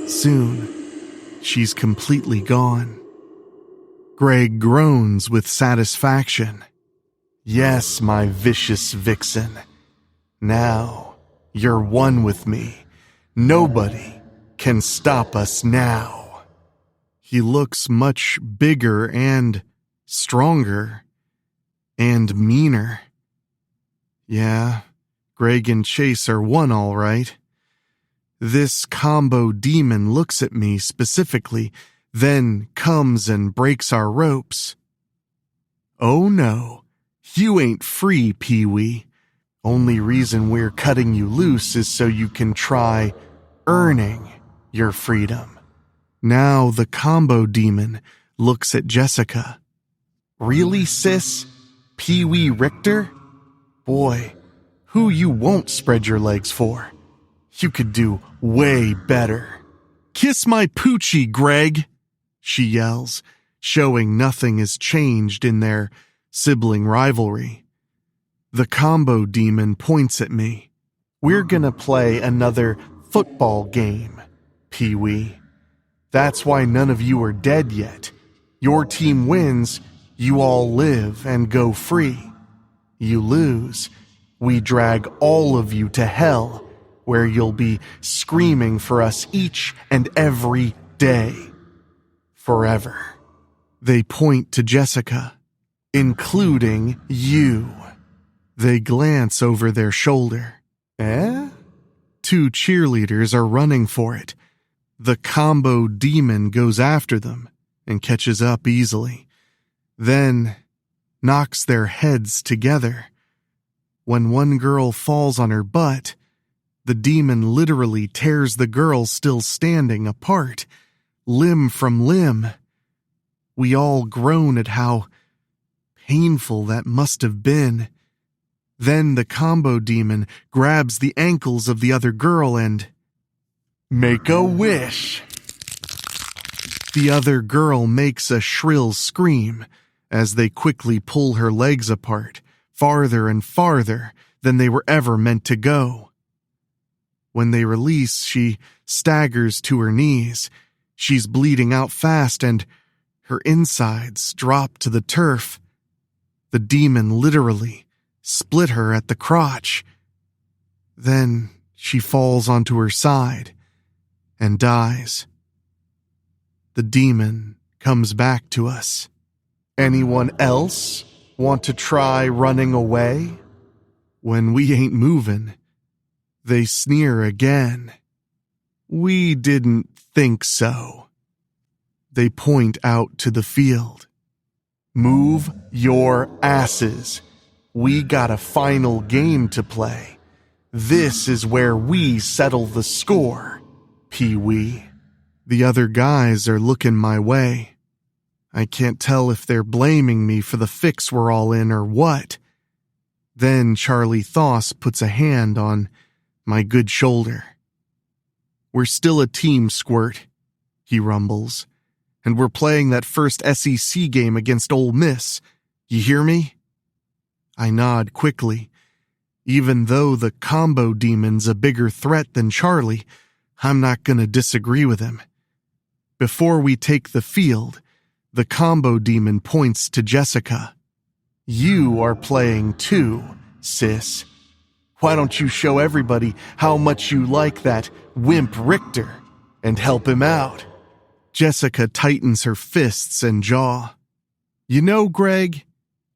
Soon, she's completely gone. Greg groans with satisfaction. Yes, my vicious vixen. Now, you're one with me. Nobody can stop us now. He looks much bigger and stronger and meaner. Yeah, Greg and Chase are one all right. This combo demon looks at me specifically, then comes and breaks our ropes. Oh no. You ain't free, Peewee. Only reason we're cutting you loose is so you can try earning your freedom. Now the combo demon looks at Jessica. Really, sis? Peewee Richter? Boy, who you won't spread your legs for. You could do way better. Kiss my poochie, Greg, she yells, showing nothing has changed in their sibling rivalry. The combo demon points at me. We're gonna play another football game, Pee-wee. That's why none of you are dead yet. Your team wins, you all live and go free. You lose, we drag all of you to hell, where you'll be screaming for us each and every day. Forever. They point to Jessica, including you. They glance over their shoulder. Eh? Two cheerleaders are running for it. The combo demon goes after them and catches up easily. Then knocks their heads together. When one girl falls on her butt, the demon literally tears the girl still standing apart, limb from limb. We all groan at how painful that must have been. Then the combo demon grabs the ankles of the other girl and make a wish. The other girl makes a shrill scream as they quickly pull her legs apart, farther and farther than they were ever meant to go. When they release, she staggers to her knees. She's bleeding out fast and her insides drop to the turf. The demon literally split her at the crotch. Then she falls onto her side and dies. The demon comes back to us. Anyone else want to try running away? When we ain't moving, they sneer again. We didn't think so. They point out to the field. Move your asses. We got a final game to play. This is where we settle the score, Pee-wee. The other guys are looking my way. I can't tell if they're blaming me for the fix we're all in or what. Then Charlie Thoss puts a hand on my good shoulder. We're still a team, Squirt, he rumbles. And we're playing that first SEC game against Ole Miss. You hear me? I nod quickly. Even though the combo demon's a bigger threat than Charlie, I'm not gonna disagree with him. Before we take the field, the combo demon points to Jessica. You are playing too, sis. Why don't you show everybody how much you like that wimp Richter and help him out? Jessica tightens her fists and jaw. You know, Greg,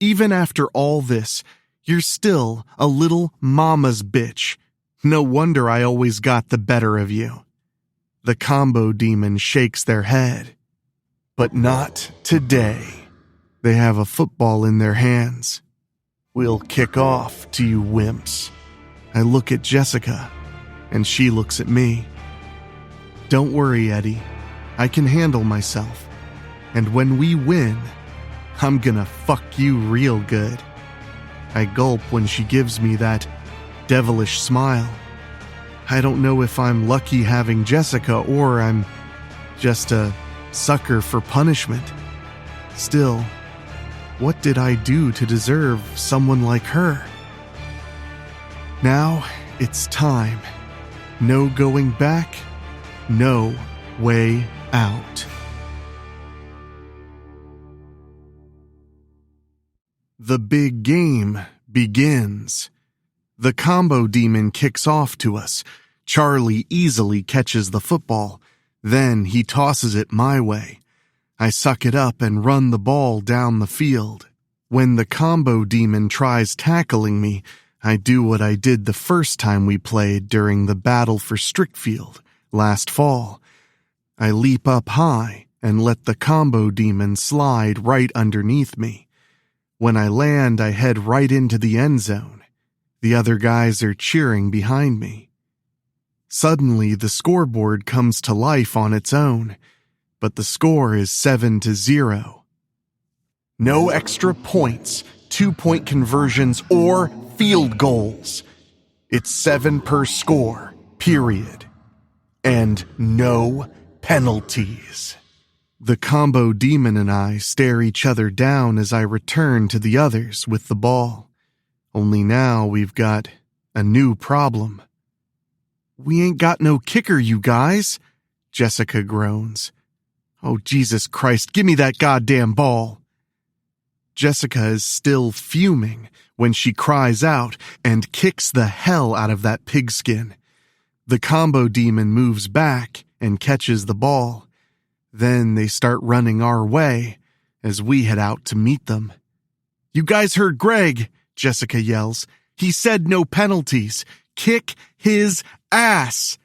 even after all this, you're still a little mama's bitch. No wonder I always got the better of you. The combo demon shakes their head. But not today. They have a football in their hands. We'll kick off to you wimps. I look at Jessica, and she looks at me. Don't worry, Eddie. I can handle myself. And when we win, I'm gonna fuck you real good. I gulp when she gives me that devilish smile. I don't know if I'm lucky having Jessica or I'm just a sucker for punishment. Still, what did I do to deserve someone like her? Now it's time. No going back, no way out. The big game begins. The combo demon kicks off to us. Charlie easily catches the football. Then he tosses it my way. I suck it up and run the ball down the field. When the combo demon tries tackling me, I do what I did the first time we played during the battle for Strickfield last fall. I leap up high and let the combo demon slide right underneath me. When I land, I head right into the end zone. The other guys are cheering behind me. Suddenly, the scoreboard comes to life on its own, but the score is 7-0. No extra points, 2-point conversions, or field goals. It's 7 per score, period. And no penalties. The combo demon and I stare each other down as I return to the others with the ball. Only now we've got a new problem. We ain't got no kicker, you guys, Jessica groans. Oh, Jesus Christ, give me that goddamn ball. Jessica is still fuming when she cries out and kicks the hell out of that pigskin. The combo demon moves back and catches the ball. Then they start running our way as we head out to meet them. You guys heard Greg, Jessica yells. He said no penalties. Kick his ass.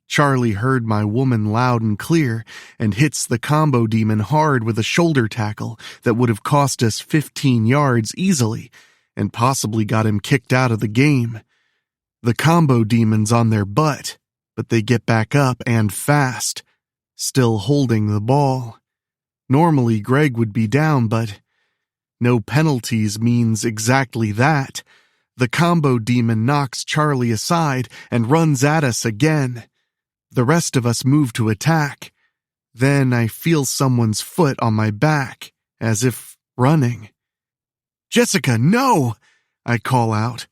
Charlie heard my woman loud and clear and hits the combo demon hard with a shoulder tackle that would have cost us 15 yards easily and possibly got him kicked out of the game. The combo demon's on their butt, but they get back up and fast, still holding the ball. Normally Greg would be down, but no penalties means exactly that. The combo demon knocks Charlie aside and runs at us again. The rest of us move to attack. Then I feel someone's foot on my back, as if running. Jessica, no! I call out.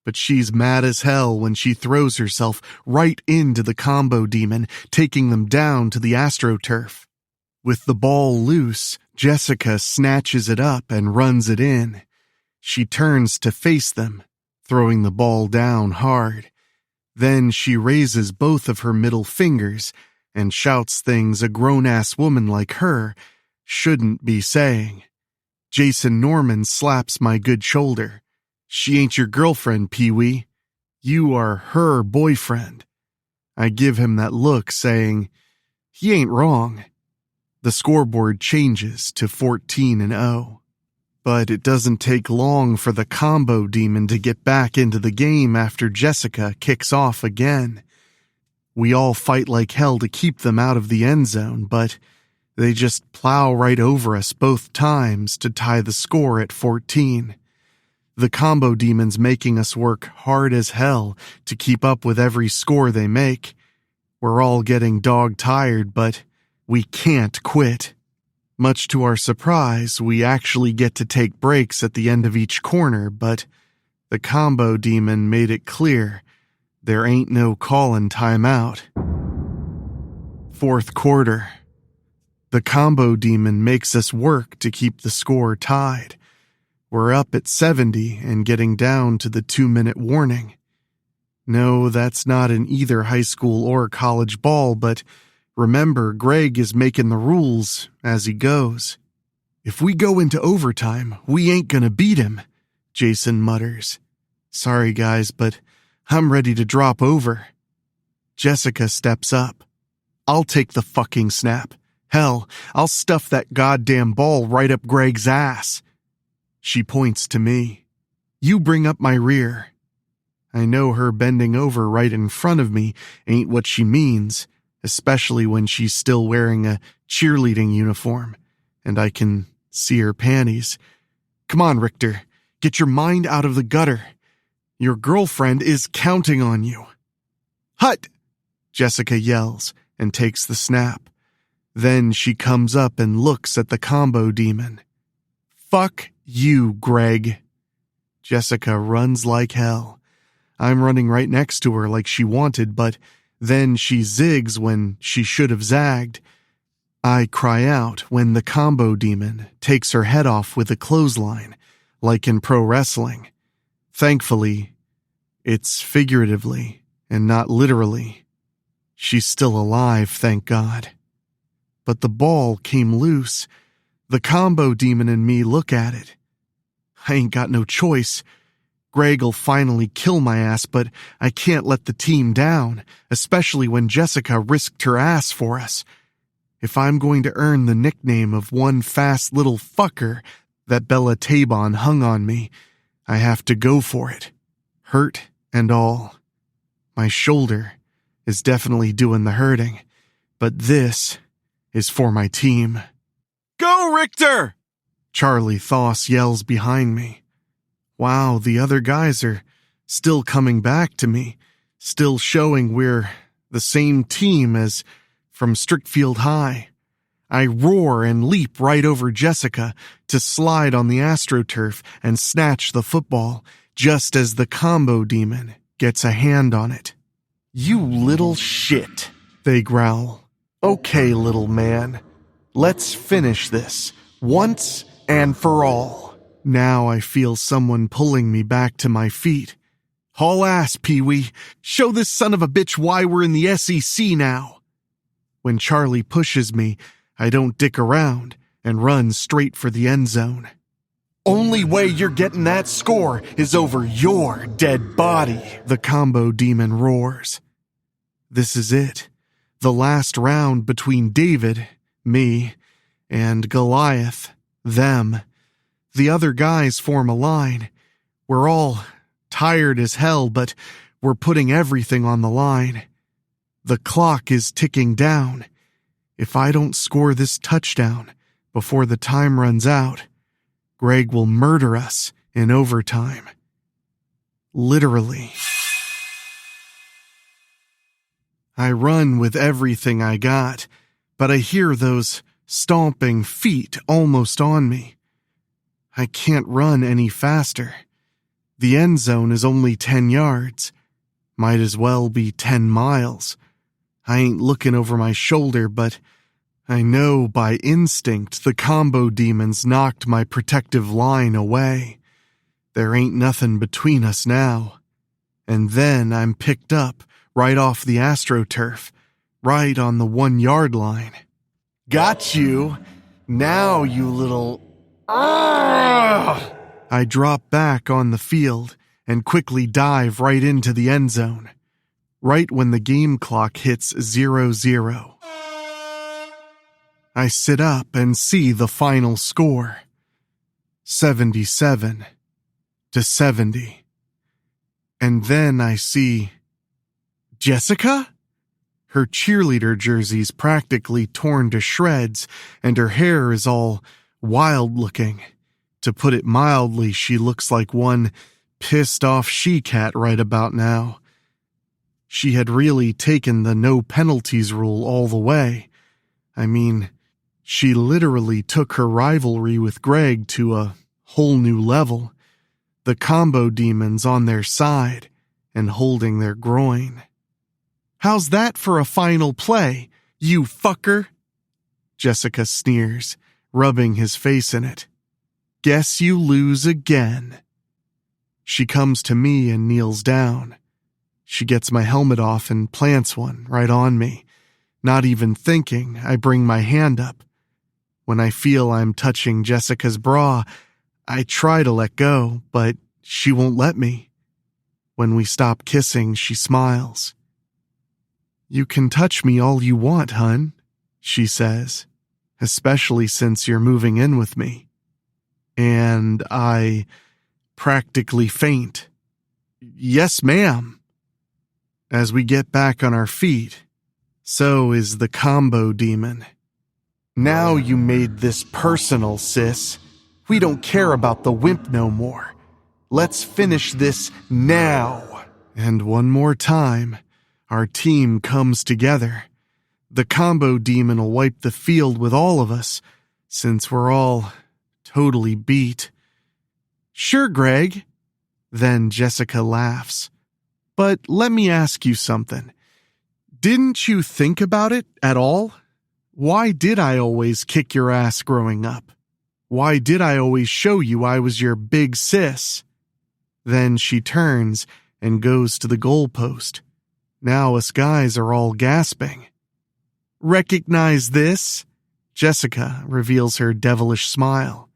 But she's mad as hell when she throws herself right into the combo demon, taking them down to the AstroTurf. With the ball loose, Jessica snatches it up and runs it in. She turns to face them, throwing the ball down hard. Then she raises both of her middle fingers and shouts things a grown-ass woman like her shouldn't be saying. Jason Norman slaps my good shoulder. She ain't your girlfriend, Peewee. You are her boyfriend. I give him that look saying, he ain't wrong. The scoreboard changes to 14-0. But it doesn't take long for the combo demon to get back into the game after Jessica kicks off again. We all fight like hell to keep them out of the end zone, but they just plow right over us both times to tie the score at 14. The combo demon's making us work hard as hell to keep up with every score they make. We're all getting dog-tired, but we can't quit. Much to our surprise, we actually get to take breaks at the end of each corner, but the combo demon made it clear there ain't no callin' timeout. Fourth quarter. The combo demon makes us work to keep the score tied. We're up at 70 and getting down to the 2-minute warning. No, that's not in either high school or college ball, but remember, Greg is making the rules as he goes. If we go into overtime, we ain't gonna beat him, Jason mutters. Sorry, guys, but I'm ready to drop over. Jessica steps up. I'll take the fucking snap. Hell, I'll stuff that goddamn ball right up Greg's ass. She points to me. You bring up my rear. I know her bending over right in front of me ain't what she means, especially when she's still wearing a cheerleading uniform, and I can see her panties. Come on, Richter, get your mind out of the gutter. Your girlfriend is counting on you. Hut! Jessica yells and takes the snap. Then she comes up and looks at the combo demon. Fuck you, Greg. Jessica runs like hell. I'm running right next to her like she wanted, but then she zigs when she should have zagged. I cry out when the combo demon takes her head off with a clothesline, like in pro wrestling. Thankfully, it's figuratively and not literally. She's still alive, thank God. But the ball came loose. The combo demon and me look at it. I ain't got no choice. Greg'll finally kill my ass, but I can't let the team down, especially when Jessica risked her ass for us. If I'm going to earn the nickname of one fast little fucker that Bella Tabon hung on me, I have to go for it. Hurt and all. My shoulder is definitely doing the hurting, but this is for my team. Go, Richter! Charlie Thoss yells behind me. Wow, the other guys are still coming back to me, still showing we're the same team as from Strickfield High. I roar and leap right over Jessica to slide on the AstroTurf and snatch the football, just as the combo demon gets a hand on it. You little shit, they growl. Okay, little man. Let's finish this, once and for all. Now I feel someone pulling me back to my feet. Haul ass, Pee-wee. Show this son of a bitch why we're in the SEC now. When Charlie pushes me, I don't dick around and run straight for the end zone. Only way you're getting that score is over your dead body, the combo demon roars. This is it. The last round between David, me, and Goliath, them. The other guys form a line. We're all tired as hell, but we're putting everything on the line. The clock is ticking down. If I don't score this touchdown before the time runs out, Greg will murder us in overtime. Literally. I run with everything I got, but I hear those stomping feet almost on me. I can't run any faster. The end zone is only 10 yards. Might as well be 10 miles. I ain't looking over my shoulder, but I know by instinct the combo demons knocked my protective line away. There ain't nothing between us now. And then I'm picked up right off the AstroTurf, right on the 1 yard line. Got you. Now, you little... I drop back on the field and quickly dive right into the end zone, right when the game clock hits 0-0. I sit up and see the final score, 77-70. And then I see Jessica? Her cheerleader jersey's practically torn to shreds, and her hair is all wild-looking. To put it mildly, she looks like one pissed-off she-cat right about now. She had really taken the no-penalties rule all the way. I mean, she literally took her rivalry with Greg to a whole new level. The combo demons on their side and holding their groin. How's that for a final play, you fucker? Jessica sneers, rubbing his face in it. Guess you lose again. She comes to me and kneels down. She gets my helmet off and plants one right on me. Not even thinking, I bring my hand up. When I feel I'm touching Jessica's bra, I try to let go, but she won't let me. When we stop kissing, she smiles. You can touch me all you want, hun, she says, especially since you're moving in with me. And I practically faint. Yes, ma'am. As we get back on our feet, so is the combo demon. Now you made this personal, sis. We don't care about the wimp no more. Let's finish this now. And one more time, our team comes together. The combo demon will wipe the field with all of us, since we're all totally beat. Sure, Greg. Then Jessica laughs. But let me ask you something. Didn't you think about it at all? Why did I always kick your ass growing up? Why did I always show you I was your big sis? Then she turns and goes to the goalpost. Now us guys are all gasping. Recognize this? Jessica reveals her devilish smile.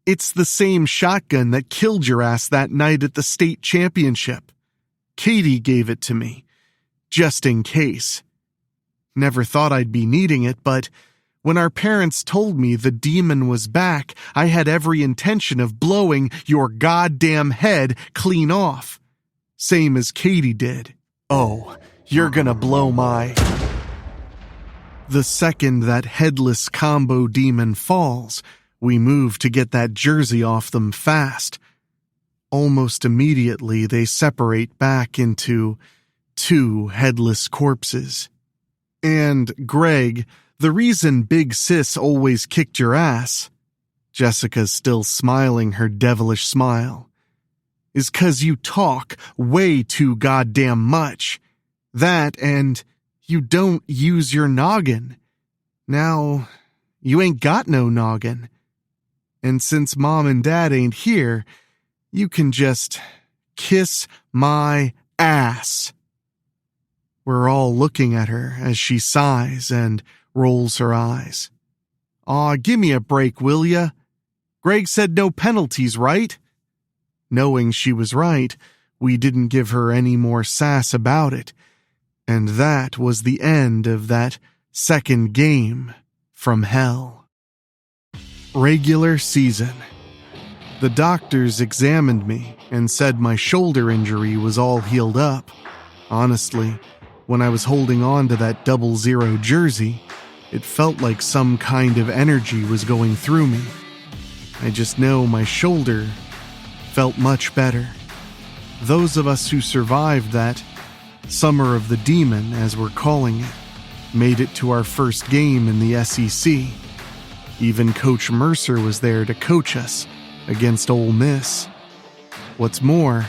It's the same shotgun that killed your ass that night at the state championship. Katie gave it to me, just in case. Never thought I'd be needing it, but when our parents told me the demon was back, I had every intention of blowing your goddamn head clean off. Same as Katie did. Oh, you're gonna blow my... The second that headless combo demon falls, we move to get that jersey off them fast. Almost immediately, they separate back into 2 headless corpses. And, Greg, the reason Big Sis always kicked your ass, Jessica's still smiling her devilish smile, is 'cause you talk way too goddamn much. That and you don't use your noggin. Now, you ain't got no noggin. And since Mom and Dad ain't here, you can just kiss my ass. We're all looking at her as she sighs and rolls her eyes. Aw, give me a break, will ya? Greg said no penalties, right? Knowing she was right, we didn't give her any more sass about it. And that was the end of that second game from hell. Regular season. The doctors examined me and said my shoulder injury was all healed up. Honestly, when I was holding on to that 00 jersey, it felt like some kind of energy was going through me. I just know my shoulder felt much better. Those of us who survived that Summer of the Demon, as we're calling it, made it to our first game in the SEC. Even Coach Mercer was there to coach us against Ole Miss. What's more,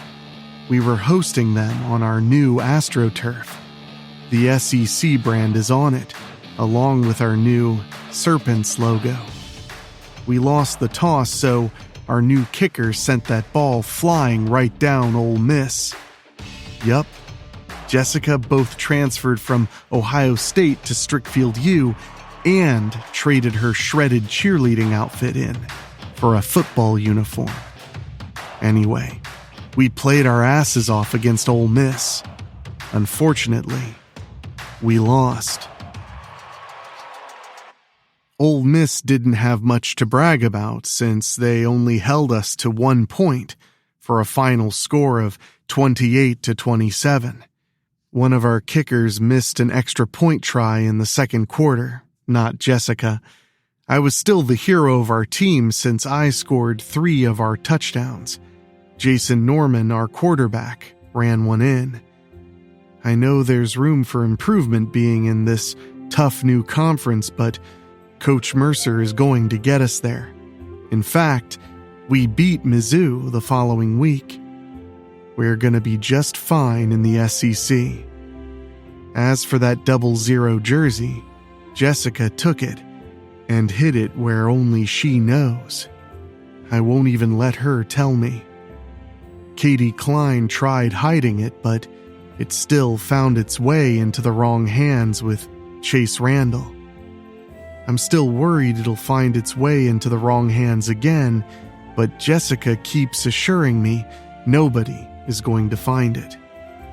we were hosting them on our new AstroTurf. The SEC brand is on it, along with our new Serpents logo. We lost the toss, so our new kicker sent that ball flying right down Ole Miss. Yup, Jessica both transferred from Ohio State to Strickfield U and traded her shredded cheerleading outfit in for a football uniform. Anyway, we played our asses off against Ole Miss. Unfortunately, we lost. Ole Miss didn't have much to brag about since they only held us to 1 point for a final score of 28-27. One of our kickers missed an extra point try in the second quarter, not Jessica. I was still the hero of our team since I scored 3 of our touchdowns. Jason Norman, our quarterback, ran one in. I know there's room for improvement being in this tough new conference, but Coach Mercer is going to get us there. In fact, we beat Mizzou the following week. We're going to be just fine in the SEC. As for that 00 jersey, Jessica took it and hid it where only she knows. I won't even let her tell me. Katie Klein tried hiding it, but it still found its way into the wrong hands with Chase Randall. I'm still worried it'll find its way into the wrong hands again, but Jessica keeps assuring me nobody is going to find it.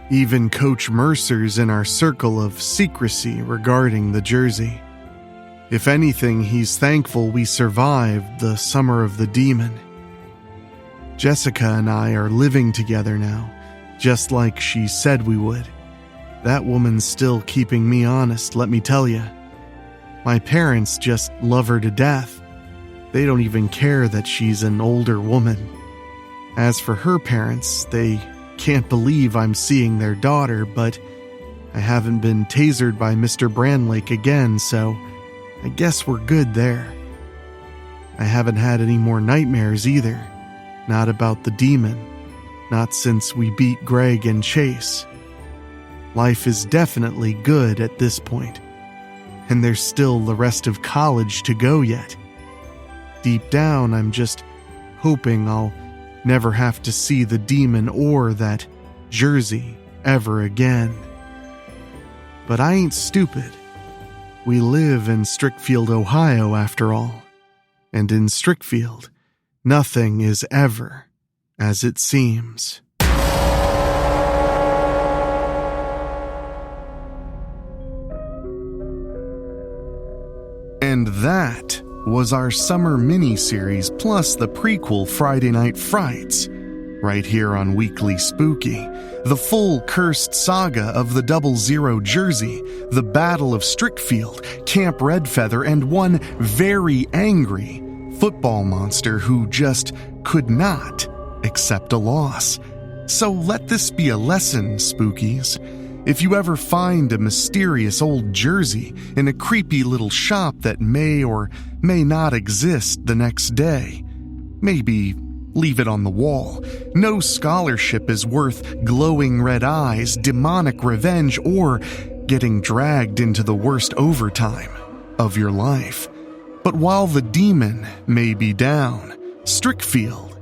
Even Coach Mercer's in our circle of secrecy regarding the jersey. If anything, he's thankful we survived the Summer of the Demon. Jessica and I are living together now, just like she said we would. That woman's still keeping me honest, let me tell you. My parents just love her to death. They don't even care that she's an older woman. As for her parents, they can't believe I'm seeing their daughter, but I haven't been tasered by Mr. Branlake again, so I guess we're good there. I haven't had any more nightmares either. Not about the demon. Not since we beat Greg and Chase. Life is definitely good at this point. And there's still the rest of college to go yet. Deep down, I'm just hoping I'll never have to see the demon or that jersey ever again. But I ain't stupid. We live in Strickfield, Ohio, after all. And in Strickfield, nothing is ever as it seems. And that was our summer mini-series plus the prequel Friday Night Frights, right here on Weekly Spooky. The full cursed saga of the 00 jersey, the Battle of Strickfield, Camp Redfeather, and one very angry football monster who just could not accept a loss. So let this be a lesson, Spookies. If you ever find a mysterious old jersey in a creepy little shop that may or may not exist the next day, maybe leave it on the wall. No scholarship is worth glowing red eyes, demonic revenge, or getting dragged into the worst overtime of your life. But while the demon may be down, Strickfield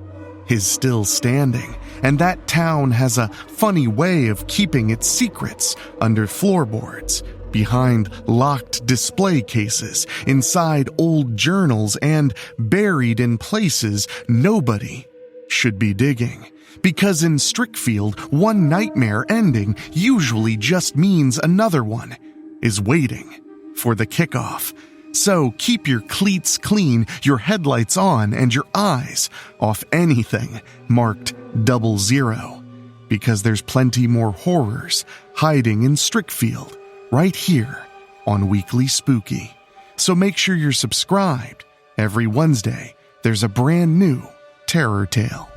is still standing, and that town has a funny way of keeping its secrets under floorboards, behind locked display cases, inside old journals, and buried in places nobody should be digging. Because in Strickfield, one nightmare ending usually just means another one is waiting for the kickoff. So keep your cleats clean, your headlights on, and your eyes off anything marked 00, because there's plenty more horrors hiding in Strickfield right here on Weekly Spooky. So make sure you're subscribed. Every Wednesday, there's a brand new terror tale.